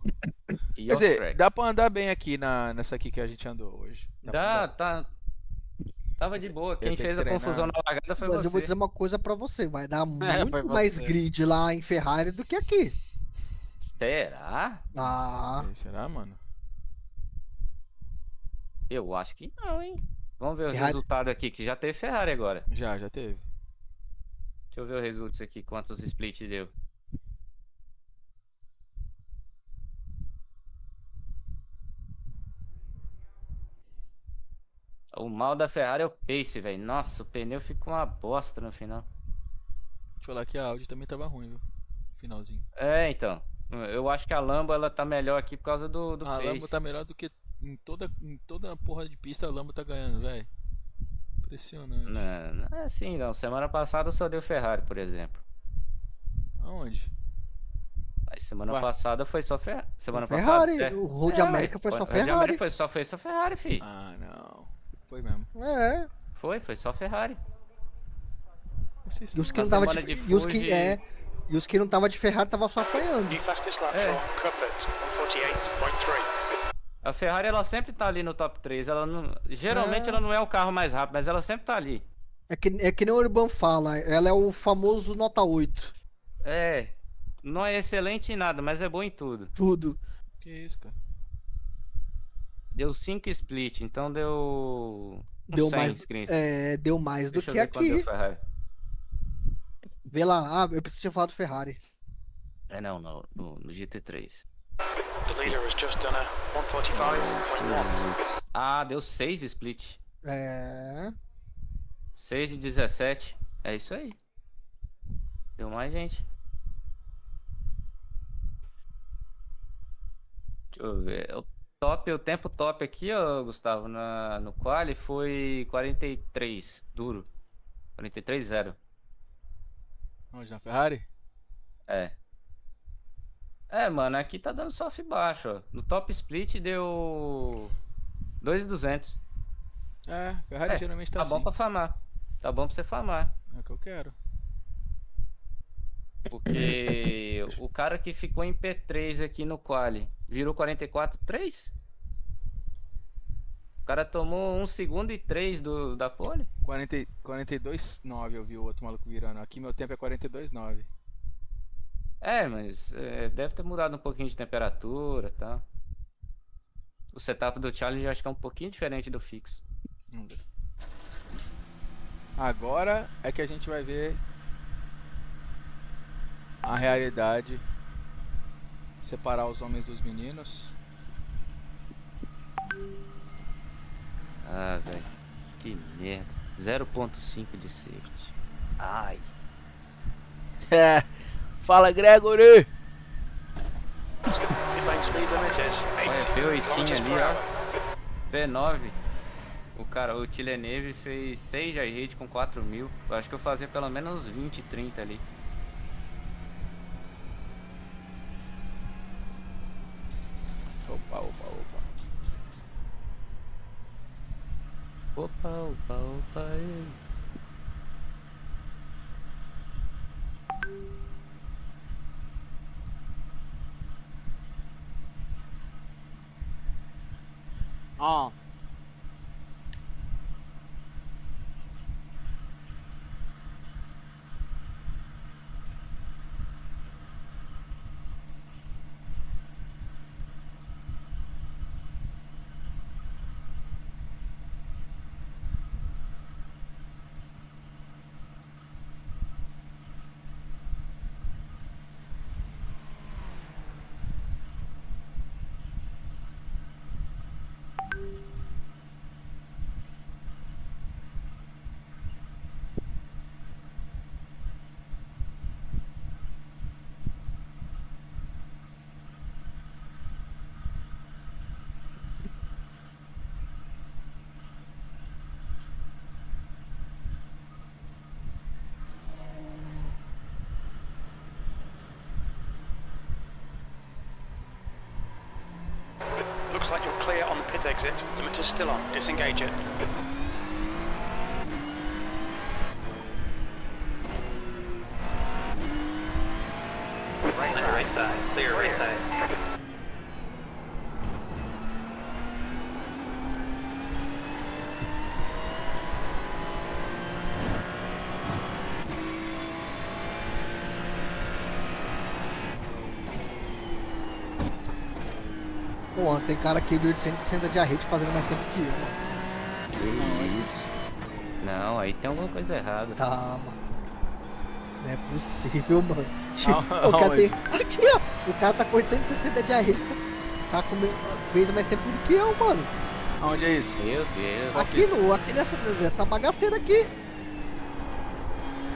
E Quer dizer, off-track. dá pra andar bem aqui nessa aqui que a gente andou hoje. pra Dá, andar. tá. Tava de boa. Quem tenho que fez a treinar. confusão na largada foi Mas você. eu vou dizer uma coisa pra você. Vai dar foi muito mais você. grid lá em Ferrari do que aqui. Será? Ah, Será, mano? Eu acho que não, hein? Vamos ver os Ferrari- resultados aqui, que já teve Ferrari agora. Já teve. Deixa eu ver os resultados aqui, quantos split deu. O mal da Ferrari é o pace, velho. Nossa, o pneu ficou uma bosta no final. Deixa eu falar que a Audi também tava ruim, viu? Finalzinho. É, então. Eu acho que a Lambo ela tá melhor aqui por causa do A pace. Lambo tá melhor do que em toda porra de pista a Lambo tá ganhando, velho. Impressionante. Não é assim, não. Semana passada só deu Ferrari, por exemplo. Aonde? Mas semana Ué. passada foi só Ferrari. Semana Ferrari. passada. O Road América foi só O Road Ferrari. América foi só Ferrari, fi. Ah, não. Foi mesmo. É. Foi só Ferrari. Vocês E os que Na não tava semana de, de e os que Fuji- e os que não tava de Ferrari tava só apanhando. New fastest lap É. for Cup at 148.3. A Ferrari ela sempre tá ali no top 3. Ela não, geralmente ela não é o carro mais rápido, mas ela sempre tá ali. É que nem o Urban fala, ela é o famoso nota 8. É. Não é excelente em nada, mas é bom em tudo. Tudo. Que isso, cara? Deu 5 split, então deu. Uns Deu 100 mais, inscritos. deu mais do Deixa eu que ver quanto deu aqui. Ferrari. Vê lá, eu preciso ter falado do Ferrari. É não, no GT3. The leader has just done a 145.1. Ah, deu 6 split. É. 6 de 17. É isso aí. Deu mais gente. Deixa eu ver. O tempo top aqui, ó, Gustavo, no quali foi 43, duro. 43,0. Onde, na Ferrari? É. É, mano, aqui tá dando soft baixo, ó. No top split deu 2,200. É, Ferrari geralmente tá Tá bom assim. pra farmar. Tá bom pra você farmar. É o que eu quero. Porque o cara que ficou em P3 aqui no quali virou 44,3. O cara tomou 1 segundo e 3 da pole. 42,9 eu vi o outro maluco virando. Aqui meu tempo é 42,9. É, mas deve ter mudado um pouquinho de temperatura e tal. O setup do challenge eu acho que é um pouquinho diferente do fixo. Vamos ver. Agora é que a gente vai ver a realidade. Separar os homens dos meninos. Ah, velho. Que merda. 0,5 de safety. Ai. É. Fala, Gregory! Pit lane speed limit is 80 Olha, P8 kilometers ali, per ó. hour. P9. O Tileneve fez 6 de rate com 4.000. Eu acho que eu fazia pelo menos 20, 30 ali. Opa, opa, opa. Opa, opa, opa. Ei. Nossa. Looks like you're clear on the pit exit. Limiter's still on. Disengage it. On your right side. Clear right side. Pô, tem cara aqui de 860 de arrete fazendo mais tempo que eu, mano. Que isso? Não, aí tem alguma coisa errada. Tá, mano. Não é possível, mano. Ah, O cara onde? tem. Aqui, ó. O cara tá com 860 de arrete. Tá com... Fez mais tempo do que eu, mano. Aonde é isso? Meu Deus. Aqui nessa bagaceira aqui.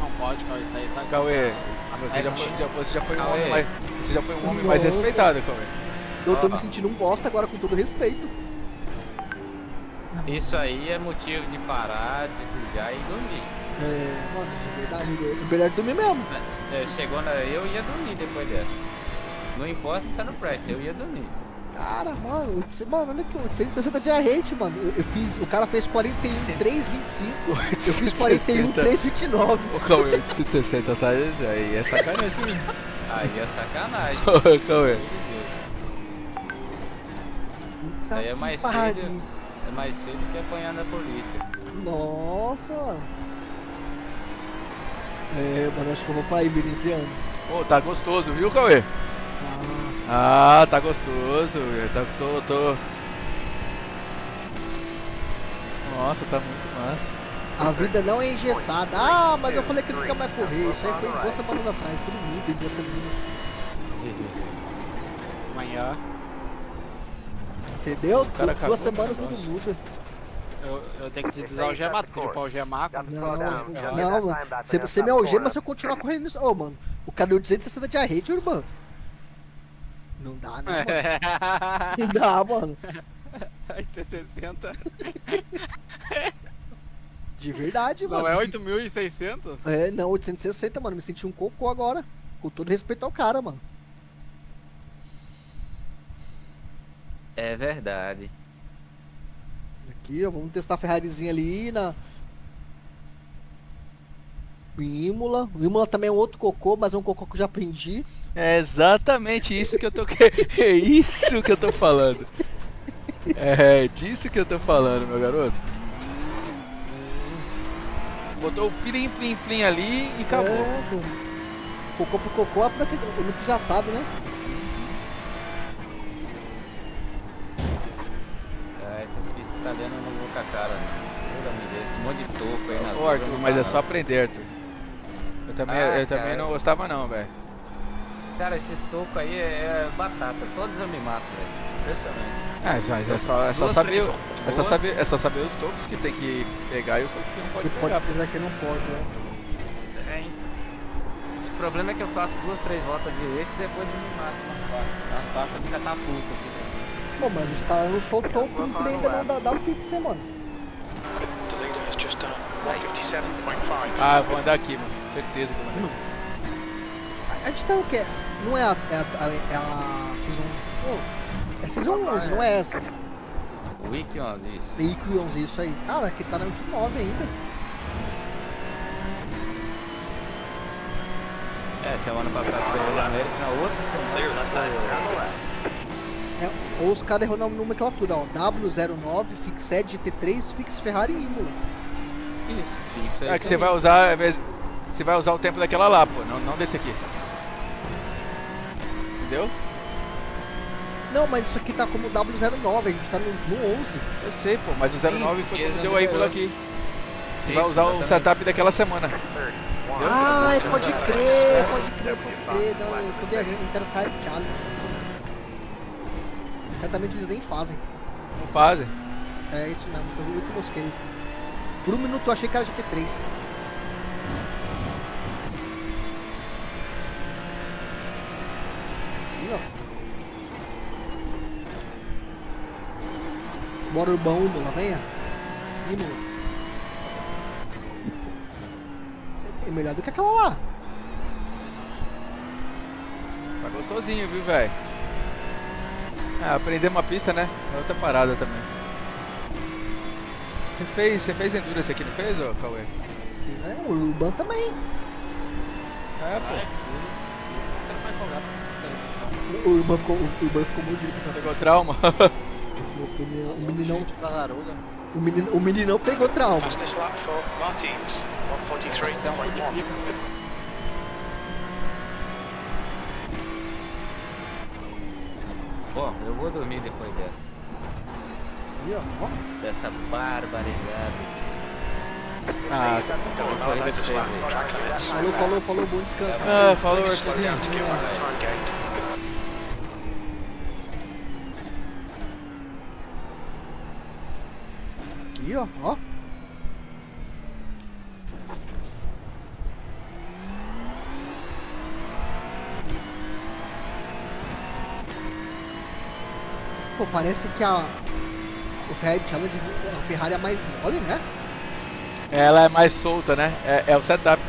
Não pode, cara. Isso aí tá. Cauê, você já foi um homem mais. Você já foi um homem mais Nossa. respeitado, Cauê. Eu tô me sentindo um bosta agora, com todo respeito. Isso aí é motivo de parar, desligar e dormir. É, mano, de verdade, é melhor dormir mesmo. Eu ia dormir depois dessa. Não importa se é no practice, eu ia dormir. Cara, mano, olha aqui, 860 de arrete, mano. Eu fiz, o cara fez 41,325. Eu fiz 41,329. Ô, Cauê, 860 tá aí, é sacanagem. Aí é sacanagem. Ô, Cauê. Isso aí é mais feio. É mais feio do que apanhar na polícia. Nossa, mano. É, mano, acho que eu vou pra ir, Beniciano. Pô, tá gostoso, viu, Cauê? Tá gostoso. Tô. Nossa, tá muito massa. A vida não é engessada. Ah, mas eu falei que nunca mais correr. Isso aí foi 2 semanas atrás. Tudo muda em 2 semanas. Amanhã. Entendeu? cara acabou 2 com o semanas tudo negócio. muda. Eu tenho que desalgemar, tu pediu pra algemar. Não, mano. Você me algema se eu continuar correndo nisso. Ô, mano. O cara deu 260 de arrete, irmão. Não dá, né, mano? Não dá, mano. 860. De verdade, mano. Não é 8.600? É, não, 860, mano. Me senti um cocô agora. Com todo respeito ao cara, mano. É verdade. Aqui, ó, vamos testar a Ferrarizinha ali na... O Imola. O Imola também é um outro cocô, mas é um cocô que eu já aprendi. É exatamente isso que eu tô É isso que eu tô falando. É disso que eu tô falando, meu garoto. Botou o plim plim plim ali e acabou. É, pô. Cocô pro cocô é pra quem o Lucas já sabe, né? Essas pistas italianas eu não vou com a cara, né? Esse monte de toco aí nas Ô, Arthur, mas é só aprender, Arthur. Eu também cara. não gostava não, velho. Cara, esses tocos aí é batata. Todos eu me mato, velho. Impressionante. Mas é só saber os tocos que tem que pegar e os tocos que não pode Que pegar. pode apesar que não pode, né? Então. O problema é que eu faço 2, 3 voltas direito e depois eu me mato na passa de catapulta, assim. Bom, mas os caras não soltou o fim ainda não dá o fixe, mano. The leader has just done 157.5. Ah, eu vou andar aqui, mano. Certeza que eu vou andar. A gente tá o quê? Não é a Season... É Season 11, não é essa? O Week 11, isso. Veículo 11, isso aí. Cara, aqui tá na 9 ainda. Semana passada foi o América, na outra semana foi Ou os caras erram na nomenclatura, ó. W09, Fixed, GT3, Fix Ferrari e Imola. Isso, fixa. É que você vai usar, você vai usar o tempo daquela lá, pô, não desse aqui. Entendeu? Não, mas isso aqui tá como W09, a gente tá no 11. Eu sei, pô, mas o 09 foi porque quando deu a Imola aqui. Você vai Isso, usar o exatamente. setup daquela semana. Ah, pode crer. Não, eu tô viajando. Interfire Challenge. Certamente eles nem fazem. Não fazem. É isso mesmo, eu que mosquei. Por um minuto eu achei que era GT3. Aqui, ó. Bora Urbão, Imola, venha. Imola. É melhor do que aquela lá. Tá gostosinho, viu, velho? Aprender uma pista, né? É outra parada também. Você fez Endurance aqui, não fez, ô Cauê? Pois é, o Urban também. Pô. O Urban ficou muito duro com essa Pegou trauma? O meninão pegou trauma. Fastest lap for Martins, 143.1. Bom, eu vou dormir depois dessa. Aí, ó. Dessa barbaridade. Tá Corrida de 6 aí. Track limits. Falou, bom descanso. Falou, Please slow Arthurzinho. down to give them the time gained. Aqui, ó. Pô, parece que o Ferrari Challenge, a Ferrari é mais mole, né? Ela é mais solta, né? É o setup.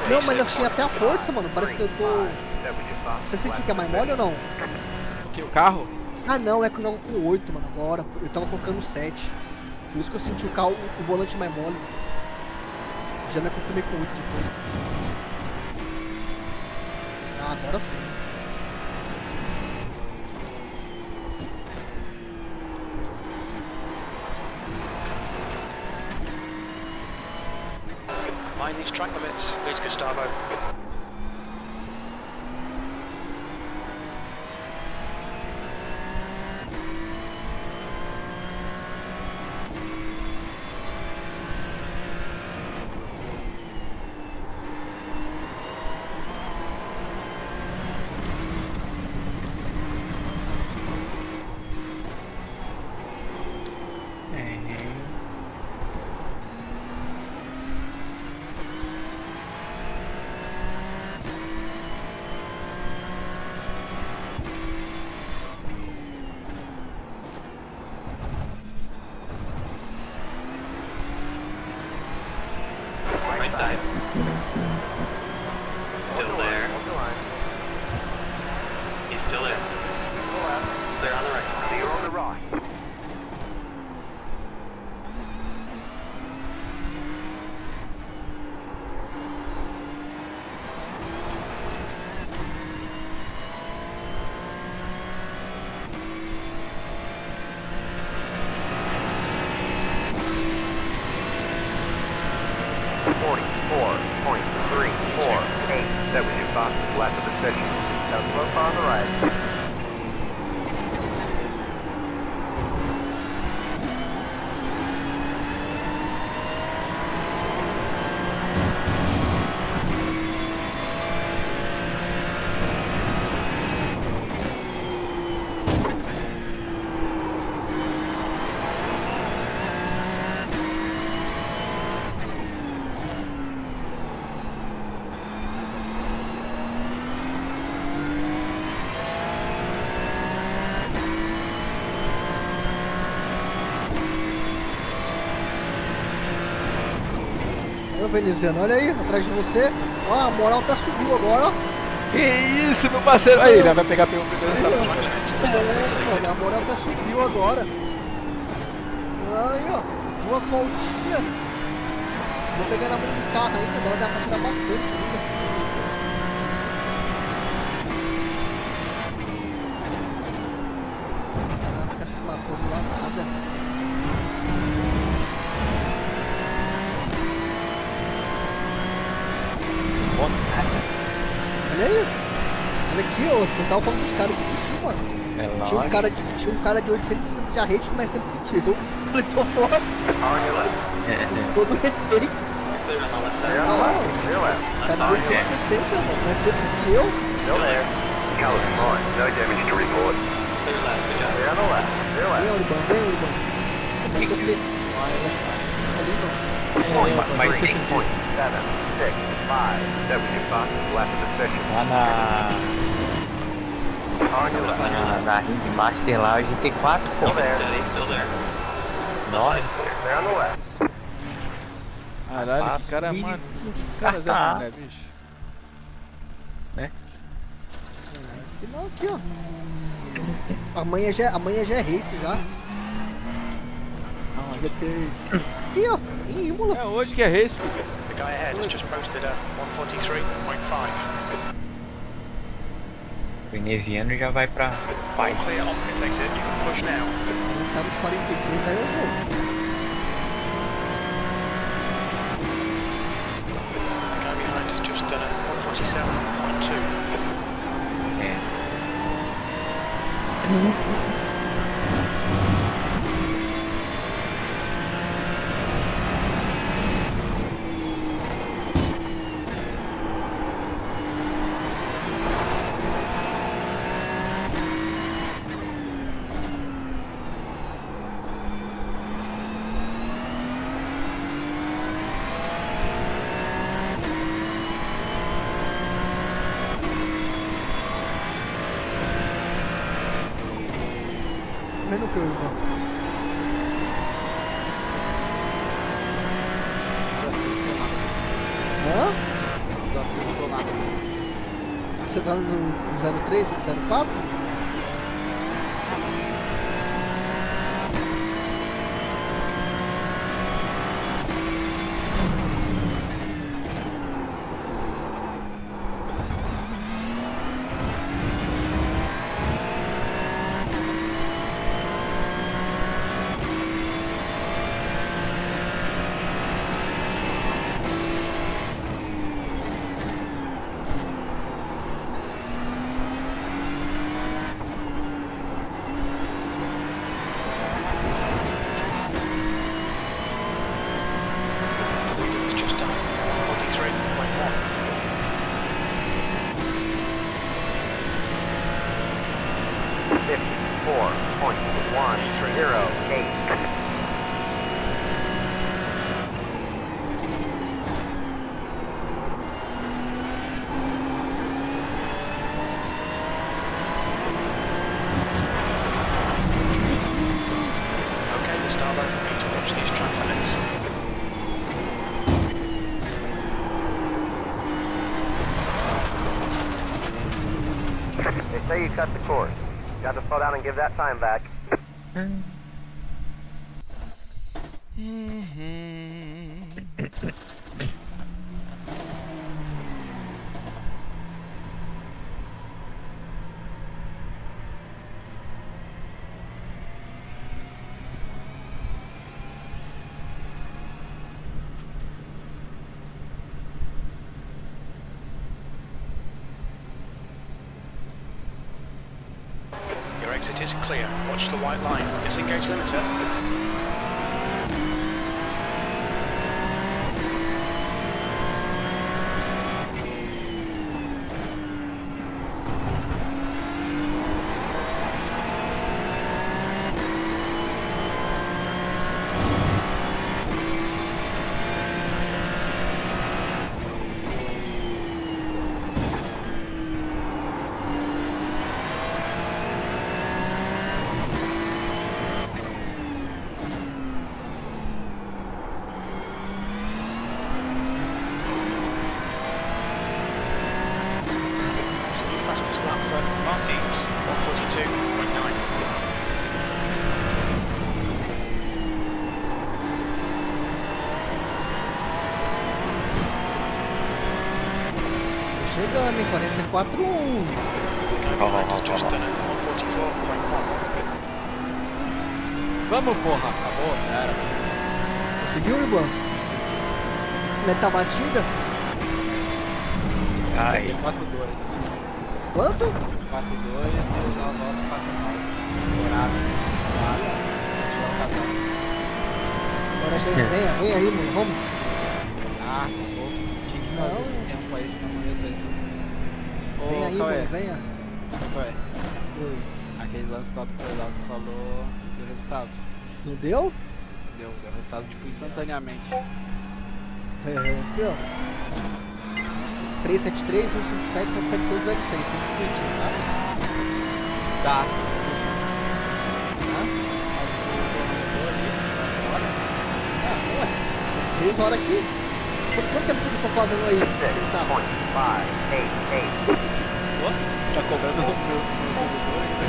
Não, mas assim, até a força, mano, parece que eu tô... Você sentiu que é mais mole ou não? O que? O carro? Ah, não, é que eu jogo com 8, mano, agora. Eu tava colocando 7. Por isso que eu senti o carro, o volante mais mole. Já me acostumei com 8 de força. Ah, agora sim. Mind these track limits, please, Gustavo. That was your fastest lap of the session. Now slow car on the right. Ô, veneziano, olha aí, atrás de você. Ó, a moral tá subiu agora, ó. Que isso, meu parceiro? Aí, já vai pegar pelo primeiro nessa É, mano, a moral tá subiu agora. Aí, ó, 2 voltinhas. Vou pegar na mão do carro ainda, dá pra tirar bastante ainda. Caraca, se matou do lado nada. Olha aí. Olha aqui, ó. Você tava falando dos caras que assistiam, mano. É Tinha um cara de 860 de arrete com mais tempo do que eu. Falei, tô fora. Com todo respeito. Clear on the left side. Ah, lá, cara de 860, mano. Mais tempo do que eu. Still there. Color's fine. No damage to report. Clear left, good job. Clear on the left. Clear Vem, left. Urban, vem, Urban. Vai ser feliz. Ali não. vai ser 8.765. That was your fastest lap of the session. Lá On your left. na Ringmaster lá, a GT4, pô. Keep it steady, still there. Nossa. Clear on the left. Caralho, que cara, mano. Que cara Zé Mané, bicho. Aqui não, aqui, ó. Amanhã já é race já. Devia ter. Aqui, ó. Em Imola. É hoje que é race, filho. The guy ahead has just posted a 143.5. O veneziano já vai pra All fight. clear on pit exit, you can push now. Tá nos 43, aí eu vou. The guy behind has just done a 147.2. É. Menos que eu, irmão. Hã? Você tá no 03, 04? It's just done 143.1. $54.108. Okay, Gustavo, we need to watch these track limits. They say you cut the course. Got to slow down and give that time back. exit is clear. Watch the white line. Disengage limiter. Fastest lap for Martins, 1:42.9. Tô chegando, hein? 44-1. Has just done it, 1:44.1. Vamos, porra. Acabou, já era. Conseguiu, irmão? Meta batida? Ai, 4-2. Quanto? 4-2 e usar a volta 4-9. Dourado. Vale. Tirar o casal. Agora vem aí, mano. Vamos. Ah, tá bom. Tinha que fazer esse tempo aí, senão não ia ser isso. Vem aí, Cauê, mano. Venha. Cauê, Oi. aquele lance lá do Coelho que tu falou deu resultado. Não deu? Deu resultado tipo instantaneamente. Aqui, ó. 373 157 778 06. 150, tá? Tá. Tá? Mas o cronometro ali, agora. Ah, ué. 3 horas aqui. Quanto tempo você ficou fazendo aí? Tá. Tá cobrando o meu servidor ainda.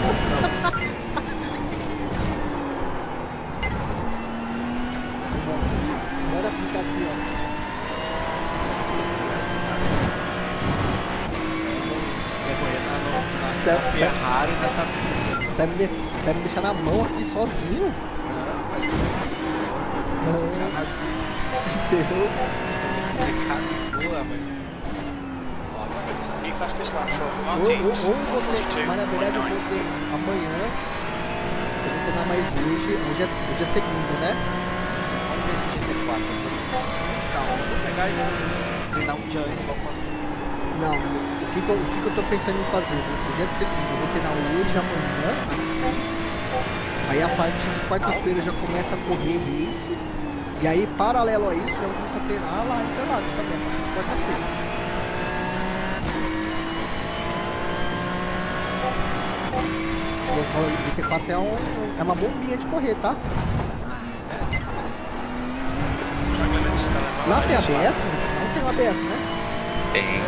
Bora aplicar aqui, ó. Na Certo, certo. Ferrari nessa pista. Você vai me deixar na mão aqui sozinho? Entendeu? New fastest lap for Ou Martins, eu vou ter, mas na verdade eu 1:42.9. vou ter amanhã. Eu vou treinar mais hoje. Hoje é segunda, né? Vamos ver esse GT4. Calma, eu vou pegar e vou treinar um dia antes pra fazer. Não, o que eu tô pensando em fazer? Hoje é de segunda, eu vou treinar hoje, amanhã. Aí a partir de quarta-feira já começa a correr race. E aí, paralelo a isso, já vou começar a treinar lá em Interlagos também, a partir de quarta-feira. O GT4 é uma bombinha de correr, tá? Track limits, still in Lá tem line. ABS? Não tem ABS, né? tem.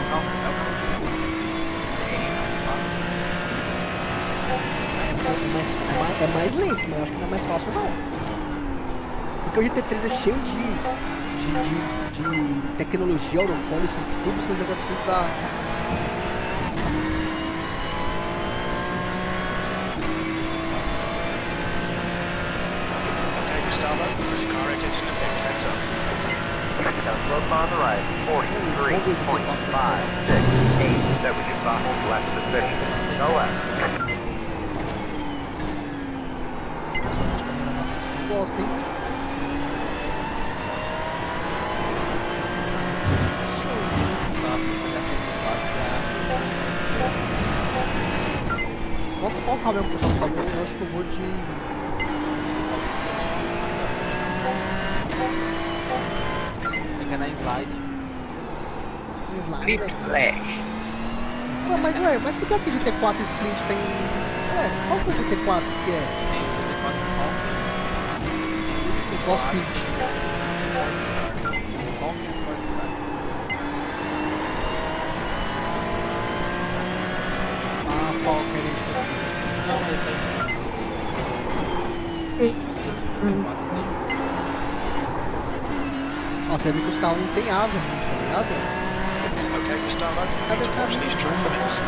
É mais lento, mas eu acho que não é mais fácil não. Porque o GT3 é cheio de tecnologia, aerofólio, tudo esses negócios assim pra... Okay, Gustavo, as your car exits in the pits, heads up. Slope on the right, 43.568. That was your fastest lap of the session. No left. Nossa, gente, câmera nova, eu gosto, hein? Qual carro mesmo que o pessoal falou? Eu acho que eu vou de... Fica na slide. Slide. Flash. Ué, mas por que aqui GT4 Sprint tem... Ué, qual que é o GT4 que é? Tem o GT4 O Boss Sprint. Falcon Sports Car. Ah, Falcon, era esse aqui. Não, esse aí Ó, você vê que os carros não tem asa, tá ligado? Okay, Gustavo, you need to watch these track limits.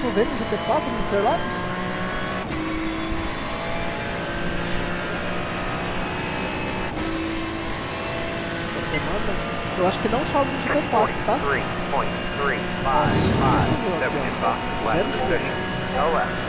chovendo no GT4 no Interlagos? Essa semana? Eu acho que não chove no GT4, tá? 3.355, 75 left position. No left.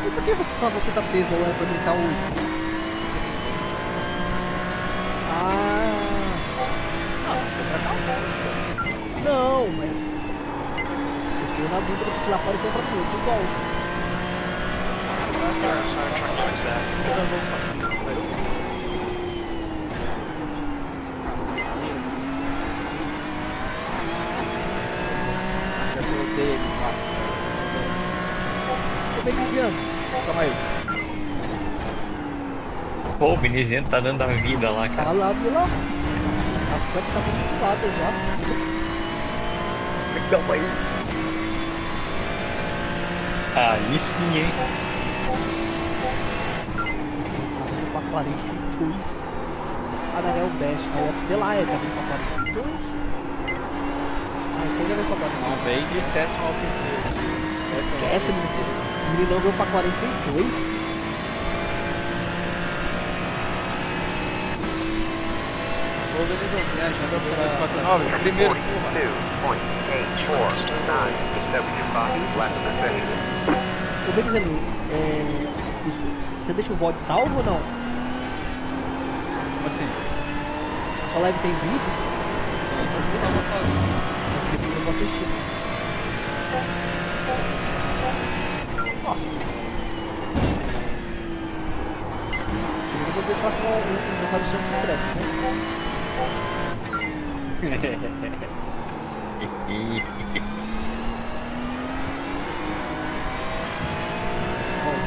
E por que pra você tá 6 dólares pra mim tá 8? Não, mas eu fiquei na dúvida porque lá apareceu pra mim, tudo igual. So track limits there. Tô veneziano. Calma aí. Pô, o Vinicius tá dando a vida lá, Tá cara. lá, viu lá? As plantas tá tudo chuvada já. Calma aí. Aí sim, hein? Tá vindo pra 42. Ah, não, é o Best. Sei lá, tá vindo pra 42. Ah, esse aí já veio pra 42. Não, vem de Cessna ao PT. Esquece, menino. O menino veio pra 42. Ô, Benizão, me ajuda pra... 49, primeiro, porra. 2.849, 75 left position. Ô, Benizano, você deixa o VOD salvo ou não? Como assim? A sua live tem vídeo? Eu vou assistir. Nossa. Eu vou deixar só um já sabe o seu secreto, né?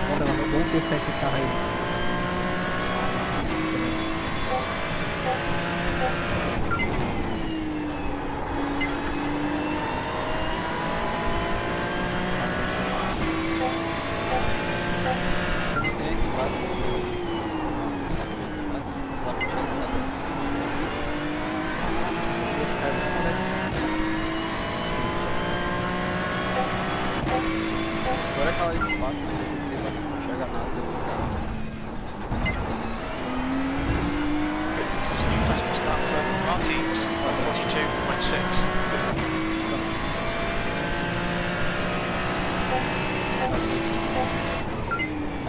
Bora lá, vamos testar esse carro aí. Esse também. Agora aquela de 4, não enxerga nada do carro. So you press to start for Martins, 42.6.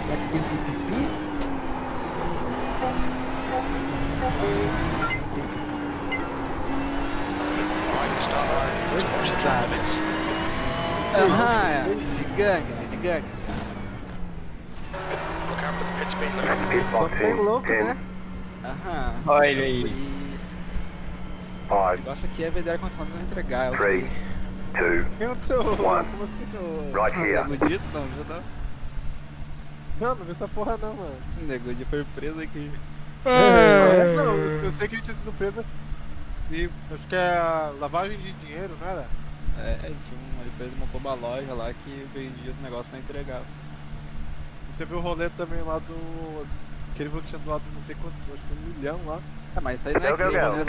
Será que tem pipipi? Right, we start to watch the track limits. Aham, de gangues. Look out for the pit speed limit. Pit box in 10, Aham. Olha aí. E o 5, negócio aqui é vender quando não entregar. É os 3, 2, O que aconteceu? One. Como assim que o Right here. Nego Dito não viu não? Não vi essa porra não, mano. O Nego Dito foi preso aqui. Não, eu sei que ele tinha sido preso e acho que é lavagem de dinheiro, não era? Ele montou uma loja lá que vendia os negócios não entregava. E teve o rolê também lá do... que ele falou que tinha doado não sei quantos, acho que 1 milhão lá. Ah, mas isso aí não é crime, né?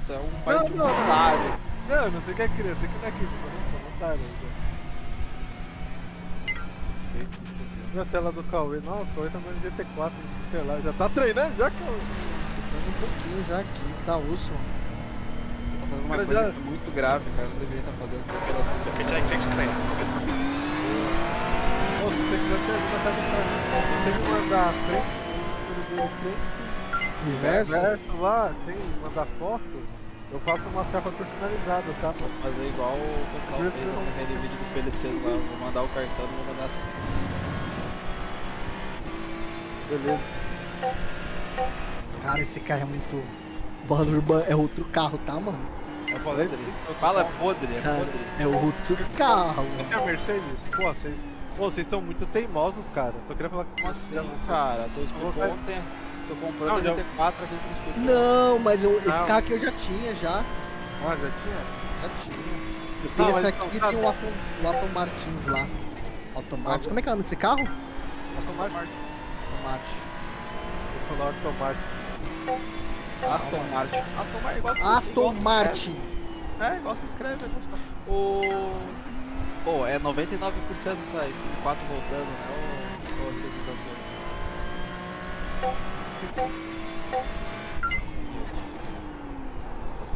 Só é um pai de Não. voluntário. Não, eu não sei o que é crime, eu sei que não é crime, foi voluntário. E a tela do Cauê, nossa, o Cauê tá no GT4, sei lá, já tá treinando já, Cauê? Um pouquinho já aqui, tá osso. Tá fazendo uma Cara, coisa já- muito grave, cara. Não deveria estar fazendo operação. Look at exits clear. Nossa, tem que ter ajuda tá de trás. Tem que mandar a frente, Reverso? verso lá, tem que mandar foto, eu faço uma capa personalizada, tá? Mano? Fazer igual o pessoal fez naquele vídeo do Feliceiro lá. Eu vou mandar o cartão e vou mandar assim. Beleza. Cara, esse carro é muito... Bando urbano é outro carro, tá, mano? Eu falei, Fala, é podre, é Cara, podre. é outro carro, mano. esse é a Mercedes? Pô, vocês Pô, vocês são muito teimosos, cara. Só queria falar que Como assim, cara? Tu explicou Colocar- ontem. Tu comprou Não, a já- 34 aqui que tu explicou. Não, mas esse Não. carro aqui eu já tinha, já. Ah, já tinha? Já tinha. Eu Não, tenho esse mas aqui então, e tá. tem o Aston Martins lá. Automático. Como é que é o nome desse carro? Aston Martin. Automático. Vou falar automático. Aston Martin. Aston Martin, igual se- Aston igual se Martin. escreve. É, igual se escreve. O... Pô, é 99% esse 4 voltando, né? Ou aquele das coisas.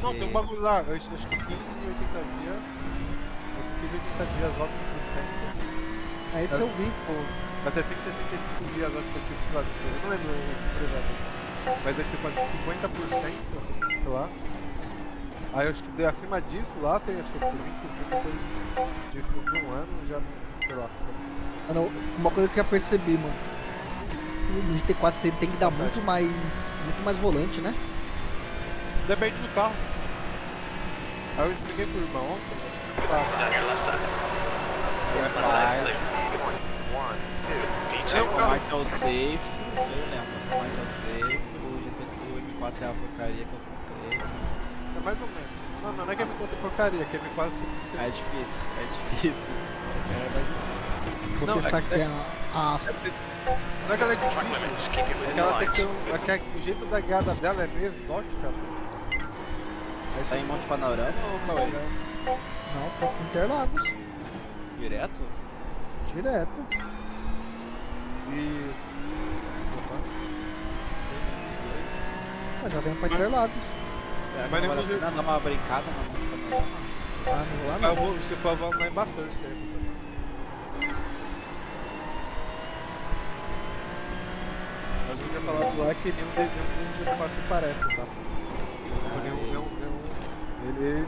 Não, tem um bagulho lá. Eu acho que 15 e 80 dias. 15 e 80 dias, volta pro É esse eu vi. Pô, até 165 dias, acho que eu tive que fazer. Eu não lembro o exato. Mas é tipo acho que 50%, sei lá. Aí eu acho que acima disso lá tem acho que 20% depois de um ano já não, sei lá. Mano, uma coisa que eu já percebi, mano. No GT4 você tem que dar muito mais volante, né? Depende do carro. Aí eu expliquei pro irmão ontem. He's on your left side. Left side clear. É um O carro. Michael Safe, isso eu lembro. O Michael Safe, o M4 é a porcaria que eu comprei. É mais ou menos. Não é que é M4 porcaria, que é M4 você tem É difícil. Vou Não, testar é- aqui a Aston. Não é que ela é Track difícil, limits, keep it é within que ela the tem que lines. ter o jeito da guiada dela é meio exótica. Aí Tá em Monte Panorama ou Cauê? Não, tô aqui em Interlagos. Direto? Direto. E. Já venho pra Interlagos. Será que Mas não nem vale a vou- pena dar uma brincada na Monte Panorama? Ah, não vou lá Ah, eu não. vou, você pode voar lá em Bathurst essa semana. Mas eu já falado lá que nenhum GT4 parece, tá? Ele.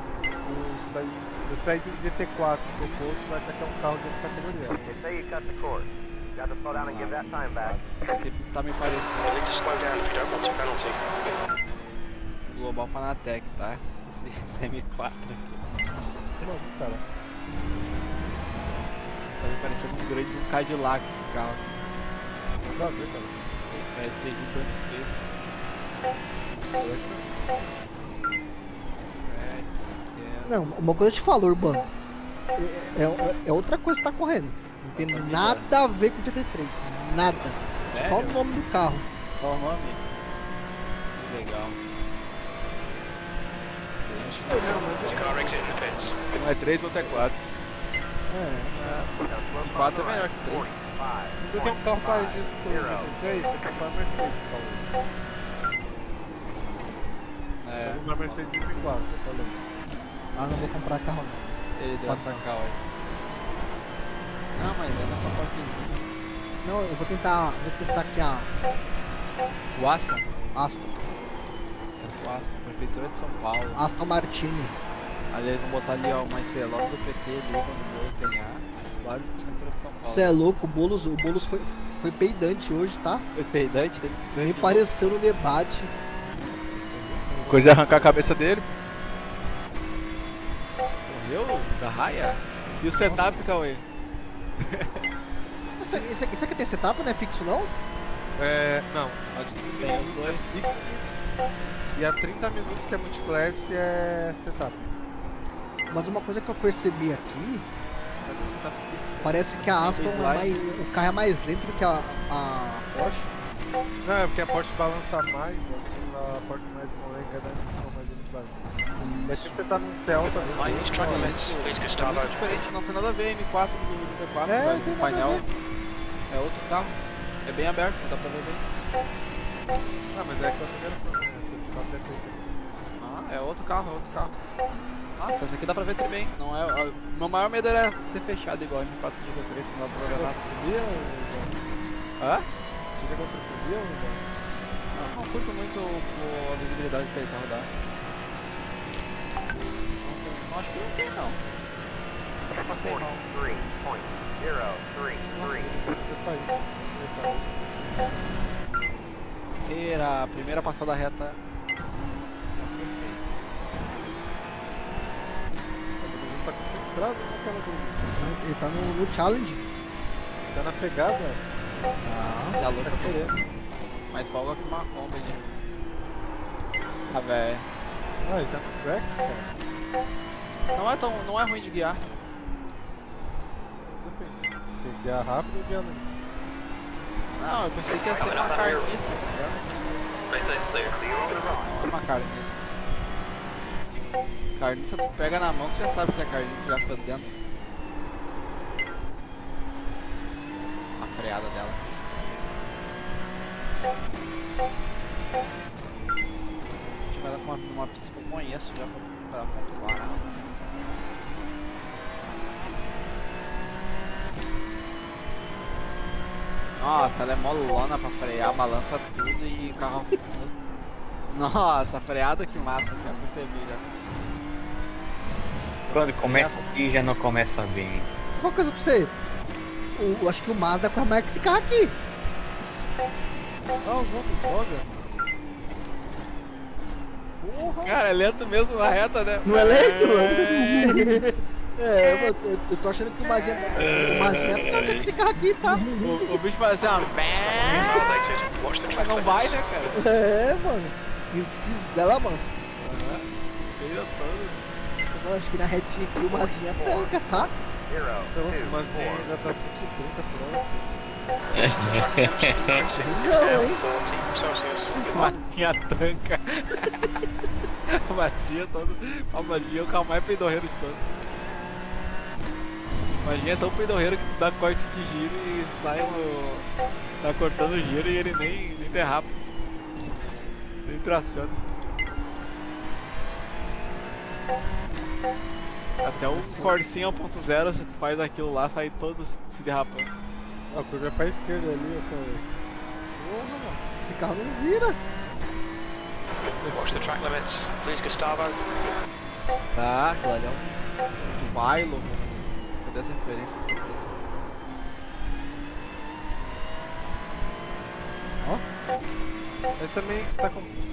O Strike GT4 proposto vai ter um carro de categoria. Esse aqui tá me You'll parecendo need to slow down if you don't want a penalty. o Global Fanatec, tá? Esse M4 aqui. Mano, cara. Tá me parecendo um grande Cadillac esse carro. Não dá a ver, cara. Parece ser gigante Não, uma coisa eu te falo, Urbano. É outra coisa que tá correndo. Não tem nada a ver com o GT3. Nada. Só o nome do carro. Qual o nome? Que legal. As the car exit the pits. Se não é 3, outro é 4. O 4 é melhor que 3. Ainda tem um carro parecido com o GT3, você quer para Mercedes, talvez. É, Uma Mercedes de 4, eu falei. Ah, não vou comprar carro não. ele deu essa cal aí. Não, mas é na papoquinha. Não, eu vou testar aqui a O Aston? Aston. O Aston, Prefeitura de São Paulo. Aston Martini. Ali eles vão botar ali, ó, uma estrela do PT ali quando o Boulos ganhar. Quase Prefeitura de São Paulo. Você é louco, o Boulos foi peidante hoje, tá? Foi peidante, teve Nem pareceu no debate. Coisa é arrancar a cabeça dele. Morreu da raia? E o setup, Cauê? Isso aqui tem setup, não é fixo não? É. Não, a de 15 Tem os minutos dois. é fixa. E a 30 minutos que é multiclass é setup. Mas uma coisa que eu percebi aqui, Cadê o setup fixo? parece que a Aston é mais, o carro é mais lento do que a Porsche. Não, é porque a Porsche balança mais, a Porsche mais molenga, né? Não, mais elevada. É tipo você tá num Celta, Mind these track limits, please, É Gustavo. muito diferente, não tem nada a ver M4 do D4, É, velho, tem o nada a painel ver. é outro carro, é bem aberto, dá pra ver bem. Ah, mas é que eu quero fazer, né? Você tá até feito. Ah, é outro carro, Nossa, essa aqui dá pra ver bem, não é, o meu maior medo era ser fechado igual M4 de D3, não dá pra ver nada. Claustrofobia ou Hã? você tem claustrofobia ou não? Não curto muito a visibilidade que aquele carro dá. Não, acho que não tem não. Eu passei mal. Era a primeira passada reta. Tá concentrado naquela dúvida. Ele tá no challenge. tá na pegada. Não, tá louco, querendo. mais folga que uma Kombi ali. Ah, velho. Ah, ele tá no Rex, cara. Não é ruim de guiar. Depende. Se quer guiar rápido ou guiar lento. Não, eu pensei que ia ser uma carniça, tá ligado? Maintain's clear. Não é uma carniça. Carniça, tu pega na mão, tu já sabe que é carniça, já foi dentro. A freada dela. Acho que ela com uma pista que eu conheço já pra pontuar ela. Nossa, ela é molona pra frear, balança tudo e o carro afunda. Nossa, a freada que mata, já percebi já. Quando começa aqui já não começa bem. Uma coisa pra você. Acho que o Mazda corre mais que esse carro aqui. Tá usando droga? Porra! Cara, é lento mesmo na reta, né? Não é lento, mano? É, eu tô achando que o Magia tá com esse carro aqui, tá? O bicho faz assim, ó. Validated. Watch the Mas track não vai, né, limits. cara? É, mano. Isso se esbela, mano. Feira todo. Eu acho que na retinha aqui o Magia tanca, tá? Mas ainda tá 130 por hora. Track temperature increasing. It's No, now eh? 40 Celsius. Matinha tanca. A matinha todo. A matinha é o carro mais peidorreiro de todos. Matinha é tão peidorreiro que tu dá corte de giro e sai cortando o giro e ele nem derrapa. Nem traciona. Até o Corsinha 1.0, se tu faz aquilo lá, sai todo se derrapando. Ó, curva é pra esquerda ali, ó, cara. Porra, mano. Esse carro não vira. Watch the track limits. Please, Gustavo. Tá, aquilo ali é um bailo. Cadê essa referência? Mas também você tá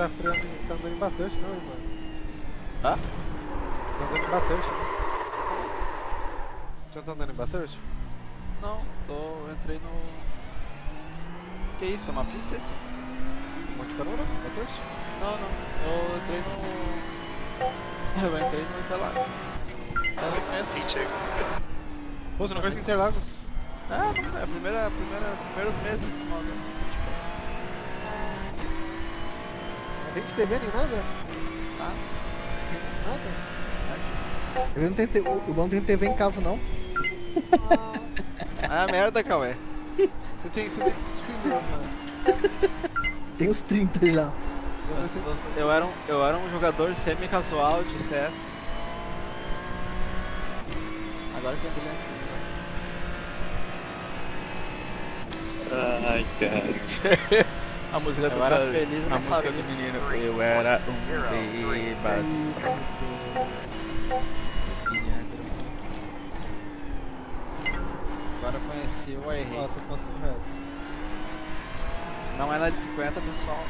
freando, você tá andando em bastante, não, irmão? Hã? Tá andando em bastante, né? Já tá andando em bastante? Não, entrei no... Que isso, é uma pista isso? Sim, Monte Carona, bastante. Não, eu entrei no... Eu entrei no Interlagos. Eu não conheço. E2. Pô, você não conhece Interlagos? Ah, não, é primeiros meses desse modo. Não tem TV nem nada? Ah, Nada? Eu não tenho TV, o Bom não tem TV em casa, não. ah merda, Cauê. Você tem quantos filhos, mano? Tem uns 30 já. Eu era um jogador semi-casual de CS. Agora que eu entrei nessa. Ai, cara. A música do Eu era feliz, a não música sabia. do menino. Eu era um bêbado. Agora eu conheci o iRacing. Nossa, passou reto. Não é na de 50, pessoal.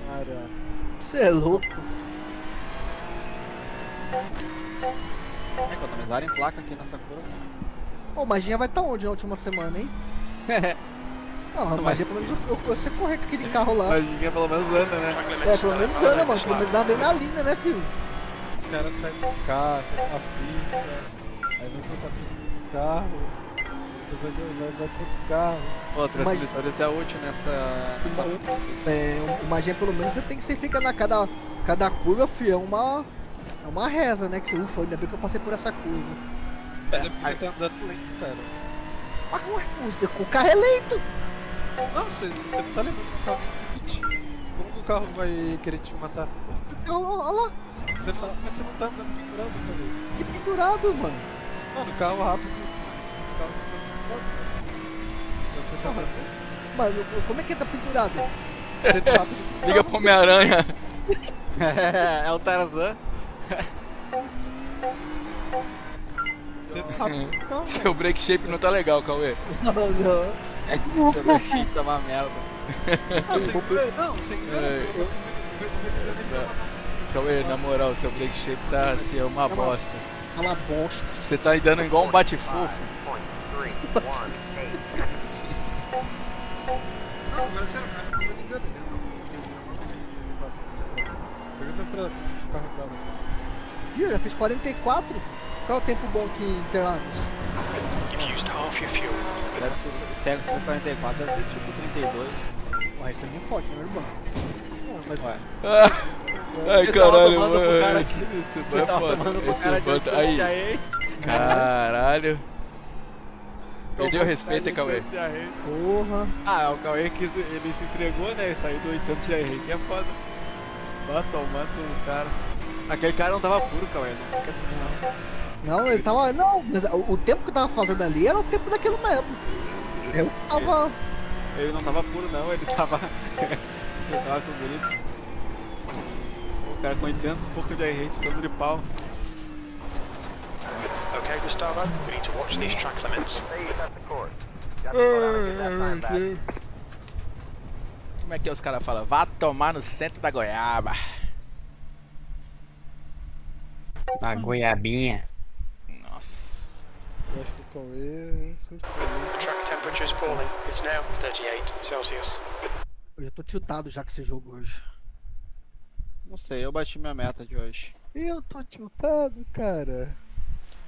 Cara. Você é louco. Economizarem placa aqui nessa curva. Ô, o Maginha vai estar onde na última semana, hein? Não, o Maginha pelo menos eu sei correr com aquele carro lá. Mas ninguém pelo menos anda, né? Track É, limits. pelo menos anda, mano. Pelo menos dá adrenalina, né, filho? Os caras saem do carro, saem pra pista, aí vai pra pista com outro carro, depois vai pra outro carro. Pô, 3 Mas- litros é útil nessa É, o Maginha pelo menos você tem que ficar na cada curva, filho. É uma reza, né? Que você, ufa, ainda bem que eu passei por essa curva. Mas é porque você tá andando lento, cara. Mas ué, o carro é lento. Não, você não tá levando o carro no limite. Como que o carro vai querer te matar? Então, olha lá, Você tá, mas você não tá andando pendurado, cara. que pendurado, mano. Mano, o carro rápido, o carro tá pendurado. Só que você tá andando lento. Mano, como é que tá pendurado? Você tá rápido. Liga pro Homem-Aranha. É o Tarzan. Você tá rápido no carro. Seu break shape não tá legal, Cauê. Não, não. O chip tá uma merda. Não, sem engano. Cauê, na moral, seu break shape tá assim, é uma bosta. É uma bosta. Você tá dando igual um bate-fofo. Não, mas sério, cara, não tô ligando mesmo. Pergunta pra carro pra lá. Ih, eu já fiz 44. Qual é o tempo bom aqui em Interlagos? You've used half your fuel. Deve ser, se é 44, deve ser tipo 32. Ué, isso é minha forte, meu irmão. Ué. Ai, Você tava caralho, tomando pro cara mano. aqui. Esse Você ban é tava foda. tomando pro Esse cara de ban 8 tá aí. aí. Caralho. Perdeu o respeito, hein, Cauê? Porra. Ah, o Cauê ele se entregou, né? Saiu do 800 de RR, é foda. Bota tomando o cara. Aquele cara não tava puro, Cauê. Não fica não. Não, ele tava. Não, mas o tempo que eu tava fazendo ali era o tempo daquilo mesmo. Eu tava. Ele não tava puro, não. Ele tava. ele tava com grito. O cara com 800 e pouco de RR, todo de pau. Okay, Gustavo, we need to watch these track limits. Como é que os caras falam? Vá tomar no centro da goiaba. Uma goiabinha. Nossa. Eu acho que o Cauê surtou. The track temperature is falling. It's now 38 Celsius. Eu já tô tiltado já com esse jogo hoje. Não sei, eu bati minha meta de hoje. Eu tô tiltado, cara.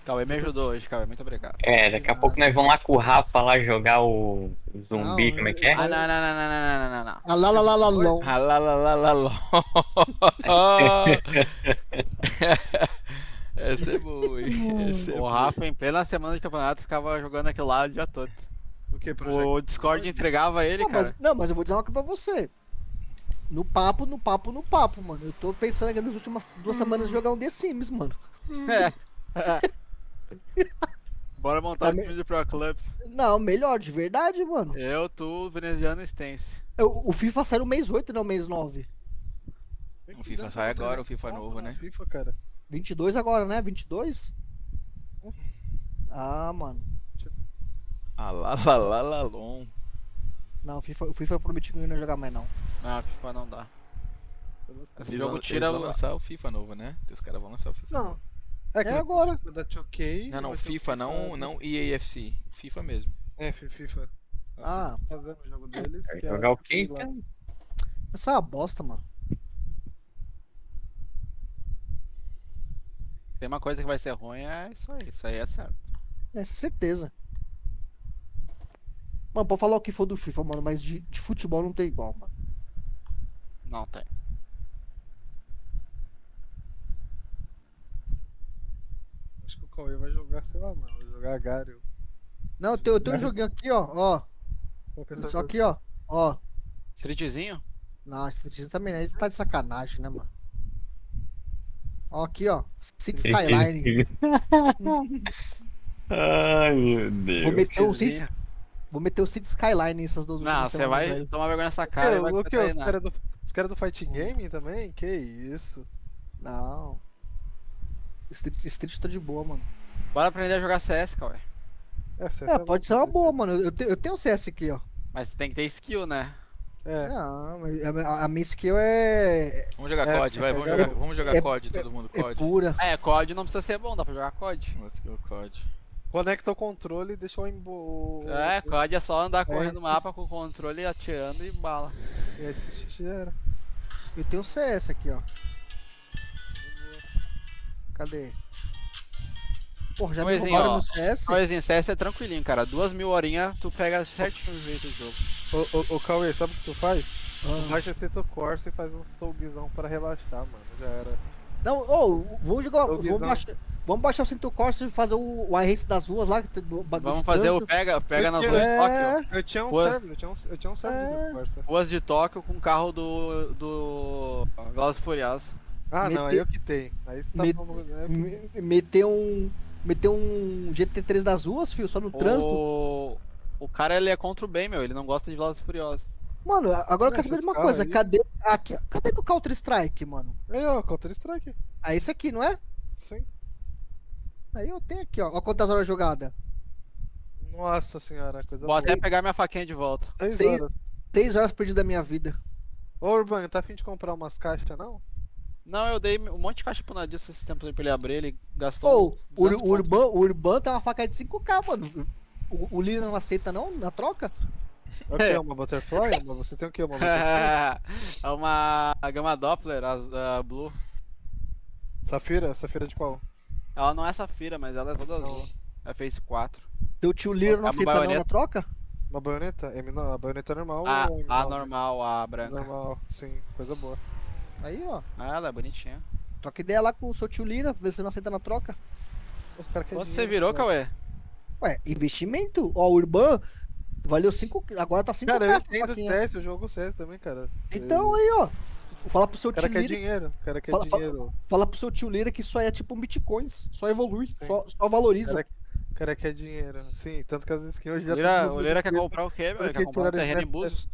Cauê me ajudou hoje, Cauê. Muito obrigado. É, daqui a pouco nós vamos lá com o Rafa lá jogar o zumbi, Não, como é que é? Ah, não. Ah, lá, lá, lá, lá, lá. Ah, lá, lá, lá, lá, lá. Essa é boa, hein? Essa é O boa. Rafa, em plena semana de campeonato, ficava jogando aquele lá o dia todo. O que, O Discord entregava ele, Não, cara. mas eu vou dizer uma coisa pra você. No papo, mano. Eu tô pensando aqui nas últimas 2 semanas de jogar um The Sims, mano. É. Bora montar o Também- time de Pro Clubs. Não, melhor, de verdade, mano. Eu, tu, veneziano e Stance. O FIFA saiu no mês 8, não mês 9. O FIFA sai agora, o FIFA novo, né? FIFA, cara. 22 agora, né? 22? Ah, mano. Ah, lá, lá, lá, lá, long. Não, o FIFA eu prometi que eu não ia jogar mais, não. Não, FIFA não dá. Esse Eles jogo vão, tira eles vão lançar o FIFA novo, né? Os caras vão lançar o FIFA Não. novo. É que É agora. Da 2K. Não, não, FIFA não EAFC. FIFA mesmo. É, FIFA. Ah. Fazendo o jogo deles. Vai que é jogar o quê, sei lá. então? Essa é uma bosta, mano. Tem uma coisa que vai ser ruim, é isso aí é certo. Essa é certeza. Mano, pode falar o que for do FIFA, mano, mas de futebol não tem igual, mano. Não tem. Acho que o Cauê vai jogar, sei lá, mano. Vai jogar Gario. Não, eu tenho um joguinho aqui, ó. Qual que é essa Só coisa? aqui, ó. Streetzinho? Não, esse também, né? Esse tá de sacanagem, né, mano? Ó, aqui, ó. City Esse Skyline. Ai, meu Deus. Vou meter o City Skyline nessas 2 Não, últimas você semanas vai aí. tomar vergonha nessa cara e vai O que? Os treinar. caras do Fighting Game também? Que isso? Não. Street tá de boa, mano. Bora aprender a jogar CS, Cauê. É, pode ser uma boa, mano. Eu tenho o CS aqui, ó. Mas tem que ter skill, né? É. Não, mas a minha skill é Vamos jogar É, COD, vai, vamos jogar COD, todo mundo, COD. pura. É, COD não precisa ser bom, dá pra jogar COD. Let's go, COD. Conecta o controle e deixa o É, COD é só andar correndo no mapa com o controle, atirando e bala. E aí esse já era. Eu tenho o CS aqui, ó. Cadê? Porra, já me Cauêzinho, roubaram ó. no CS? Cauêzinho, CS é tranquilinho, cara. 2.000 horinhas, tu pega certinho o jeito do jogo. Ô Cauê, sabe o que tu faz? Ah. Baixa esse teu Corsa e faz um soulzão pra relaxar, mano. Já era. Não, vamos jogar. Ô, Guizão. Vamos baixar o Cinto Corsa e fazer o iRace das ruas lá. Vamos fazer o pega nas ruas de Tóquio. Eu tinha um Ué. server, eu tinha um server desse Corsa. Ruas de Tóquio com o carro do Velozes e Furiosos. Ah, não, aí Meter- eu que tenho. Aí você tá Me- falando. É, eu que- Meter um GT3 das ruas, filho, só no trânsito. O cara, ele é contra o bem, meu. Ele não gosta de Velozes e Furiosos. Mano, agora eu quero saber de uma Esses coisa. caras Cadê no Counter Strike, mano? Aí, ó, Counter Strike. Ah, esse aqui, não é? Sim. Aí eu tenho aqui, ó. Ó quantas horas jogada. Nossa senhora, coisa Vou boa. até pegar minha faquinha de volta. 6 horas. 6 horas perdidas da minha vida. Ô Urbano, tá afim de comprar umas caixas, não? Não, eu dei um monte de caixa pro Nadilson esse tempo pra ele abrir, ele gastou. Pô, uns 200 pontos. o Urban tem uma faca de 5k, mano. O Lira não aceita não na troca? É o que? Uma Butterfly? Você tem o que? Uma Butterfly? É uma Gama Doppler, a Blue. Safira? Safira de qual? Ela não é safira, mas ela é toda azul. É Phase 4. Teu tio Lira não É uma aceita não na baioneta. troca? Uma baioneta? A baioneta normal A ou M9? normal, a branca. Normal, sim. Coisa boa. Aí, ó. Ah, ela é bonitinha. Troca ideia lá com o seu tio Lira, vê se ele não aceita na troca. O cara quer Quanto você dinheiro, virou, cara. Cauê? Ué, investimento? Ó, o Urban valeu 5, agora tá 5k. Cara, eu essa entendo faquinha. CS, eu jogo CS também, cara. Então aí, ó. Fala pro seu O cara tio quer Lira. dinheiro, o cara quer Fala- dinheiro. Fala pro seu tio Lira que isso aí é tipo um bitcoins. Só evolui, Sim. só valoriza. O cara quer dinheiro. Sim, tanto que às vezes que hoje já O Lira quer comprar o quê, velho? Quer comprar um terreno em Búzios?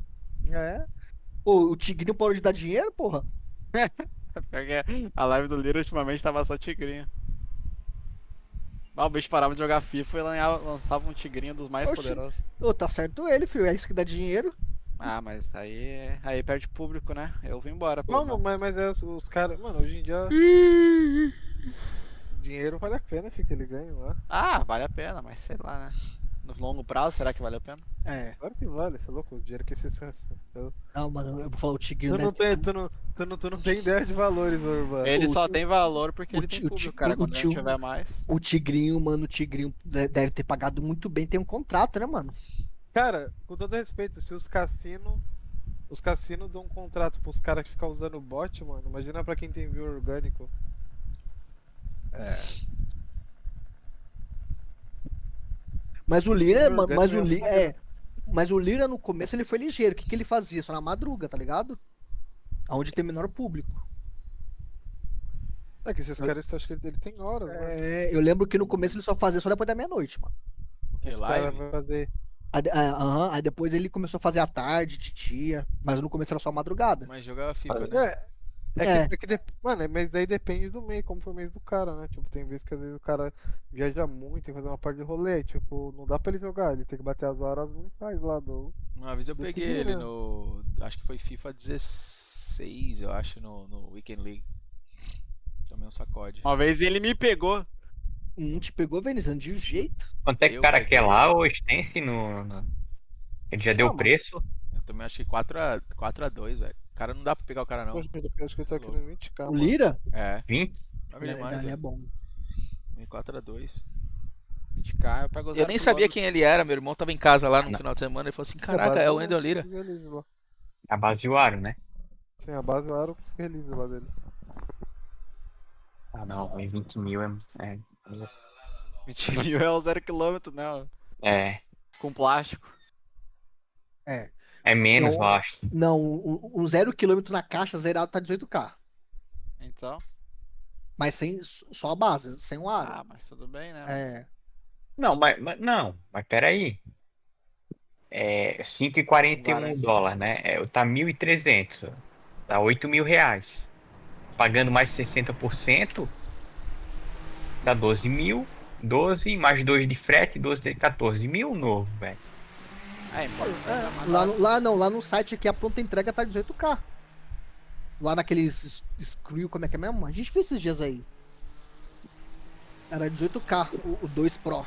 É. Pô, o Tigrinho parou de dar dinheiro, porra? Porque a live do Lira ultimamente tava só tigrinho. Ah, o bicho parava de jogar FIFA e lançava um tigrinho dos mais Oxi. poderosos. Ô, tá certo ele, filho. É isso que dá dinheiro. Ah, mas aí perde público, né? Eu vim embora, pô. Não, mas é os caras. Mano, hoje em dia. Dinheiro vale a pena, que ele ganha lá. Ah, vale a pena, mas sei lá, né? No longo prazo, será que vale a pena? É. Claro que vale, você é louco, o dinheiro que você Não, mano, eu vou falar o Tigrinho, Tu né? não tem, tu não tem ideia de valores, Urban. Ele o só tio- tem valor porque o ele tem tio- público, o cara. Quando tio- não tiver mais. O Tigrinho, mano, o Tigrinho deve ter pagado muito bem. Tem um contrato, né, mano? Cara, com todo respeito, se os cassinos dão um contrato pros caras que ficam usando bot, mano, imagina pra quem tem view orgânico. Mas o Lira, Sim, mano, orgânico mas o Lira no começo ele foi ligeiro. O que ele fazia? Só na madruga, tá ligado? Aonde tem menor público. É que esses caras, acho que ele tem horas, né? É, eu lembro que no começo ele só fazia só depois da meia-noite, mano. Que Os caras live? vão fazer. Aí depois ele começou a fazer à tarde, de dia, mas no começo era só madrugada. Mas jogava FIFA, né? Mano, mas daí depende do mês, como foi o mês do cara, né? Tipo, tem vezes que às vezes o cara viaja muito, tem que fazer uma parte de rolê, tipo, não dá pra ele jogar, ele tem que bater as horas mensais lá do. Uma vez eu Do peguei que ele era? no. Acho que foi FIFA 16, eu acho, no Weekend League. Tomei um sacode. Uma vez ele me pegou. Te pegou, Venizão, de jeito. Quanto é que Eu o cara peguei. quer lá, o Stance Ele já deu Não, mas- preço? Eu tomei acho que 4x2, velho. O cara não dá pra pegar o cara não. Poxa, acho que eu tô aqui no 20k. O Lira, É. 20? Vai me ele mais, é velho. bom. 4x2. 20k, eu pego Eu nem sabia quem ele era, meu irmão tava em casa lá no Não. final de semana e falou assim, caraca, é o Wendel Lira. A base do Aro, né? Sim, a base lá era o feliz lá dele. Ah não, 20 mil é. 20 mil é o 0km, né? É. Com plástico. É menos, Não. eu acho. Não, um 0km na caixa zerado tá 18k. Então. Mas sem só a base, sem um aro. Ah, mas tudo bem, né? É. Não, mas peraí. É 5,41 dólar, né? Tá 1.300. Tá 8 mil reais. Pagando mais 60%, dá 12 mil. 12 mais 2 de frete, 12 de 14 mil novo, velho. É importante. Lá no site aqui a pronta entrega tá 18k. Lá naqueles Screw, como é que é mesmo? A gente fez esses dias aí. Era 18k, o 2 Pro.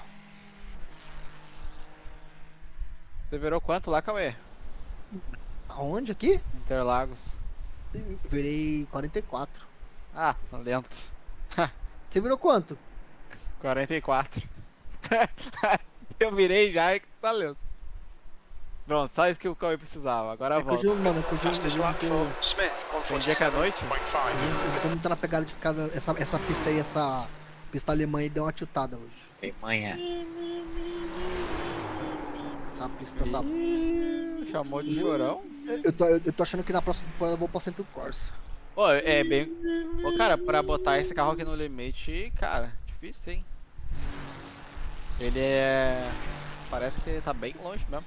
Você virou quanto lá, Cauê? Aonde aqui? Interlagos. Eu virei 44. Ah, lento. Você virou quanto? 44. Eu virei já e tá lento. Pronto, só isso que o Cauê precisava. Agora É que hoje volta. eu, mano, hoje Fastest eu lap tô, for Smith, Tem dia que é noite? 147.5. eu tô muito na pegada de ficar. Essa pista aí, essa pista alemã aí deu uma tiltada hoje. Tem manhã. Essa pista, essa. Chamou de chorão. Eu tô achando que na próxima temporada eu vou pra Centro Corsa. Pô, é bem. Pô, cara, pra botar esse carro aqui no limite, cara, difícil, hein? Ele é. Parece que tá bem longe mesmo.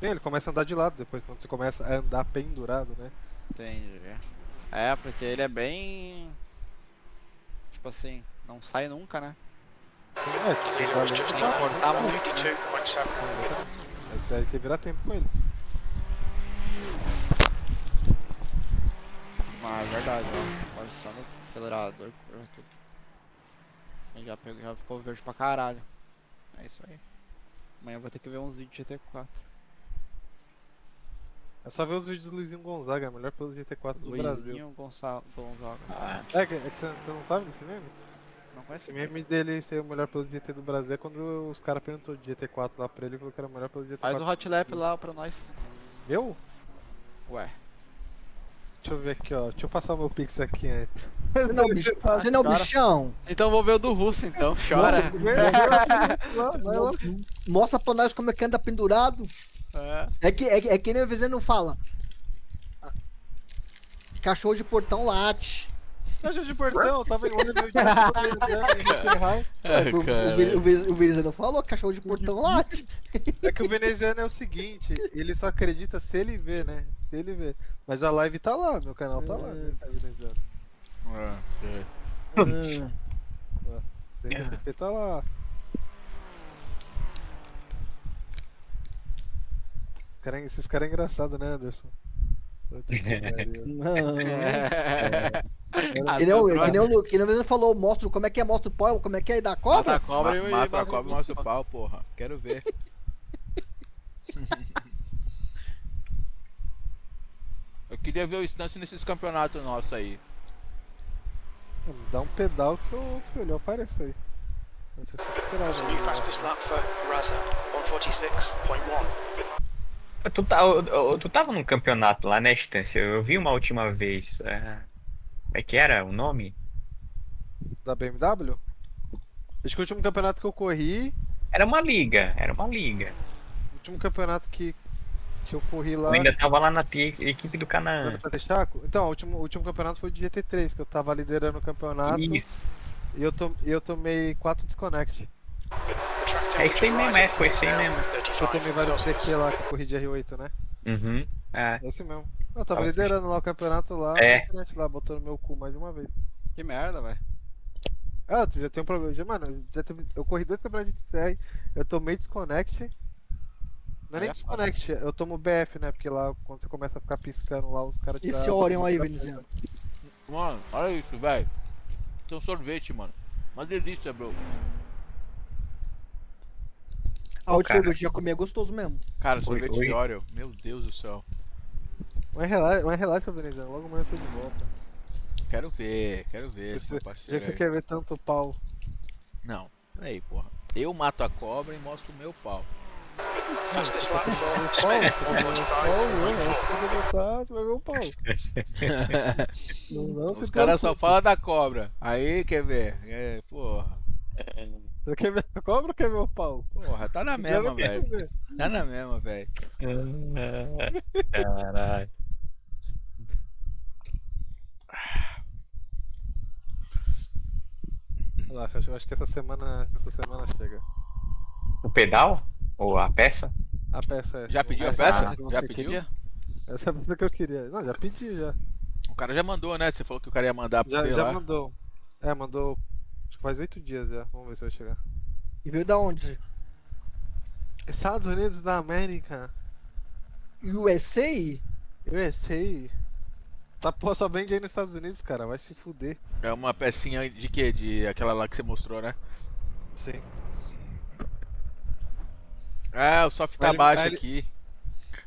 Sim, ele começa a andar de lado depois, quando você começa a andar pendurado, né? Entendi. É, porque ele é bem. Tipo assim, não sai nunca, né? Sim, tipo, Zero você is just dá over forçar muito, 52.7. aí você vira tempo com ele. Mas é verdade, ó. Forçando o acelerador, curva, tudo. Aí já pegou, já ficou verde pra caralho. É isso aí. Amanhã eu vou ter que ver uns vídeos de GT4. É só ver os vídeos do Luizinho Gonzaga, é o melhor piloto de GT4 do Brasil. Luizinho Gonçalves. Ah, É que você não sabe desse meme? Não conhece? Esse meme dele ser o melhor piloto de GT do Brasil é quando os caras perguntou de GT4 lá pra ele e falou que era o melhor piloto de GT4. Faz o hot lap lá pra nós. Eu? Ué. Deixa eu ver aqui, ó. Deixa eu passar o meu pix aqui antes. Não, bicho, você não, Cara. bichão. Então vou ver o do Russo então, chora. Vai lá. Mostra pra nós como é que anda pendurado. É que nem o vizinho não fala. Cachorro de portão late. Caixa de portão, tava em Londres meu dia de O vizinho falou, cachorro de portão late. É que o veneziano é o seguinte, ele só acredita se ele vê, né? Se ele vê. Mas a live tá lá, meu canal tá lá, né? Tá veneziano. CNPP tá lá. Esses caras é engraçado, né, Anderson? Puta que pariu. Que nem o vizinho falou, mostra como é que é, mostra o pau, como é que é da cobra. Mata a cobra e mostra o pau, porra. Quero ver. Eu queria ver o instância nesses campeonatos nossos aí. Dá um pedal que o filho aparece aí. Vocês têm que esperar. That's a new fastest lap for Raza, 146.1. Tu tava num campeonato lá na Estância, eu vi uma última vez. Como é que era o nome? Da BMW? Acho que o último campeonato que eu corri. Era uma liga. O último campeonato que eu corri lá. Eu ainda tava lá na equipe do Canaã. Então, o último campeonato foi o de GT3, que eu tava liderando o campeonato. Isso. E eu tomei 4 desconnect. É isso aí mesmo, foi isso aí mesmo. Eu tomei vários CQ lá que eu corri de R8, né? Uhum. É esse mesmo. Eu tava liderando lá o campeonato lá, lá, botou no meu cu mais de uma vez. Que merda, velho. Ah, tu já tem um problema. Mano, eu corri 2 campeonatos de CR, eu tomei desconnect. Não é nem desconnect, eu tomo BF, né? Porque lá quando você começa a ficar piscando lá, os caras tiram. Esse Orion aí, veneziano. Mano, olha isso, velho. Tem um sorvete, mano. Uma delícia, bro. O sorvete já comi, é gostoso mesmo. Cara, sorvete de Oreo. Meu Deus do céu. Mas relaxa, veneziano. Logo amanhã eu tô de volta. Quero ver, Já meu parceiro. que você quer ver tanto pau. Não, peraí, porra. Eu mato a cobra e mostro o meu pau. Fastest lap for Pau, Spain, tu vai ver o pau. Não, Os caras só falam da cobra. Aí, quer ver? Porra. Você quer ver a cobra ou quer ver o pau? Porra, tá na mesma, velho. Tá na mesma, velho. Caralho. Relaxa, eu acho que essa semana chega. O pedal? Ou a peça? A peça é. Já pediu a peça? que Já você pediu? queria? Essa é a peça que eu queria. Não, já pedi já. O cara já mandou, né? Você falou que o cara ia mandar pra você Já lá. mandou. É, mandou. Acho que faz 8 dias já. Vamos ver se vai chegar. E veio da onde? Estados Unidos da América. USA? USA. Essa porra só vende aí nos Estados Unidos, cara. Vai se fuder. É uma pecinha de quê? De aquela lá que você mostrou, né? Sim. Ah, o soft tá Ele- baixo ele- aqui.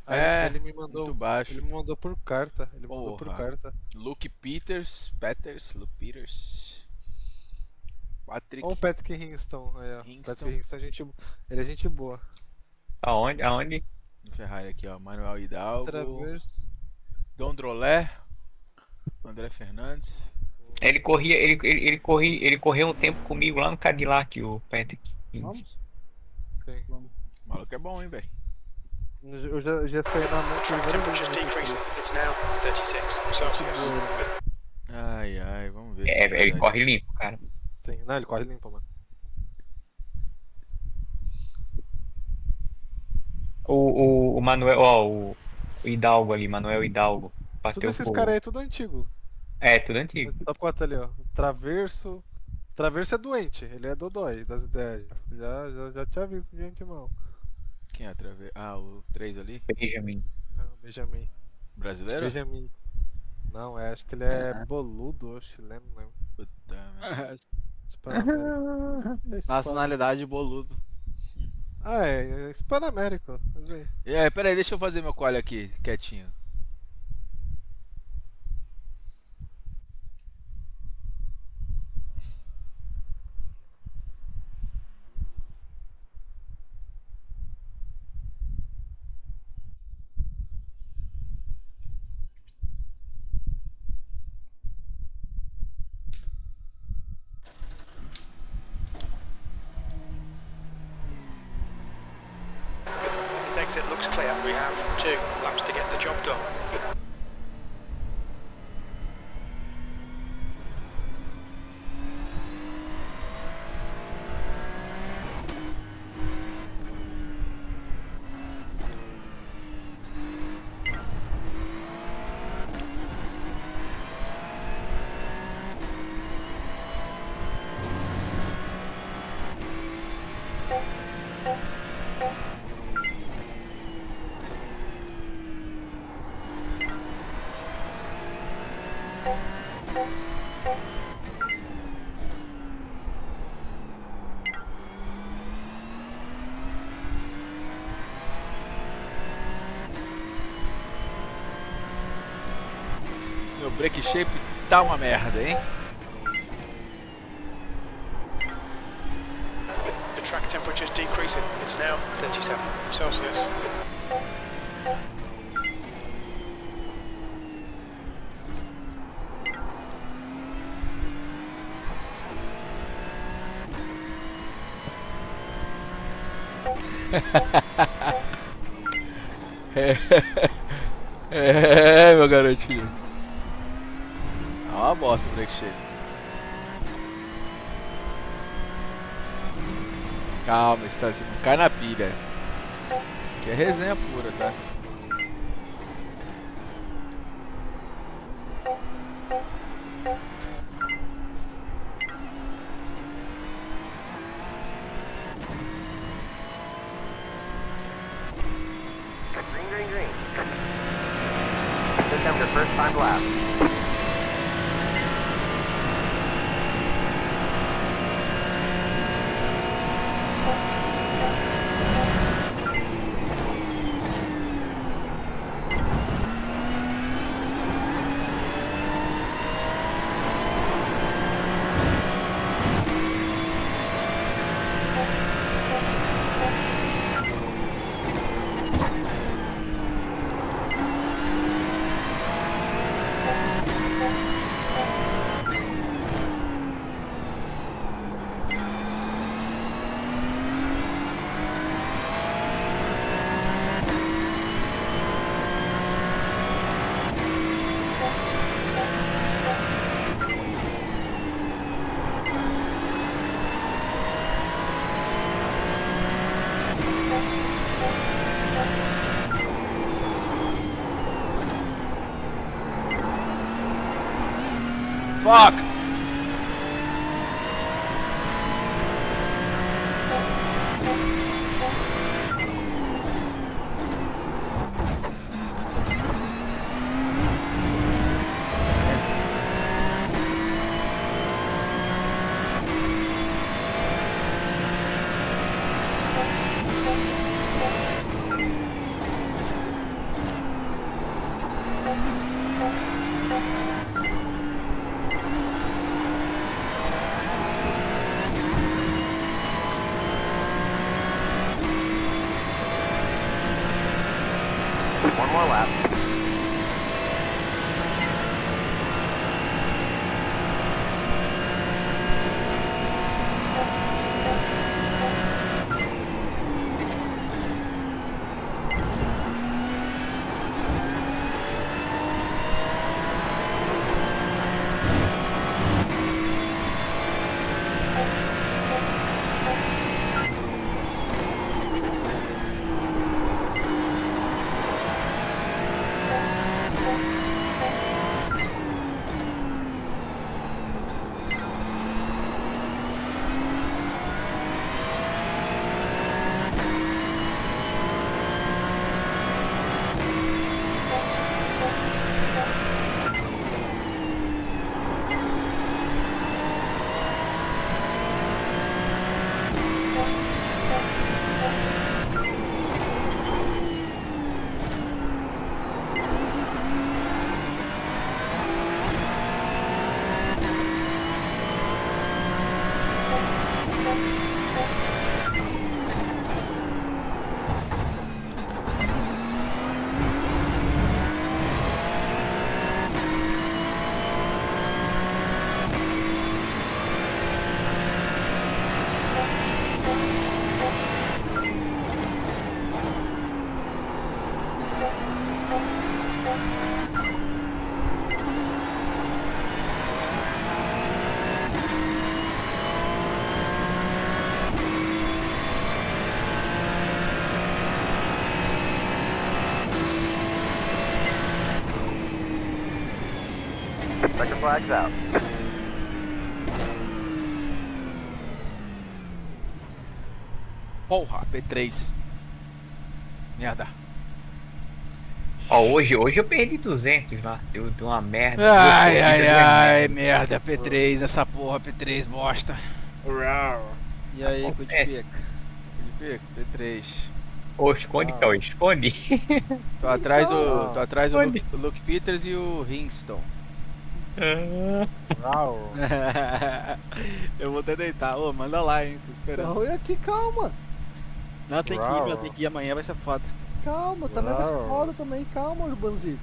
Aí É, ele me mandou. muito baixo. Ele me mandou por carta. Ele me mandou por Porra. carta. Luke Peters. Patrick. Olha o Patrick Hinston aí, ó. Hinston. Patrick Hinston, ele é gente boa. Aonde? Ferrari aqui, ó. Manuel Hidalgo. Traverso. Dom Drolé. André Fernandes. Ele correu um tempo comigo lá no Cadillac, o Patrick. Vamos? O maluco é bom, hein, velho. Eu já saí na mão Track temperature's decreasing. It's now 36 Celsius. Ai, vamos ver. Ele corre limpo, cara. Sim, não, ele corre limpo, mano. O Manuel, ó, o Hidalgo ali, Manuel Hidalgo. Bateu Todos esses com- caras aí é tudo antigo. É, tudo antigo. Top 4 ali, ó. Traverso. Traverso é doente, ele é dodói das ideias. Já tinha visto de antemão. Quem é o 3 ali? Benjamin. Ah, Benjamin. Brasileiro? Benjamin. Não, acho que ele é boludo ou chileno, não lembro. Puta merda. Hispano-Américo. Nacionalidade boludo. Ah, é Hispano-Américo. Mas aí. Pera aí, deixa eu fazer meu call aqui, quietinho. Pit exit looks clear. We have 2 laps to get the job done. Meu break shape tá uma merda, hein? The track temperature is decreasing. It's now 37 Celsius. Meu garotinho. É uma bosta o break shape. Calma, Stasi, não cai na pilha. Que é resenha pura, tá? Green, green, green. System to first time lap. Fuck! Checker flags out. Porra, P3. Merda. Ó, hoje eu perdi 200 lá. Deu uma merda. Ai, Duas ai, corridas, ai, merda, P3, essa porra, P3, bosta. E aí, Acontece. Cudipica? P3. Ô, esconde, Cauê, esconde. Tô atrás do Luke Peters e o Hingston. Eu vou até deitar. Ô, manda lá, hein, tô esperando. Não, e aqui, calma. Não, tem que ir, meu, tem que ir amanhã, vai ser foda. Calma, também vai ser foda também. Calma, Urbanzito.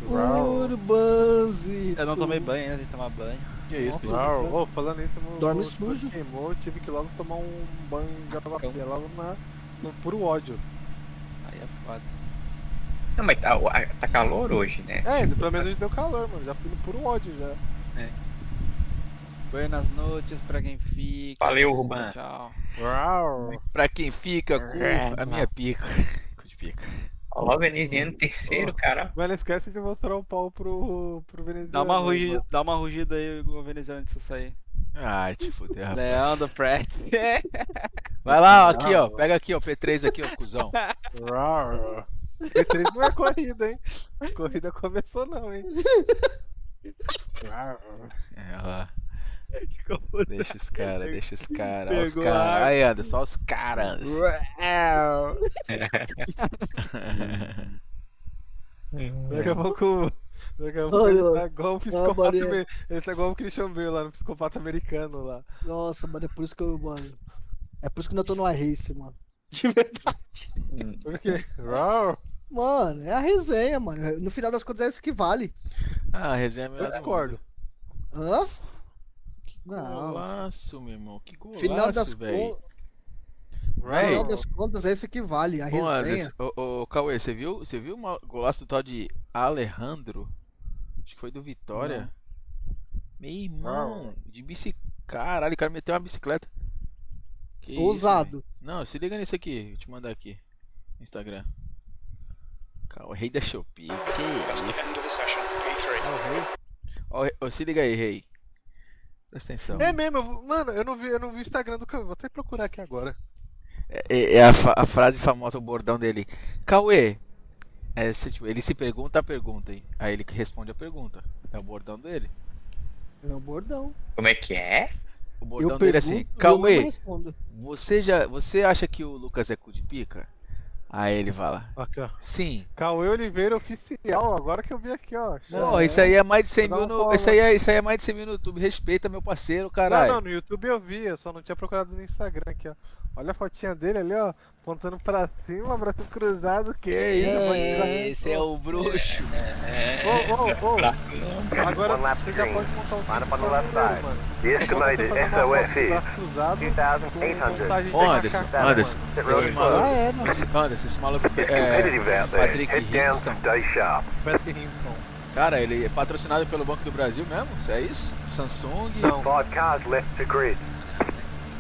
Urbanzito. Eu não tomei banho ainda, tem que tomar banho. Que isso, Nossa, Pedro? Ô, falando isso, Dorme o sujo. queimou, tive que logo tomar um banho de água fria logo no puro ódio. Aí é foda. Não, mas tá calor hoje, né? É, pelo menos hoje deu calor, mano. Já fui no puro ódio já. Buenas noites pra quem fica. Valeu, Ruban. Tchau. Pra quem fica com a minha pica. Cu de pica. Ó, o veneziano terceiro, cara. Mas não esquece de mostrar o pau pro venezuelano. Dá uma rugida aí, o veneziano, antes de eu sair. Ai, te fuder, rapaz. Leão do Pratt. Vai lá, ó, aqui, ó. Pega aqui, ó, P3 aqui, ó, cuzão. P3 não é corrida, hein? Corrida começou não, hein? É, ó. Deixa os caras. Os Pegou caras. a- Aí, anda, só os caras. Daqui a pouco Olha, ele tá igual o psicopata Maria. ele tá igual o Christian Bale lá no psicopata americano lá. Nossa, mano, é por isso que eu, mano. É por isso que eu não tô no iRace, mano. De verdade. Por quê? Mano, é a resenha, mano. No final das contas é isso que vale. Ah, a resenha é melhor. Eu discordo. Hã? Que Não. golaço, meu irmão. Que Final das golaço, velho. contas. Final das contas é isso que vale, a Ô, resenha. Anderson, ô, Cauê, você viu o golaço do tal de Alejandro? Acho que foi do Vitória. Meu irmão, de bicicleta. Caralho, o cara meteu uma bicicleta. Que isso, Ousado. velho? Não, se liga nisso aqui. Vou te mandar aqui. No Instagram. Cauê, rei da Shopee. That's Que the isso? end of the session. P3. Ó, se liga aí, rei. Presta atenção. É mesmo, mano, eu não vi o Instagram do Cauê, vou até procurar aqui agora. É a frase famosa, o bordão dele. Cauê. Tipo, ele se pergunta a pergunta, hein? Aí ele que responde a pergunta. É o bordão dele. É um bordão. Como é que é? O Eu bordão dele é assim. pergunto e eu não Cauê, respondo. você acha que o Lucas é cu de pica? Aí ele fala. Aqui, ó. Sim. Cauê Oliveira Oficial, agora que eu vi aqui, ó. Pô, isso aí é mais de 100 Vou mil dar um no. follow. Isso aí é mais de 100 mil no YouTube. Respeita meu parceiro, caralho. Não, no YouTube eu vi, eu só não tinha procurado no Instagram aqui, ó. Olha a fotinha dele ali, ó, apontando pra cima, braço cruzado, que isso, Esse é o bruxo. Ô, agora One lap você já green. pode montar um Line up on the time left dele, side. mano. The estimated SOS is 2,800. Ô, Anderson, esse maluco. Ah, é, não. Anderson, esse maluco It's é. competitive out there. Patrick Head down, Hingston. stay sharp. Patrick Hinkson. Cara, ele é patrocinado pelo Banco do Brasil mesmo? Isso é isso? Samsung? Não. 5 cars left to grid.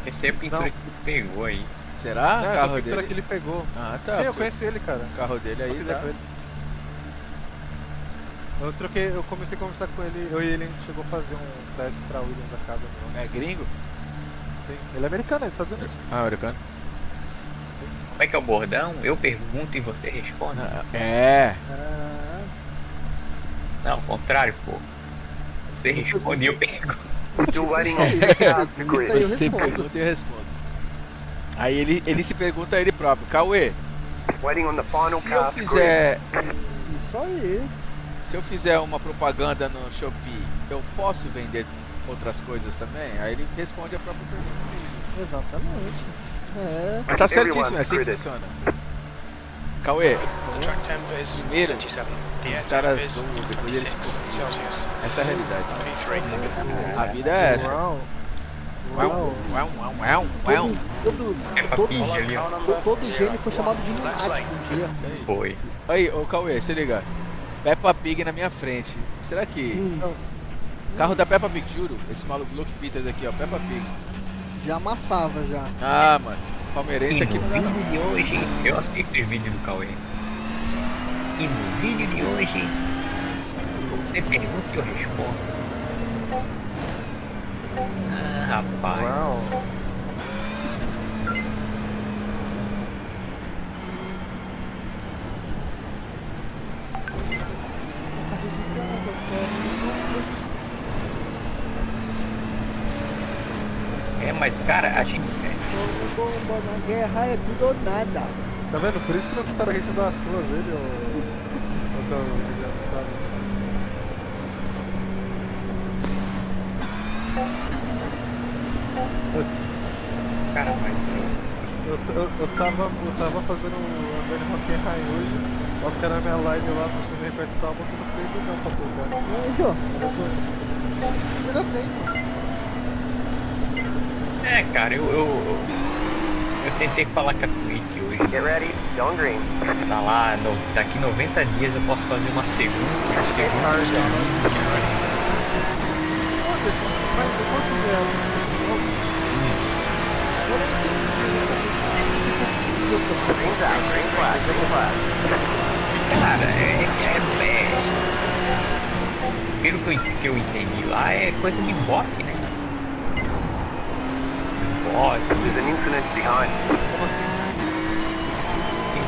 Esse é a pintura Não. que tu pegou aí. Será? É, O essa carro pintura dele. que ele pegou. Ah, tá. Sim, eu porque conheço ele, cara. O carro dele aí, Troquei tá? com ele. Eu comecei a conversar com ele, eu e ele a gente chegou a fazer um teste pra Williams da casa. Não. É gringo? Sim. Ele é americano, ele é Estados Unidos. Ah, americano. Como é que é o bordão? Eu pergunto e você responde. É. Não, ao contrário, pô. Você responde e eu pergunto. Still waiting on 2 cars to Eu grid. Você respondo. pergunta e eu respondo. Aí ele se pergunta a ele próprio. Cauê, Waiting on the final se eu car to grid. fizer. Isso aí. Se eu fizer uma propaganda no Shopee, eu posso vender outras coisas também? Aí ele responde a própria pergunta. Exatamente. É. Mas tá certíssimo, é assim que funciona. Cauê, The track temp is primeiro, 27. The os air temp caras is zoam, depois eles 26 Celsius. essa é a realidade. P3. A vida é essa. Todo Pig ali, ó. todo gênio foi chamado de lunático um dia. Isso aí. Foi. Aí, ô Cauê, se liga. Peppa Pig na minha frente. Será que. Carro da Peppa Pig, juro. Esse maluco Luke Peters aqui, ó. Peppa Pig. Já amassava já. Ah, mano. Palmeirense E aqui no não dá não. vídeo de hoje, eu assisto os vídeos do Cauê. E no vídeo de hoje, você pergunta e eu respondo. Ah, rapaz. Uau. É, mas cara, a gente. Bomba na guerra é tudo ou nada. Tá vendo? Por isso que nós caras a gente dá a tua, velho. Cara, mas. Eu tava fazendo andando em Rock and High hoje, os caras na minha live lá, no seu request, tava botando proibidão pra tocar. Aí, ó. Ainda tem. É, cara, eu tentei falar com a Twitch hoje. Get ready, going green. Tá lá, daqui 90 dias eu posso fazer uma segunda. Mas eu posso fazer ela. Eu não entendi Green's out, green flag, green flag. Cara, pelo que eu entendi lá, é coisa de bot, né? Bot. There's an incident behind.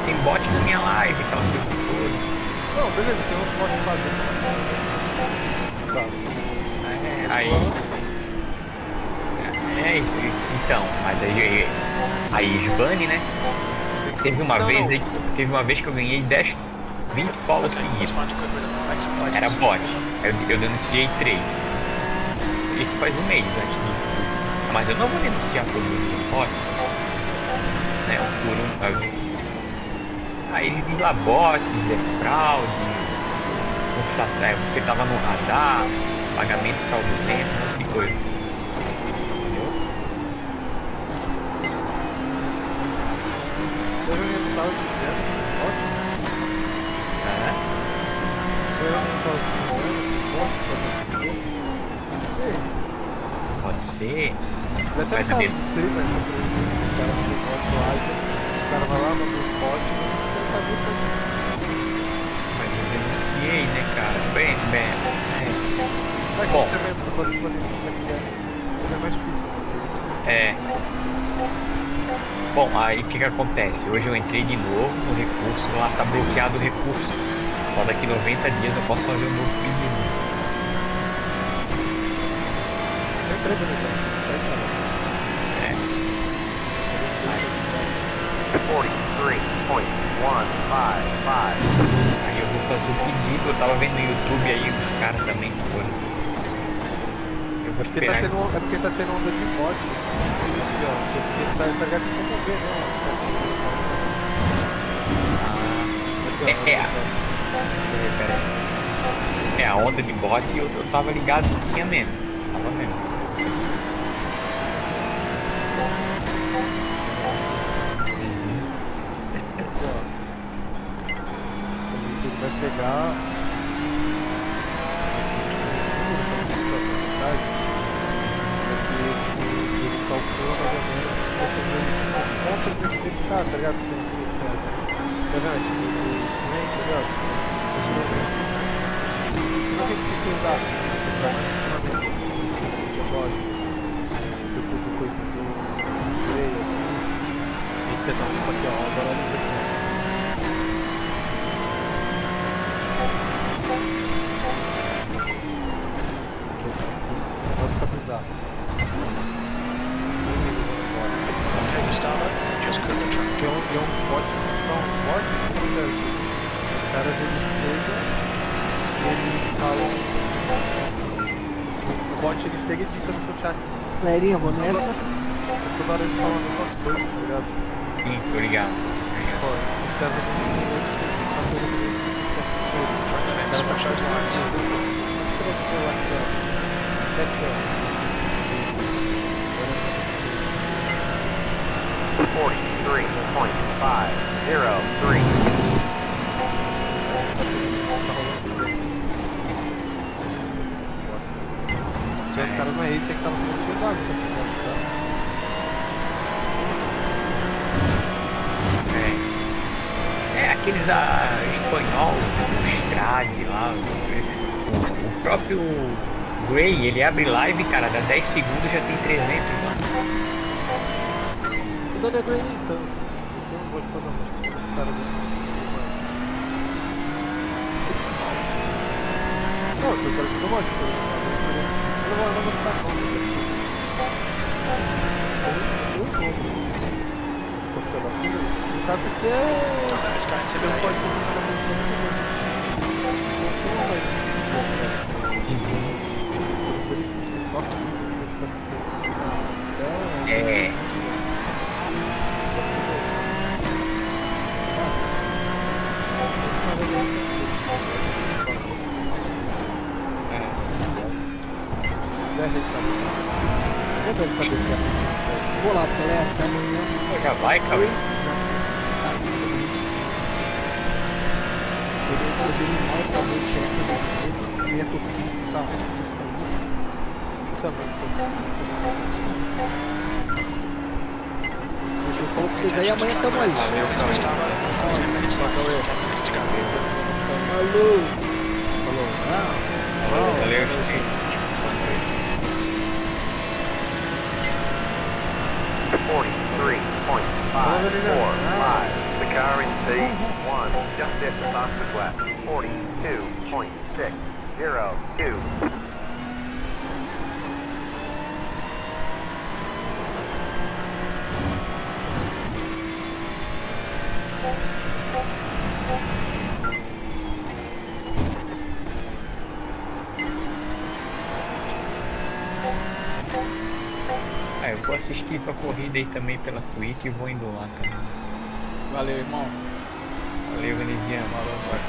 Tem bot na minha live, aquela coisa toda. Não, beleza, tem um bot lá dentro. Tá. Aí. É isso. Então, mas aí esbane, né? Teve uma vez que eu ganhei 20 follows Let's seguidos. find a good rid of exit places. Era bot. Eu denunciei 3. Isso faz um mês antes disso. Mas eu não vou denunciar todos os bots. Né? Um por um. Aí ele diz lá bots, é fraude. Você tava no radar, pagamento fraudulento, um monte de coisa. Eu não tava dizendo, ótimo. Se eu não tava dizendo, pode ser. Pode ser. Vai até Mas ficar mesmo. prima, os caras do bot lá, o cara vai lá, manda os bots e não sei o que fazer. Mas eu denunciei, né, cara? Bem. Bom. É mais difícil. Bom, aí o que acontece? Hoje eu entrei de novo no recurso, lá tá bloqueado o recurso. Só daqui 90 dias eu posso fazer um novo pedido. Você entrega, né? Você entrega, É. 43.155. Aí eu vou fazer o pedido, eu tava vendo no YouTube aí os caras também que foram. Eu vou porque esperar. tá tendo onda de bot. Aqui, ó. Porque tá ligado como ver, né? É a onda de bot e eu tava ligado que tinha mesmo. Tava mesmo. Ele vai pegar. Ele calcula mais ou menos a questão dele contra o precipitar, tá ligado? Tá vendo? Isso nem, tá ligado? Esse momento. Não sei o que tem dado. Do coisa do Grey. A gente tá aqui, ó. Agora ele vai. Okay, Gustavo, just cut the track. Que é um bot, os caras eles pegam e eles falam. O bot ele chega e dita no seu chat. Galerinha, vou nessa. Toda hora eles falam outras coisas, tá ligado? Sim, tô ligado. Pô, os caras não Try to switch those lines. 43.503. Já os caras não é esse que tava muito pesado, tá? É aqueles espanhol, o Strade lá, o próprio Gray, ele abre live, cara, dá 10 segundos já tem 300 lá. O Daniel Gray nem tanto. Tem uns bots pra não, mas tem uns caras ali. Não, eu tô só de bot, eu não vou citar não. O cara aqui é... It's going to Não be pode ser um cara muito É. Vou lá, galera, até amanhã. Já vai, cara. Eu terminar essa noite aí pra você. Minha topinha, essa pista aí. Também. Deixa eu falar pra vocês aí, amanhã tamo aí. Valeu, Gustavo. 10 minutes left. 10 minutes to go. Falou! Valeu, gente. 43.545. The car in P1 just set the fastest lap. 42.602. Eu vou assistir tua corrida aí também pela Twitch e vou indo lá também. Valeu, irmão. Valeu, Veneziano. Valeu, vai.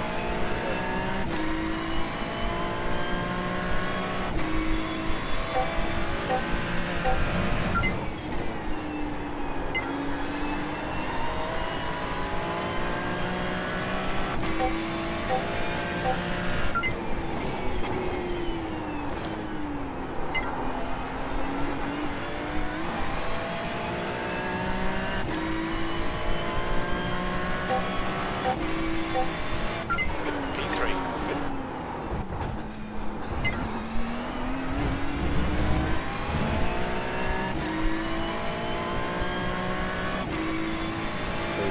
P3.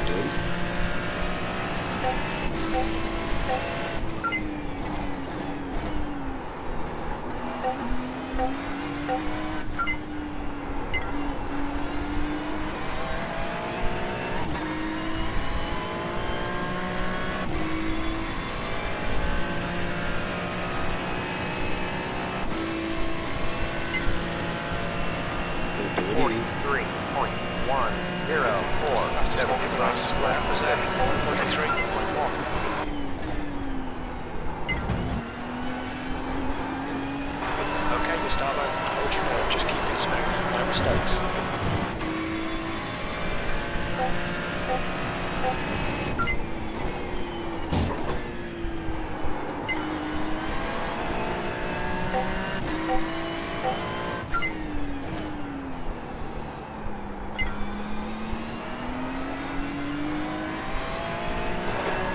Dois. Fastest one in the race. Lap was 43.1. Okay, Gustavo, hold your nerve, just keep it smooth, no mistakes.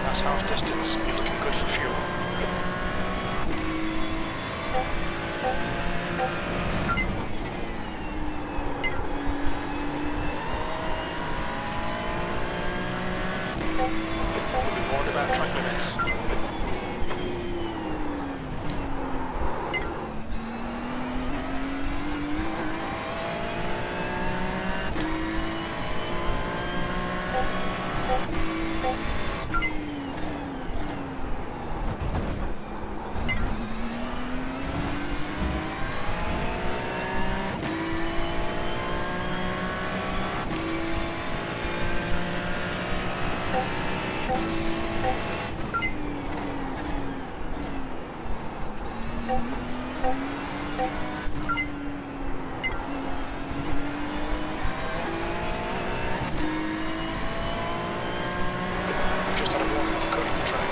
That's half distance, you're looking good for fuel. We'll be warned about track limits. Just had a warning for cutting the track.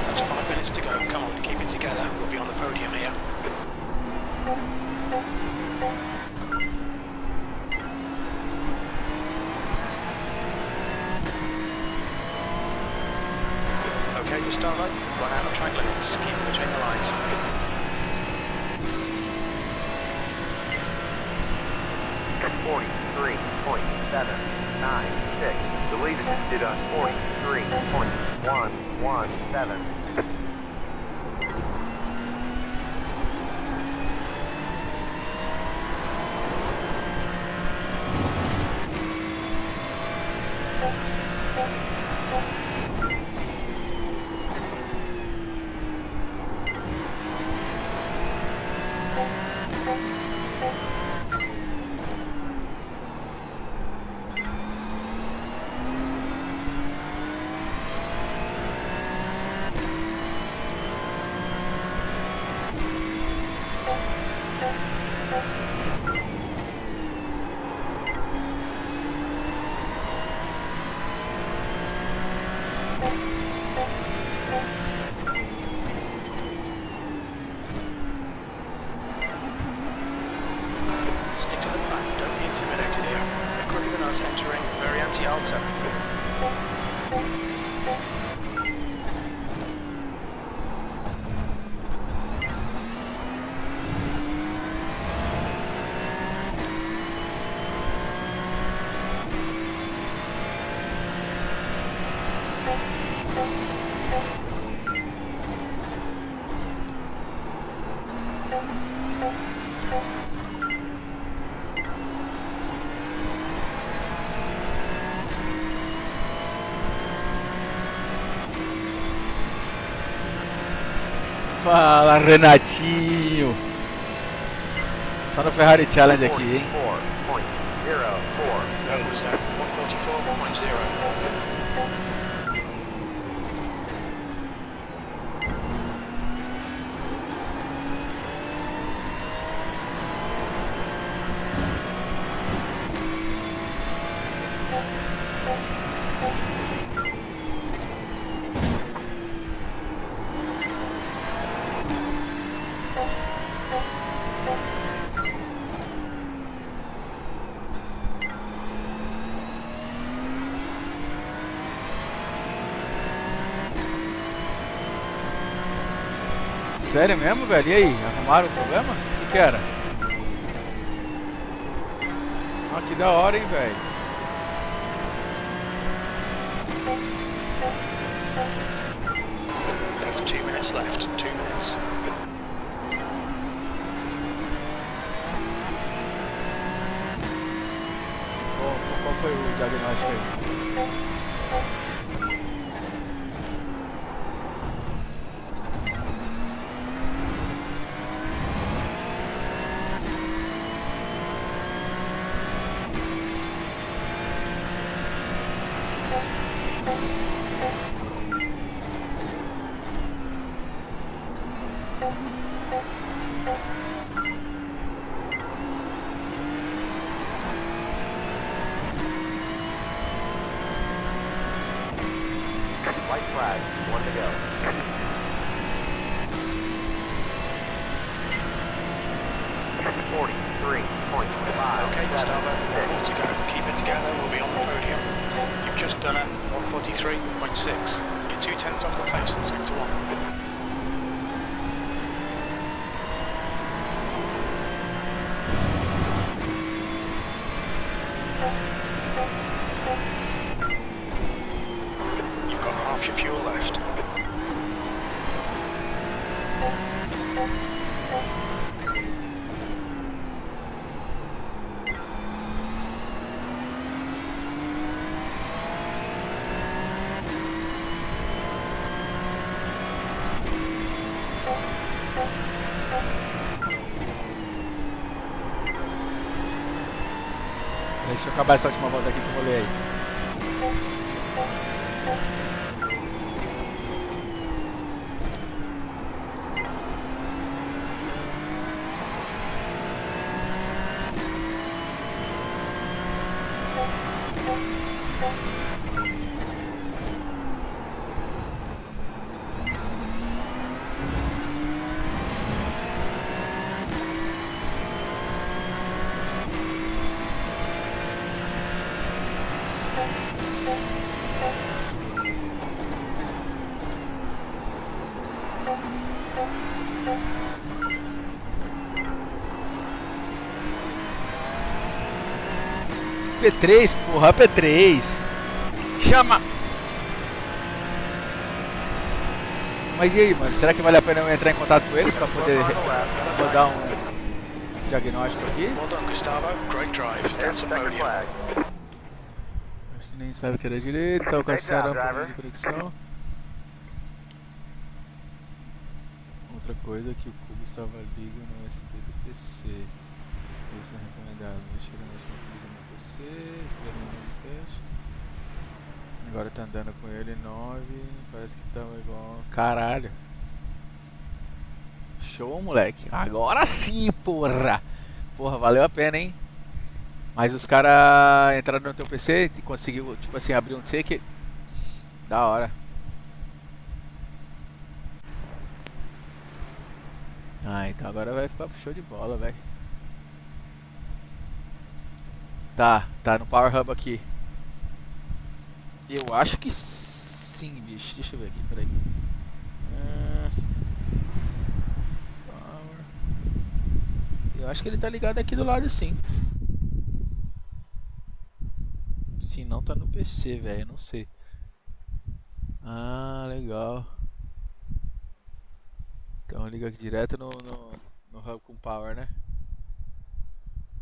That's 5 minutes to go. Come on, keep it together. We'll be on the podium here. Okay, Gustavo, run out of track limits. Keep it between the lines. .796. The lead is did on 43.117. Stick to the plan. Don't be intimidated here. They're quicker than us entering Variante Alta. Fala, Renatinho. Só no Ferrari Challenge aqui, hein? 4.04. That was 144.0. Sério mesmo, velho? E aí? Arrumaram o problema? O que era? Ah, que da hora, hein, velho? That's 2 minutes left. 2 minutes. Qual foi o diagnóstico aí? White flag, 1 to go. Okay, Gustavo, 1 more to go. Keep it together. We'll be on the podium. You've just done a 143.6. You're 2/10 off the pace in sector 1. You've got half your fuel left. Deixa eu acabar essa última volta aqui que eu vou ler aí. P3, porra, P3. Chama! Mas e aí, mano? Será que vale a pena eu entrar em contato com eles pra poder rodar um diagnóstico aqui? Well done, Gustavo. Great drive. That's a podium. Acho que nem sabe que era direito, tá alcançando um problema de conexão. Outra coisa que o cubo estava ligo no USB do PC. Isso é recomendado. Mexeram mais configuração no PC, fizeram um novo teste. Agora tá andando com ele 9, parece que tava igual. Caralho. Show, moleque. Agora sim, porra. Porra, valeu a pena, hein? Mas os caras entraram no teu PC e conseguiu, tipo assim, abrir um ticket. Da hora. Ah, então agora vai ficar show de bola, velho. Tá no Power Hub aqui. Eu acho que sim, bicho. Deixa eu ver aqui, peraí. Power. Eu acho que ele tá ligado aqui do lado, sim. Se não, tá no PC, velho. Não sei. Ah, legal. Então liga aqui direto no hub com power, né?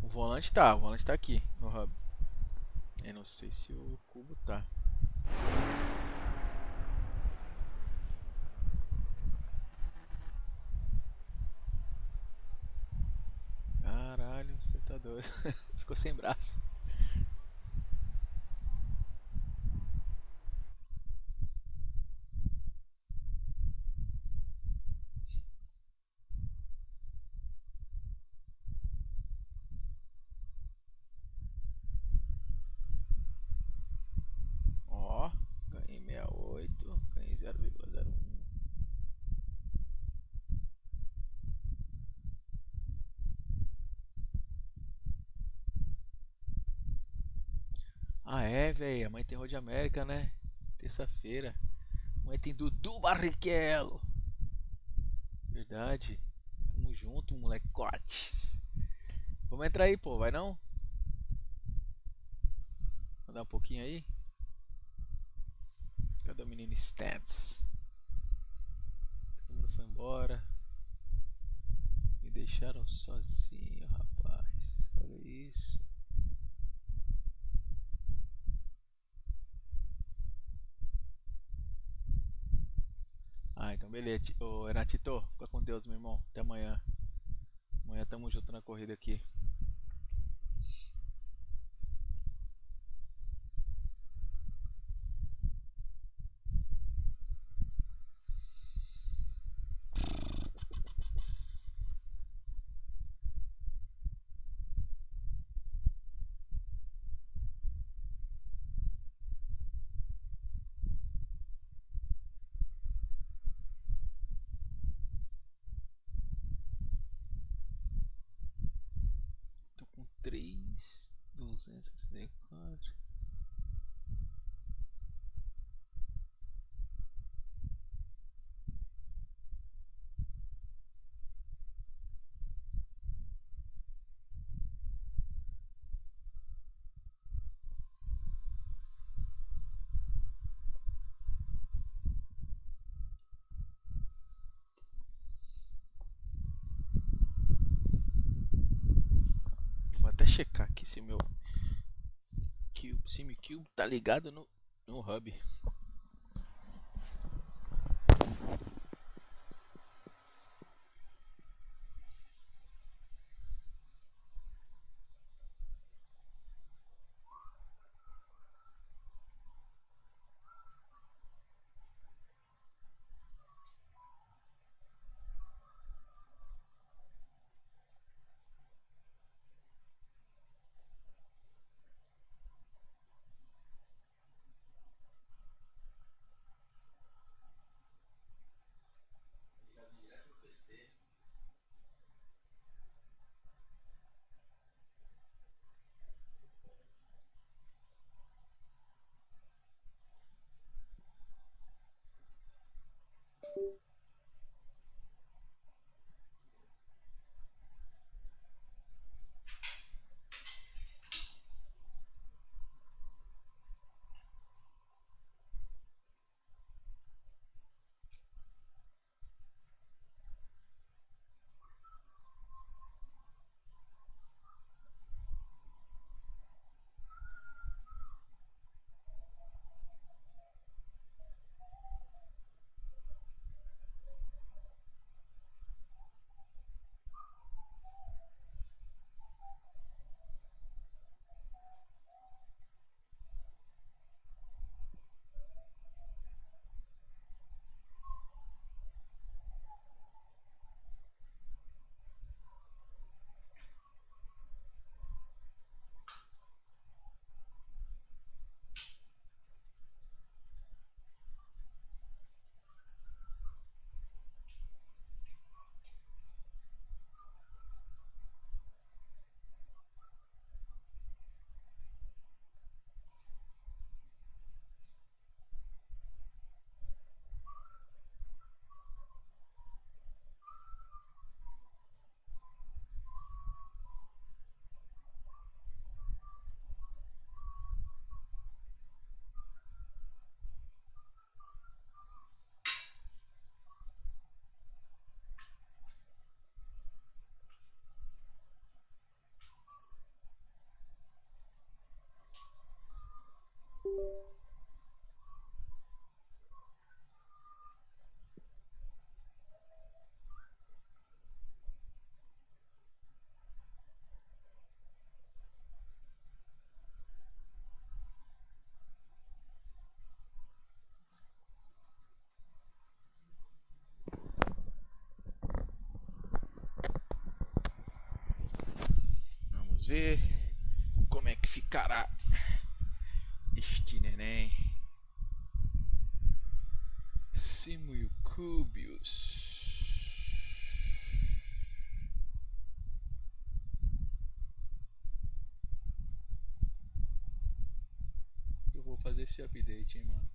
O volante tá aqui no hub. Eu não sei se o cubo tá. Caralho, você tá doido. Ficou sem braço. Ó, ganhei 68, ganhei 0,01. Ah é, velho, amanhã tem Road América, né? Terça-feira. Amanhã tem Dudu Barrichello. Verdade. Tamo junto, molecotes. Vamos entrar aí, pô, vai não? Andar um pouquinho aí. Cadê o menino Stats? Todo mundo foi embora. Me deixaram sozinho, rapaz. Olha isso. Ah, então beleza. Ô, Renatito, fica com Deus, meu irmão. Até amanhã. Amanhã tamo junto na corrida aqui. Tô com 3.264. Vou até checar aqui se meu Cube tá ligado no hub. Vamos ver como é que ficará este neném. Simuicúbios. Eu vou fazer esse update, hein, mano.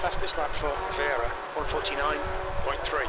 Fastest lap for Vera, 1:49.3.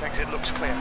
Exit looks clear.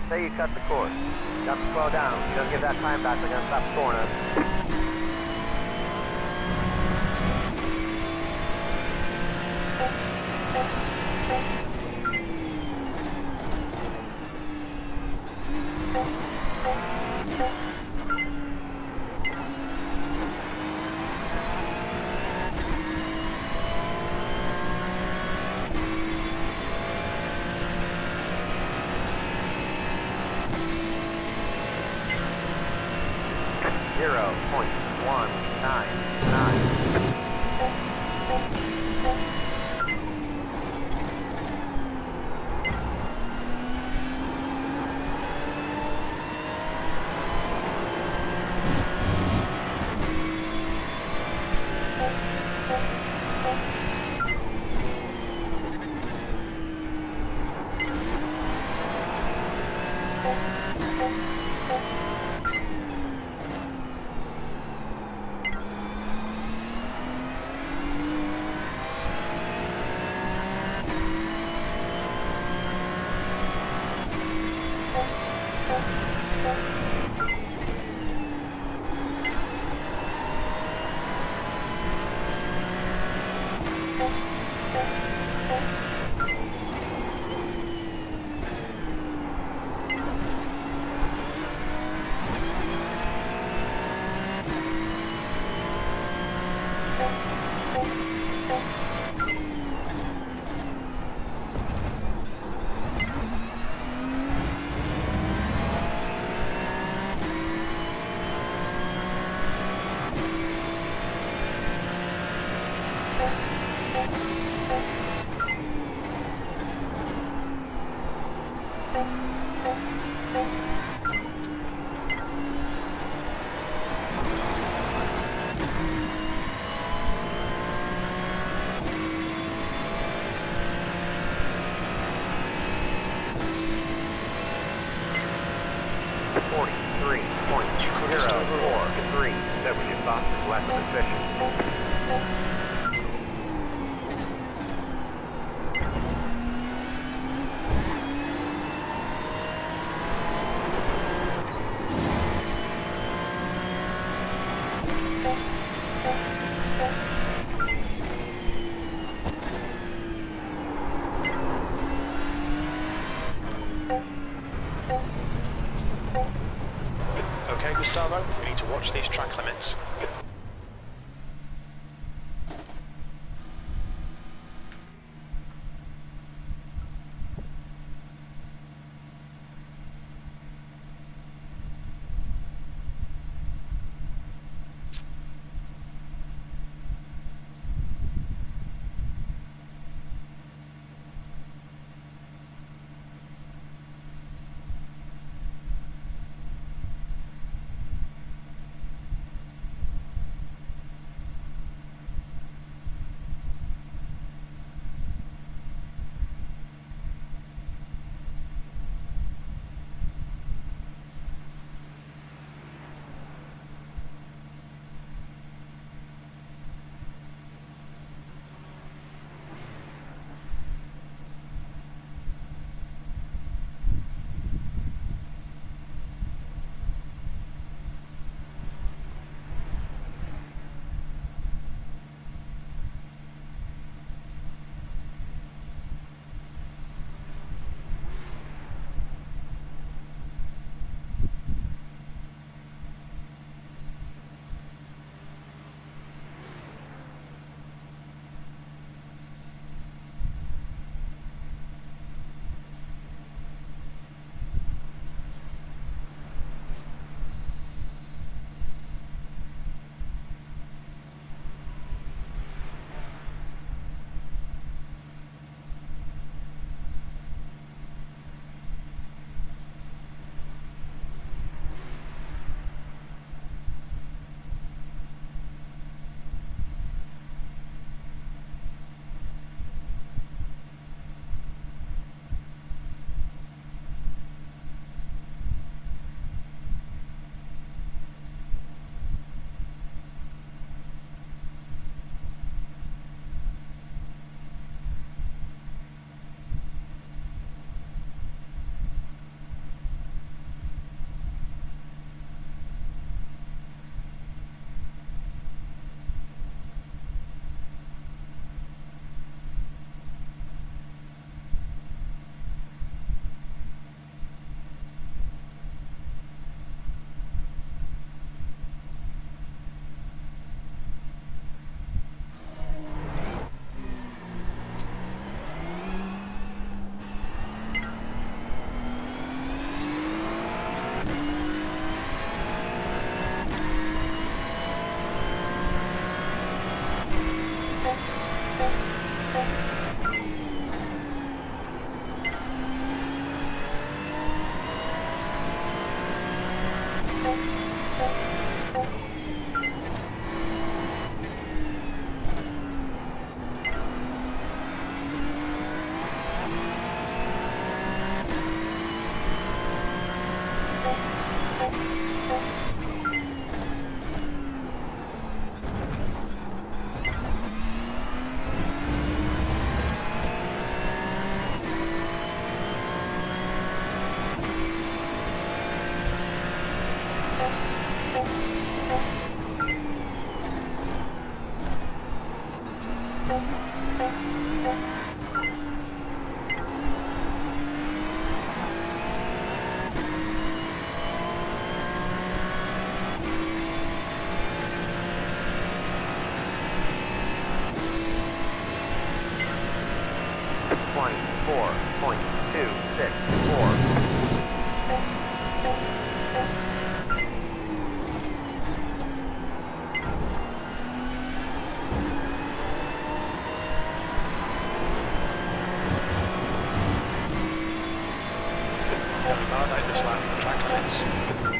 Say you cut the course. You have to slow down. If you don't give that time back, they're gonna stop scoring us. Zero point 199. You could have still rolled. 43.043. That was your fastest lap of the session. Okay, Gustavo, we need to watch these track limits. Validate this lap, track limits.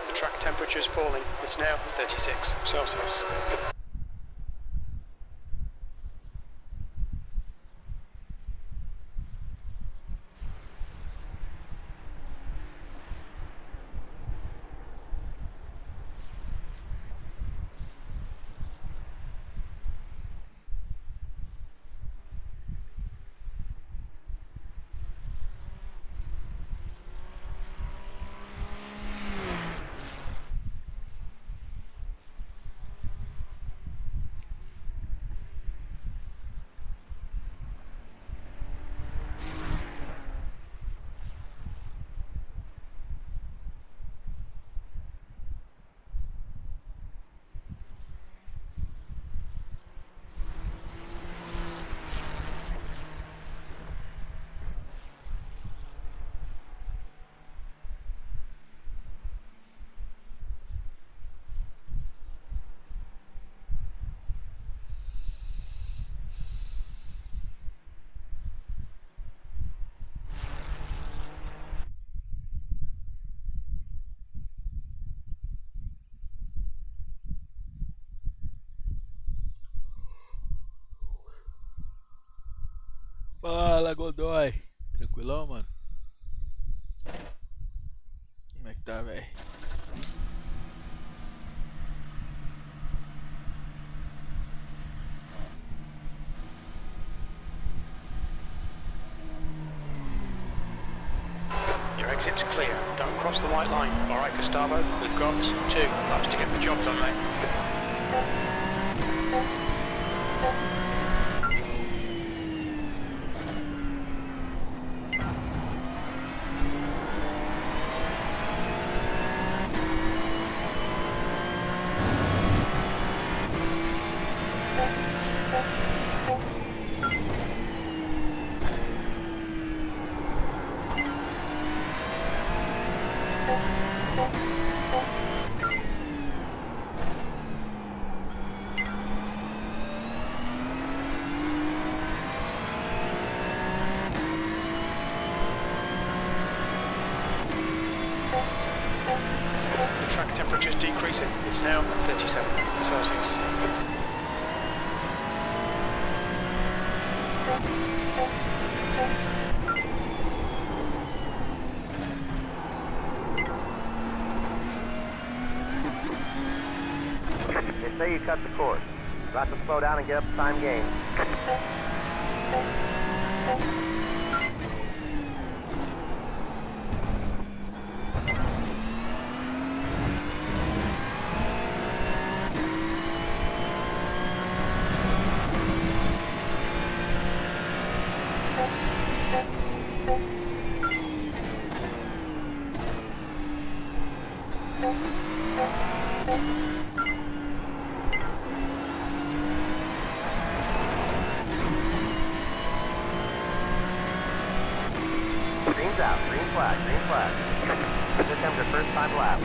The track temperature is falling. It's now 36 Celsius. Fala, Godoy. Tranquilão, mano? Como é que tá, velho? Your exit's clear. Don't cross the white line. Alright, Gustavo, we've got 2 laps to get the job done, mate. The track temperature's decreasing. It's now 37 Celsius. They say you cut the course. About to slow down and get up to time gain. Green's out. Green flag. Green flag. This comes your first time lap.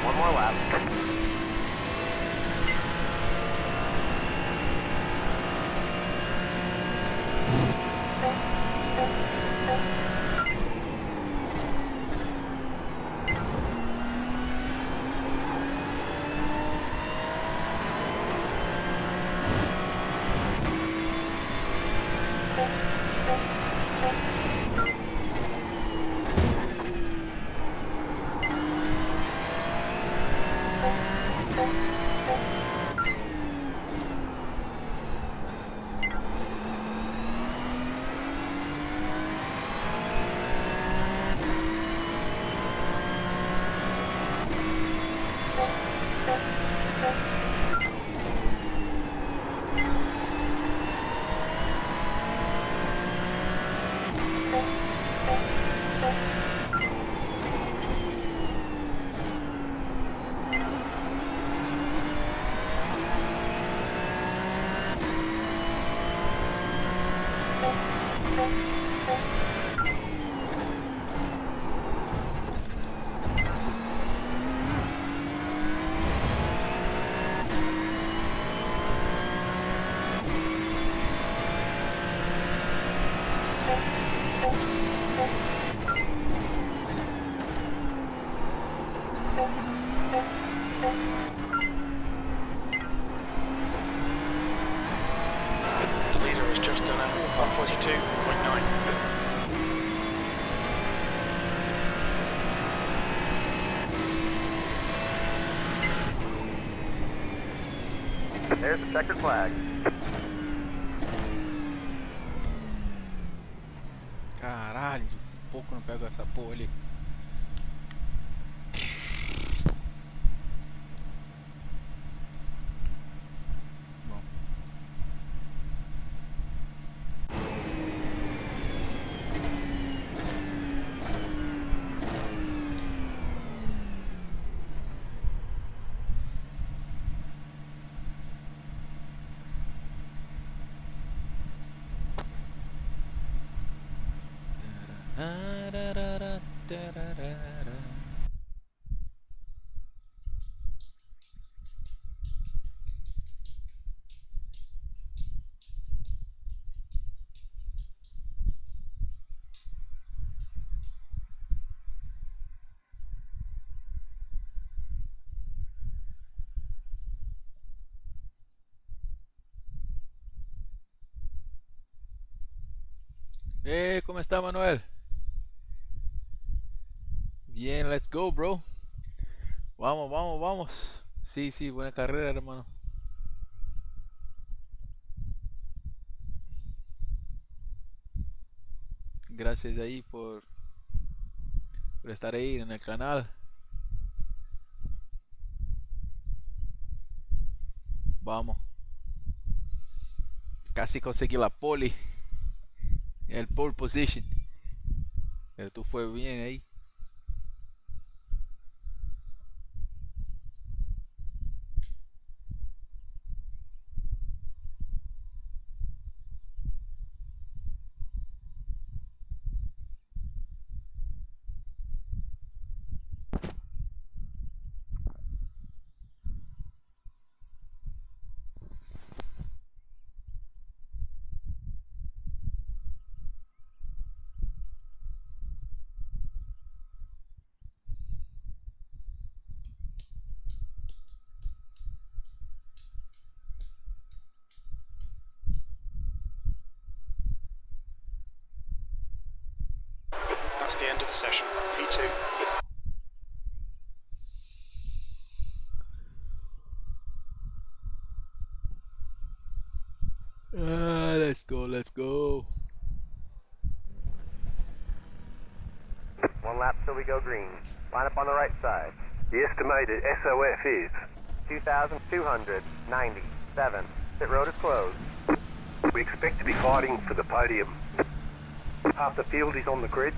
One more lap. There's the checkered flag. Caralho, pouco não pego essa porra ali. Bom. Tararara, tararara. ¿Cómo está, Manuel? Bien, let's go, bro. Vamos, vamos, vamos. Sí, sí, buena carrera, hermano. Gracias ahí por estar ahí en el canal. Vamos. Casi conseguí la pole. El pole position. Pero tú fue bien ahí. That's the end of the session. P2. Let's go, let's go. One lap till we go green. Line up on the right side. The estimated SOF is 2,297. Pit road is closed. We expect to be fighting for the podium. Half the field is on the grid.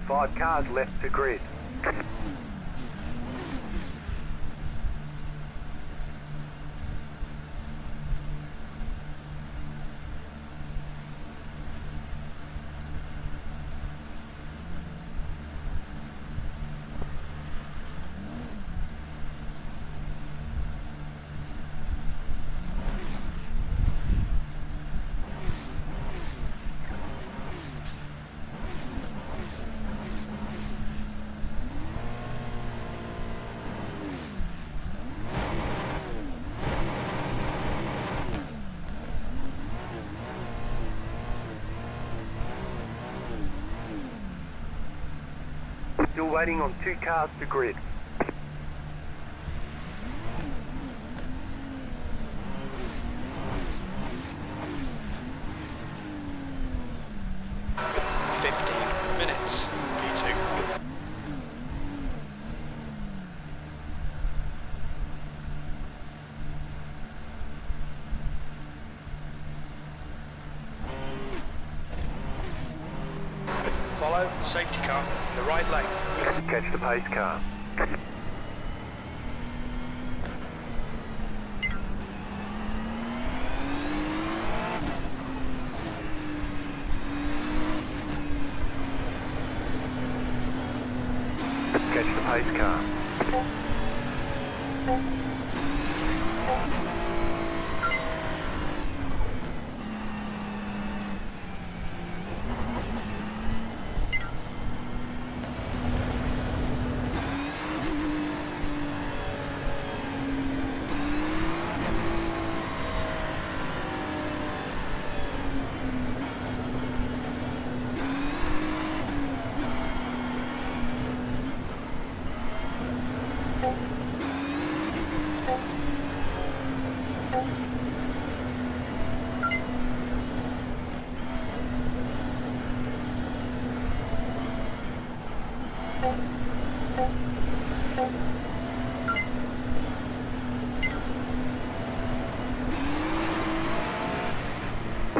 Five cars left to grid. Still waiting on two cars to grid. Minutes. P2. Follow the safety car, the right lane. Catch the pace car. pace car.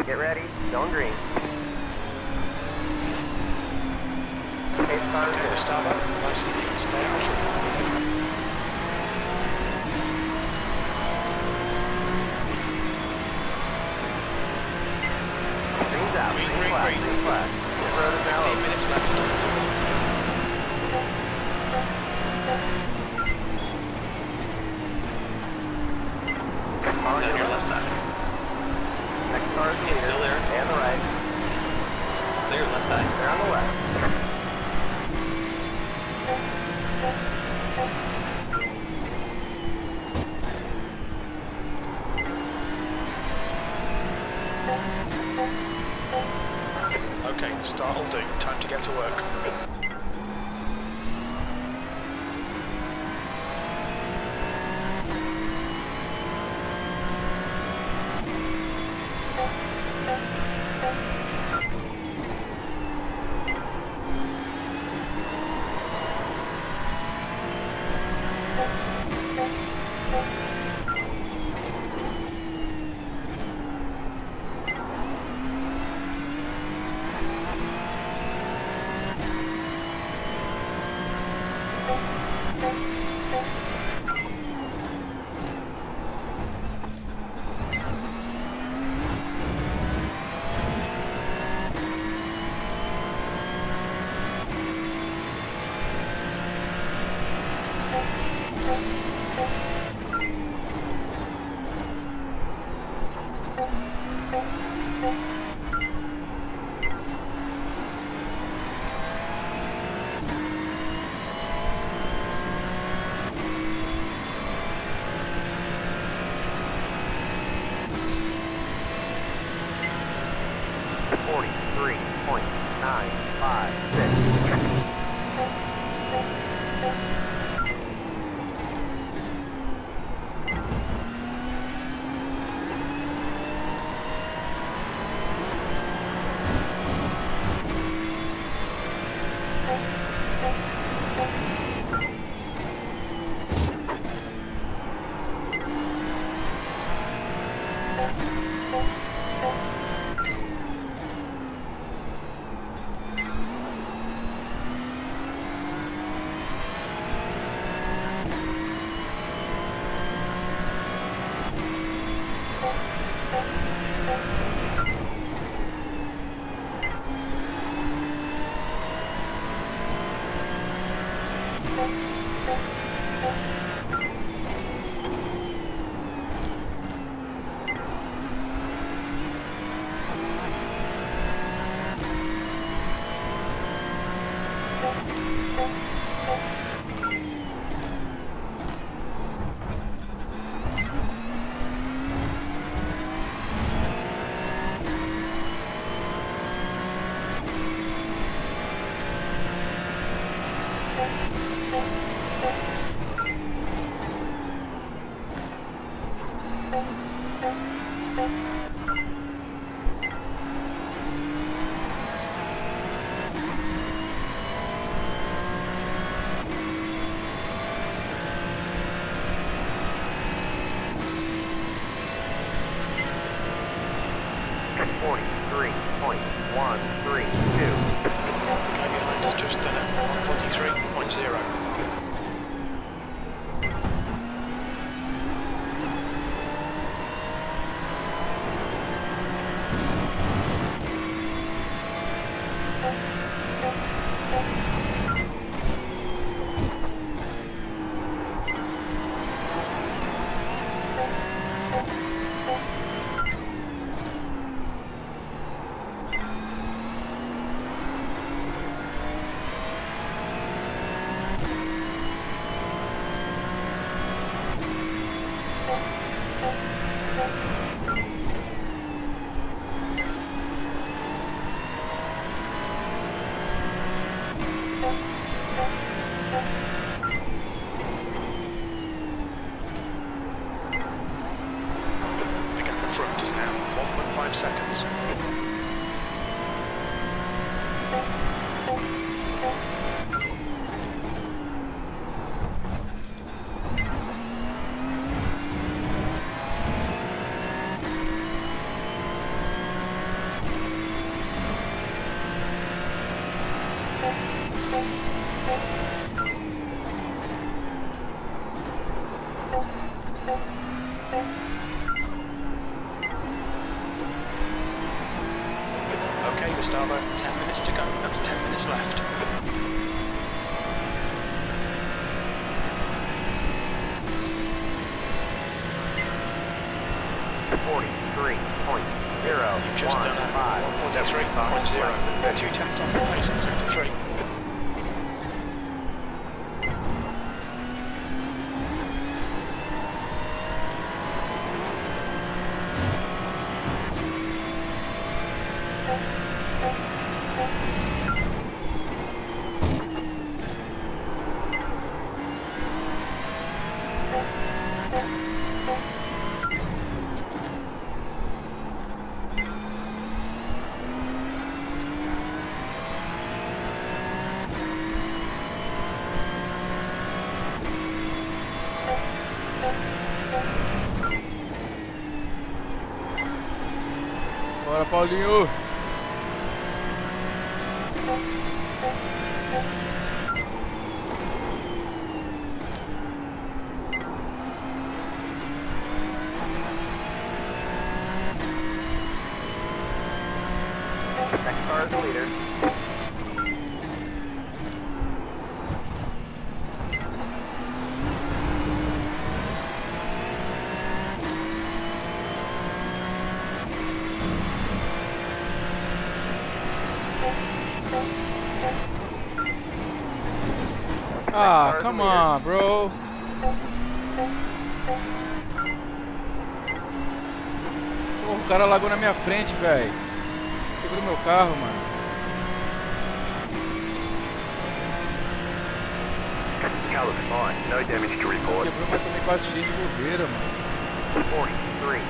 Get ready, going green. Pace car Okay, is starboard, nice and neat, stay out of trouble. Green's out. Green, Green green, flag. green. Green flag. This road is now 15 open. minutes left. On He's on your your left. left side. Next car is He's clear. still there. And the right. Clear left side. They're on the left. Okay, the start will do. Time to get to work. Just done it, 143.0. front is now 1.5 seconds. Okay, Gustavo, 10 minutes to go. That's 10 minutes left. You've just done a 143.0. 2 tenths off the pace in sector 3. Bora, Paulinho! Next car is the leader. Ah, come on, bro. Porra, o cara largou na minha frente, velho. Quebrou meu carro, mano. Colours fine, no damage to report. Quebrou, mas também quase cheio de bobeira, mano. 43.66.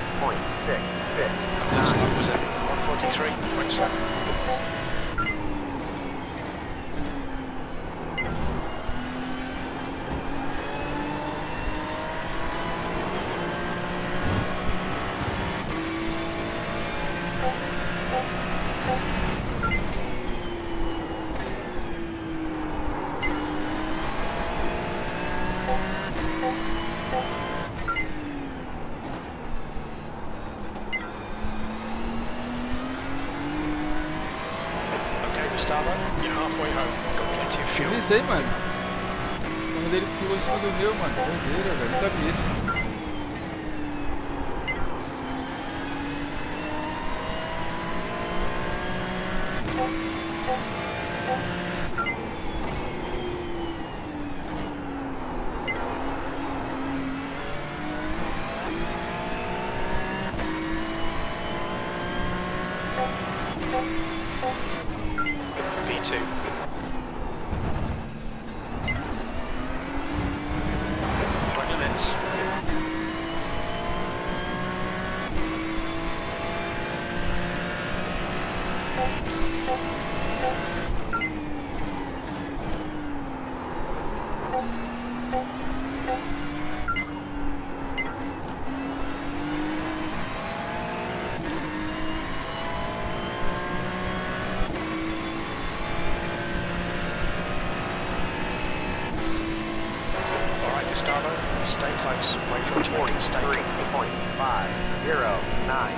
Last lap was at 143.7. Okay, Gustavo, you're halfway home. Got plenty of Eu fuel. vi isso aí, mano. O carro dele pulou em cima do meu, mano. Doideira, velho. Tá bicho. P2. 20 minutes. Alright, Gustavo, stay close. Wait for him to make a mistake. 43.509.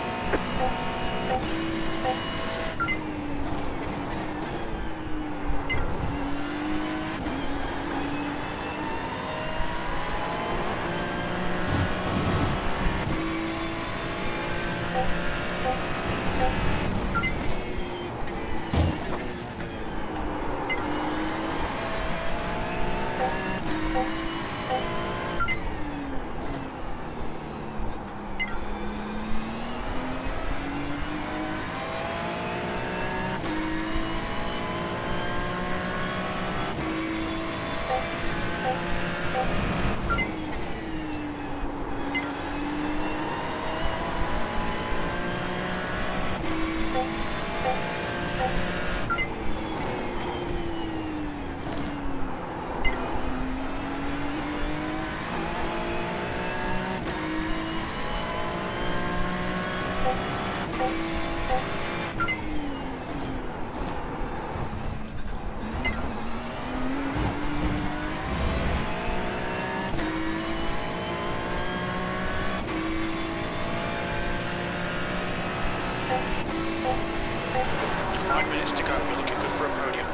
5 minutes to go. You're looking good for a podium.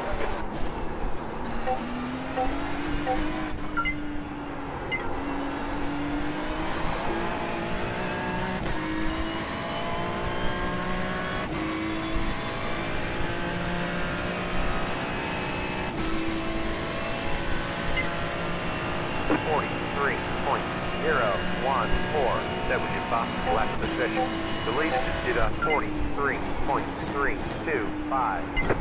That was your fastest lap of the session. The leader just did a 43.325.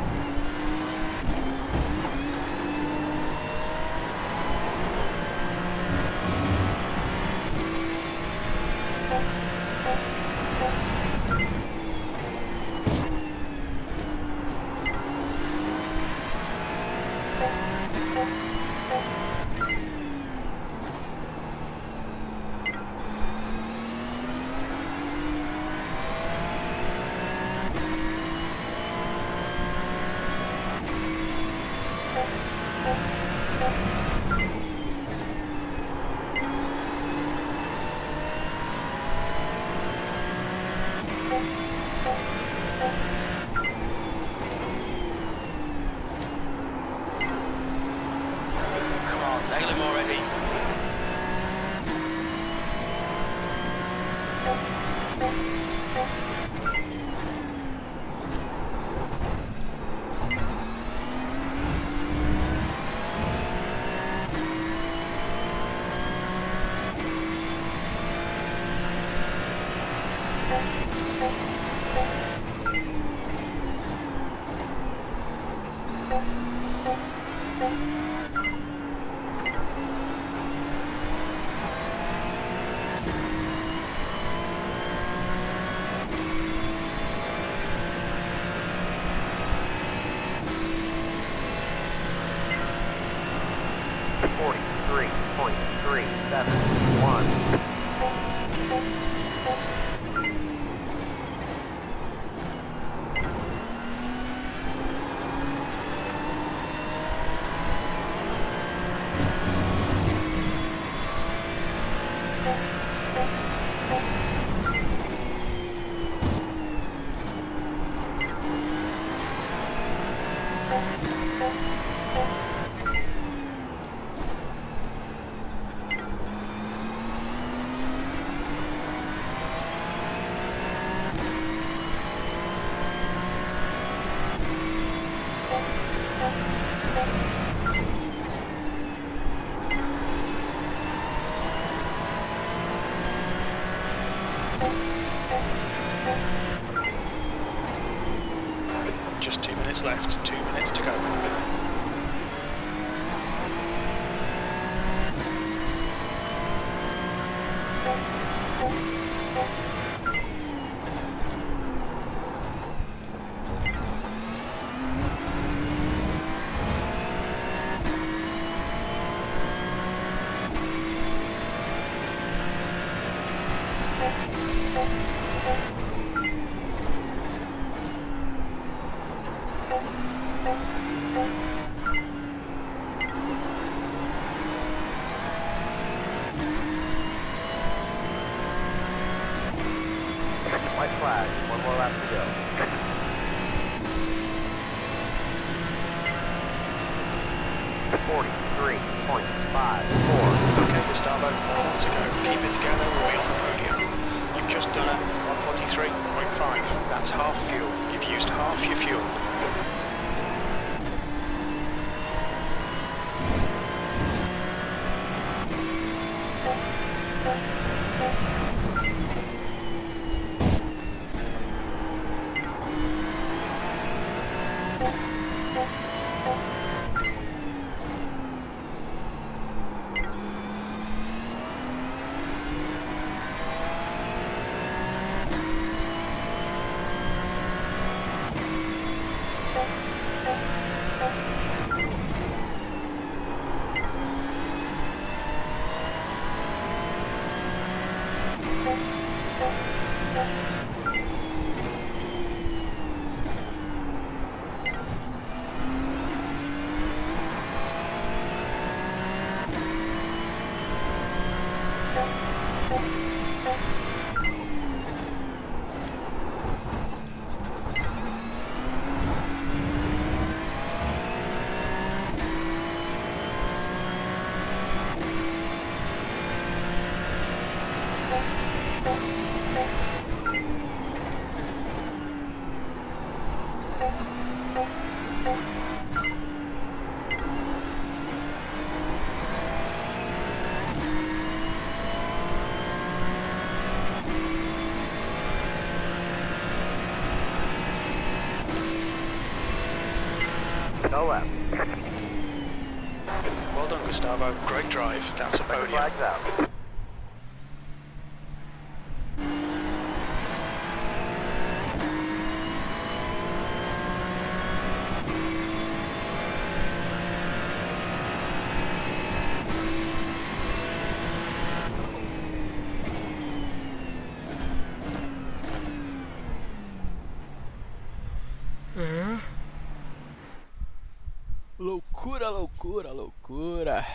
Come on, nail him already. Just 2 minutes left, 2 minutes to go. White flag, one more lap to go. Okay, Gustavo, 1 more to go. Keep it together, we'll be on the podium. You've just done a 143.5. That's half fuel. You've used half your fuel. No lap. Well done, Gustavo. Great drive. That's a podium. Flags out. Loucura, loucura, loucura.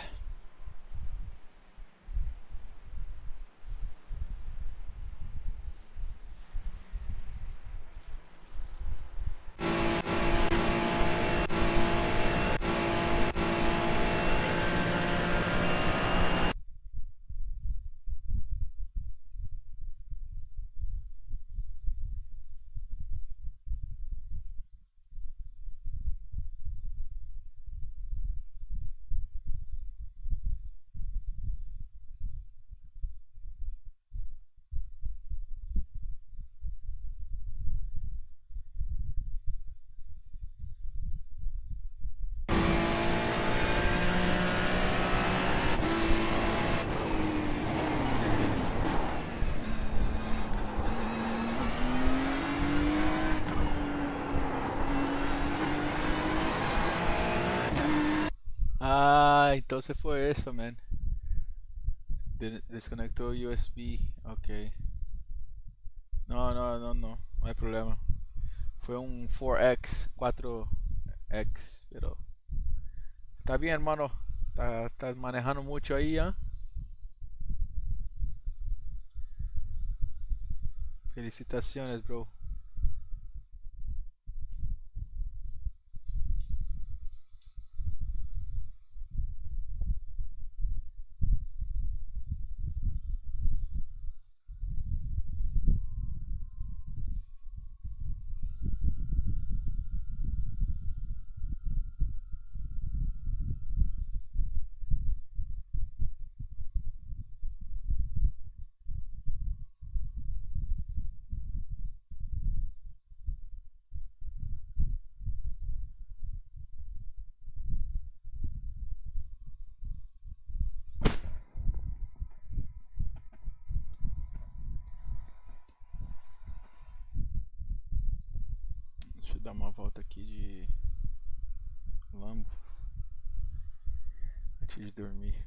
Ah, entonces fue eso, man. Desconectó USB. Ok. No, no, no, no. No hay problema. Fue un 4X, 4X, pero... Está bien, hermano. Estás manejando mucho ahí, ¿ah? Felicitaciones, bro. Deixa eu dar uma volta aqui de Lambo antes de dormir.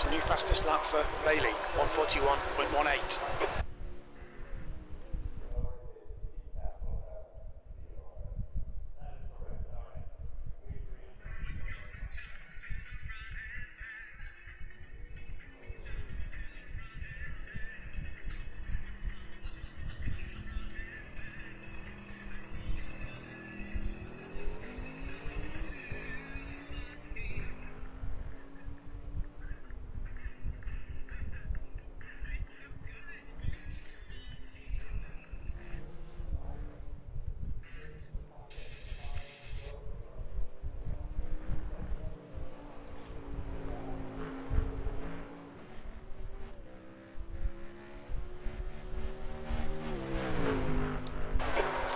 That's a new fastest lap for Bailey, 141.18.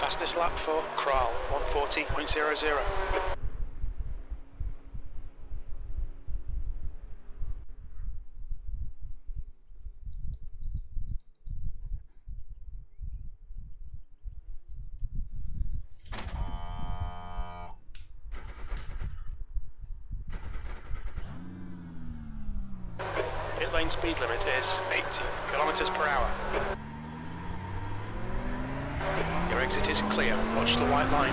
Fastest lap for Kral, 140.00. Pit lane speed limit is 80 kilometers per hour. Your exit is clear. Watch the white line.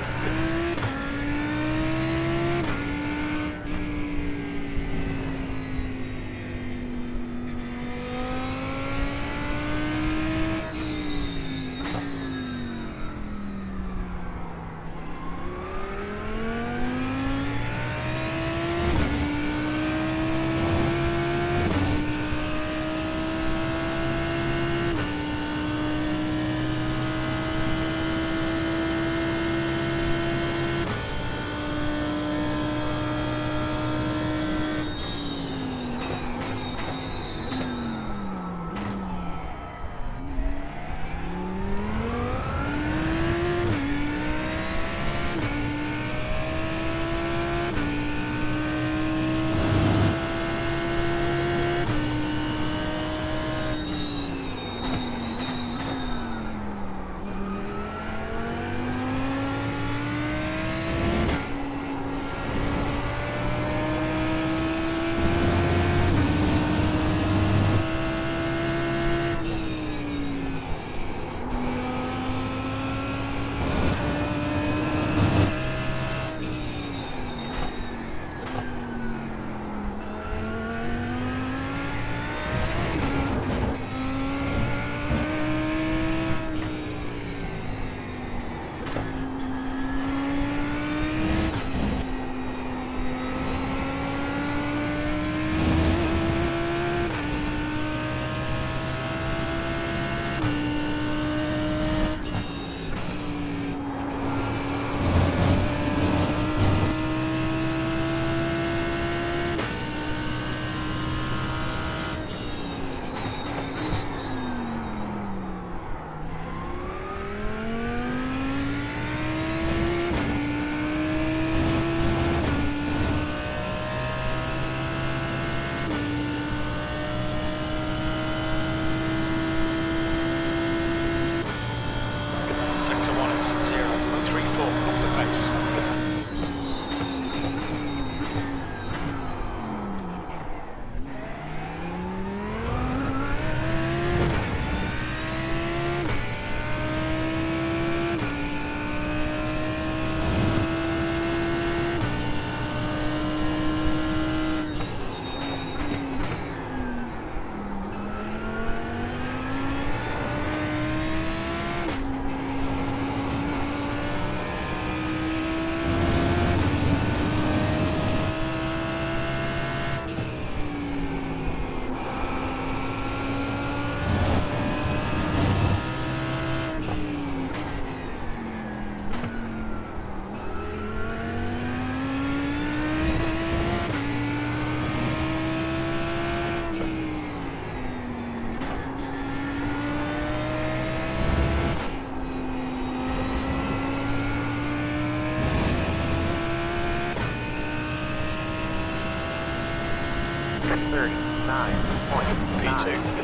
P2.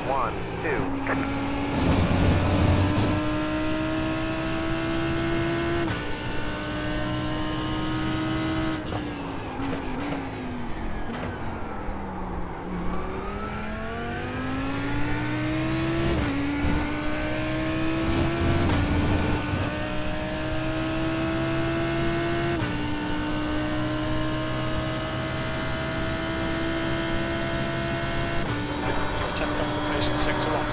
post, sector 1.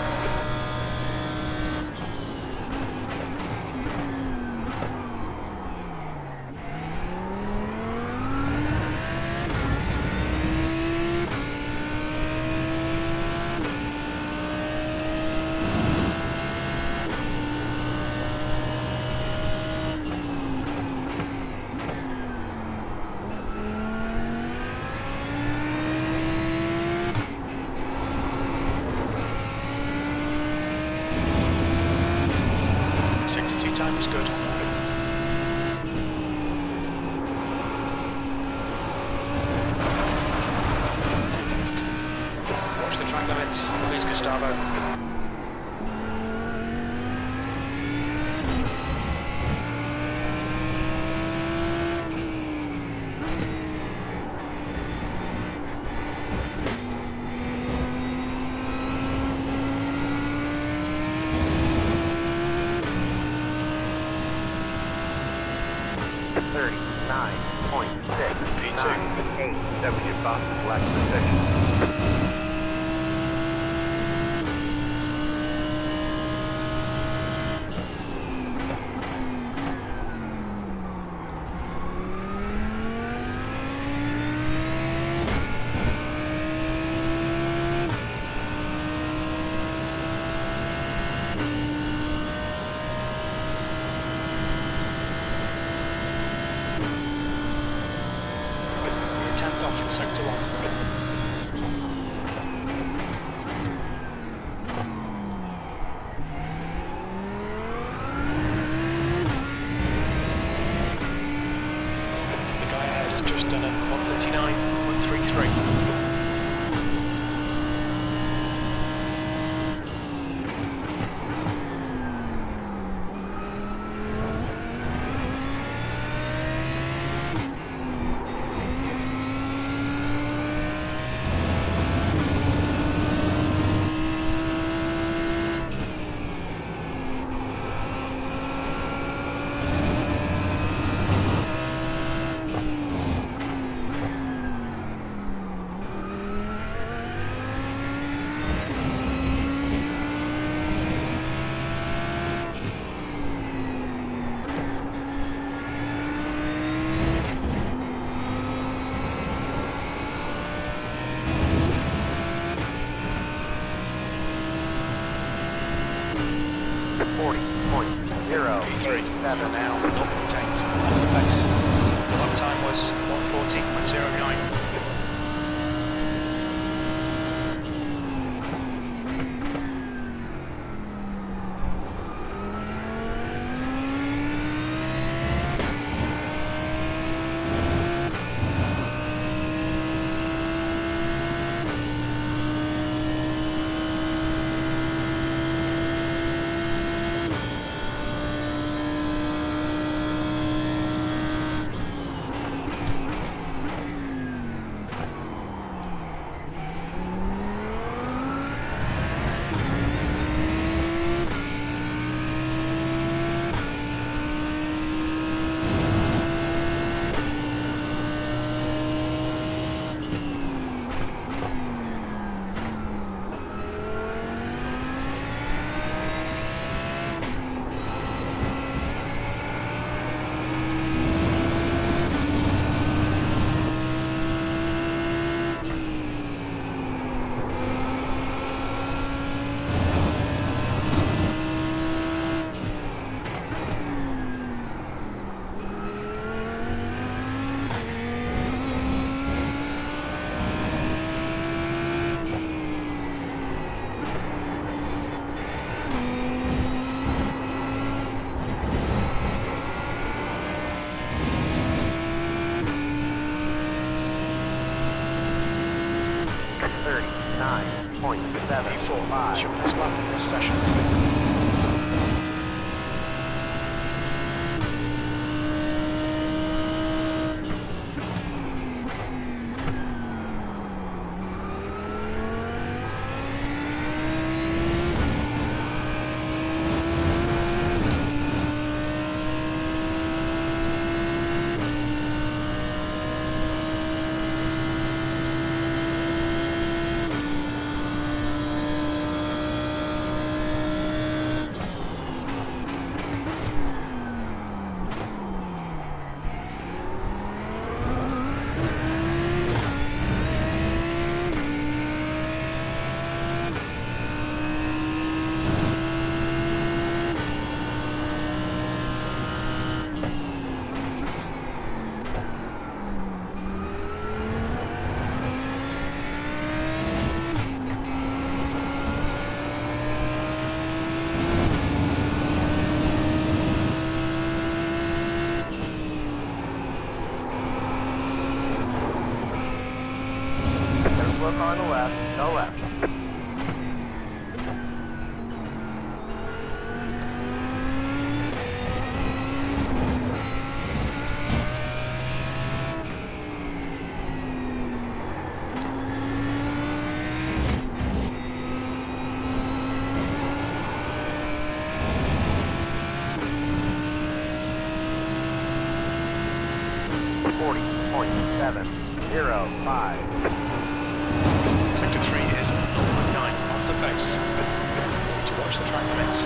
Sector 2 time is good. Watch the track limits, please Gustavo. P2. 70 fastest lap position. You're 10th off in sector 1. The guy ahead has just done a 139.33. P3 now 0.8 off the pace. The lap time was 1:14.09. P4, it's your best lap in this session. Yellow car on the left, no left. Sector 3 is 0.9 off the base. Need to watch the track limits.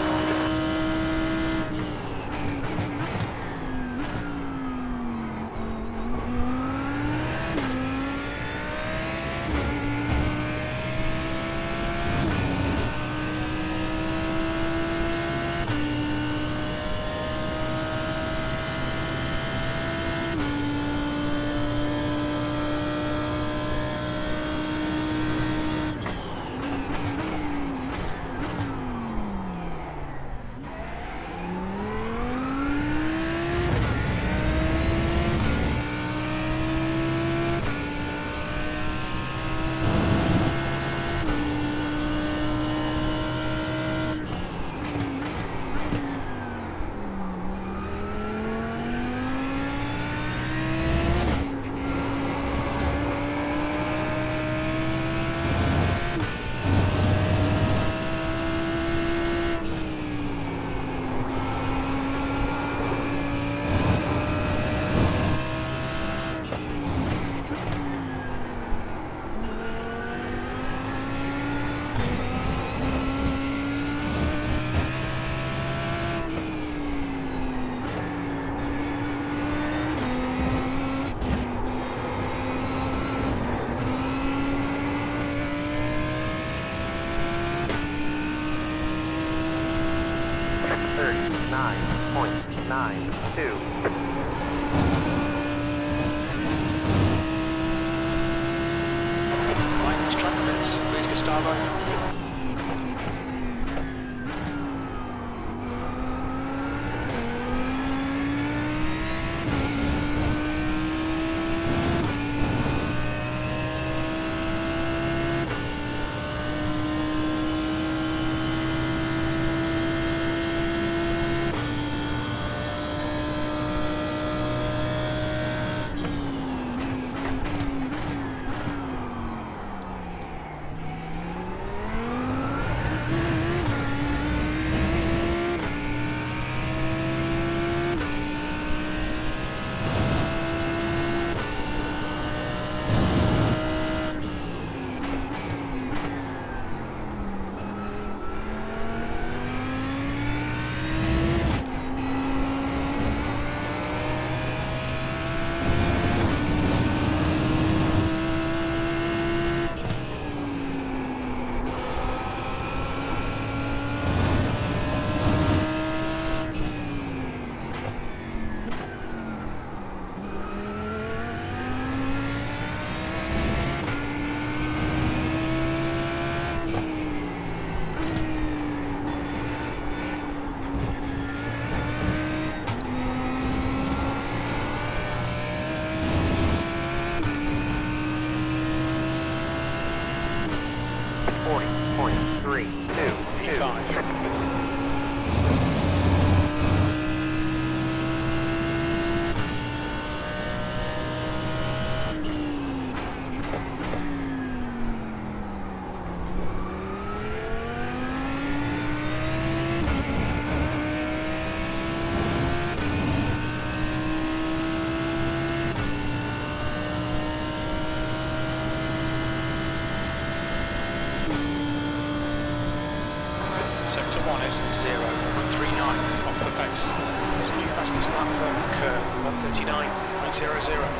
Lightning's track limits, please Gustavo. Sector 1 is 0.39 off the pace. It's a new fastest lap for curve 139.00.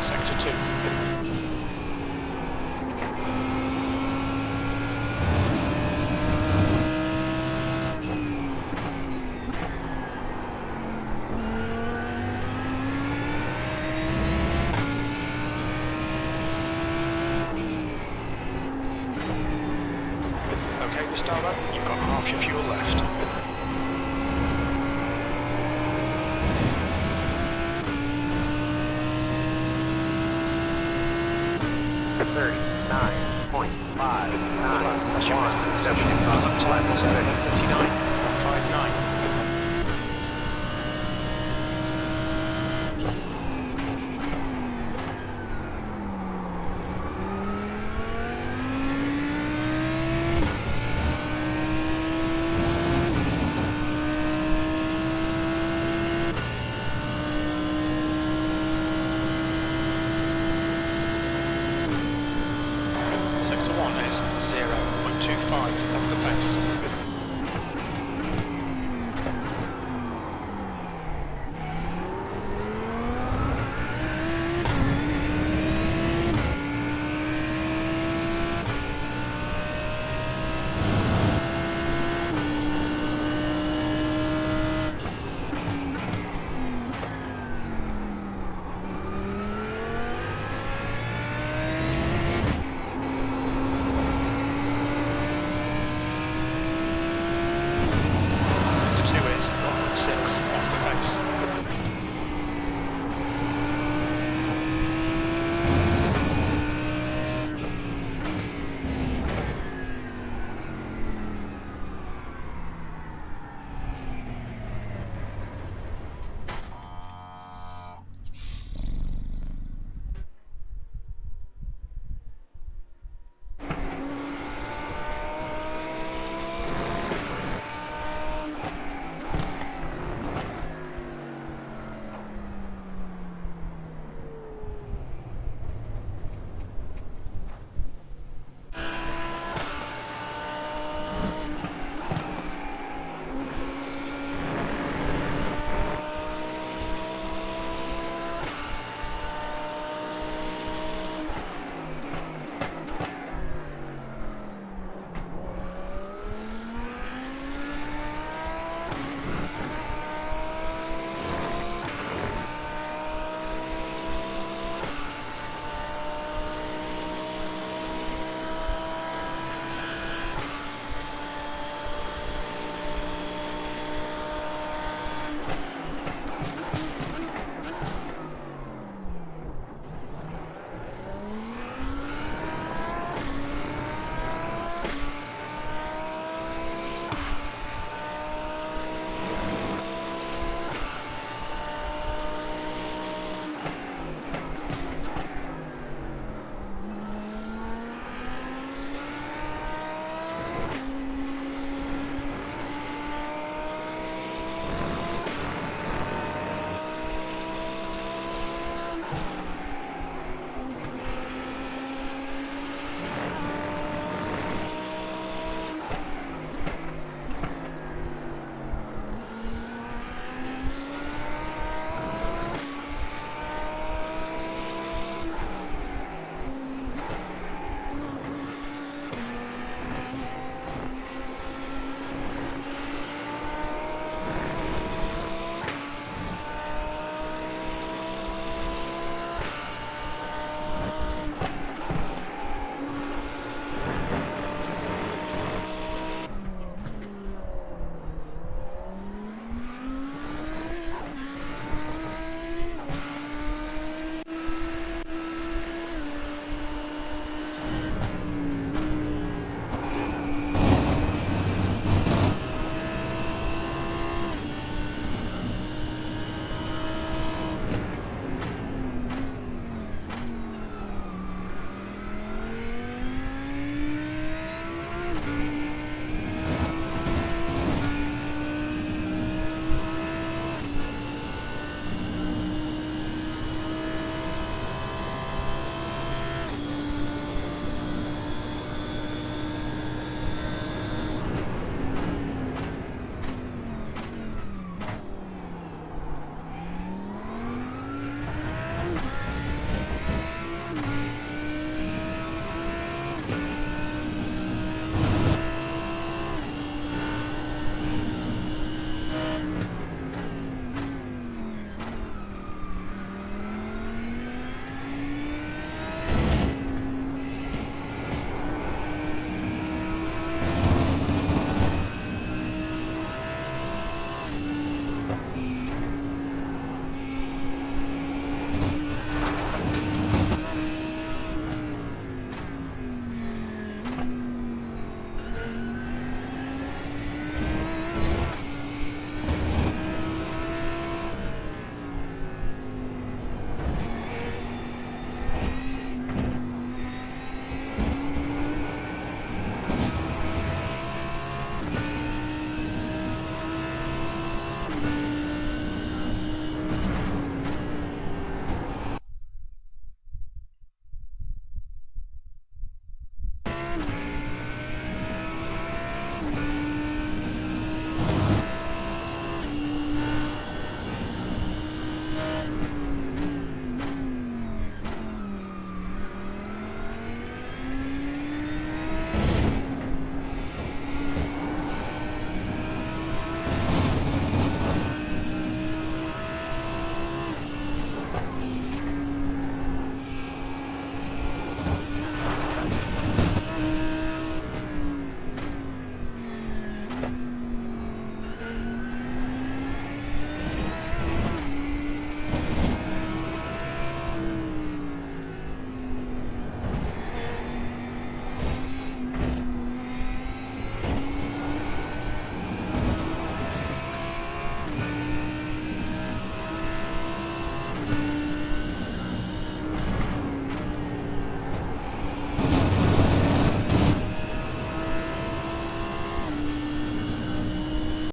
Sector 2. your starboard. You've got half your fuel left. That's your master deception. Up to level 39.59. Sector 1 is 0.25 of the pace.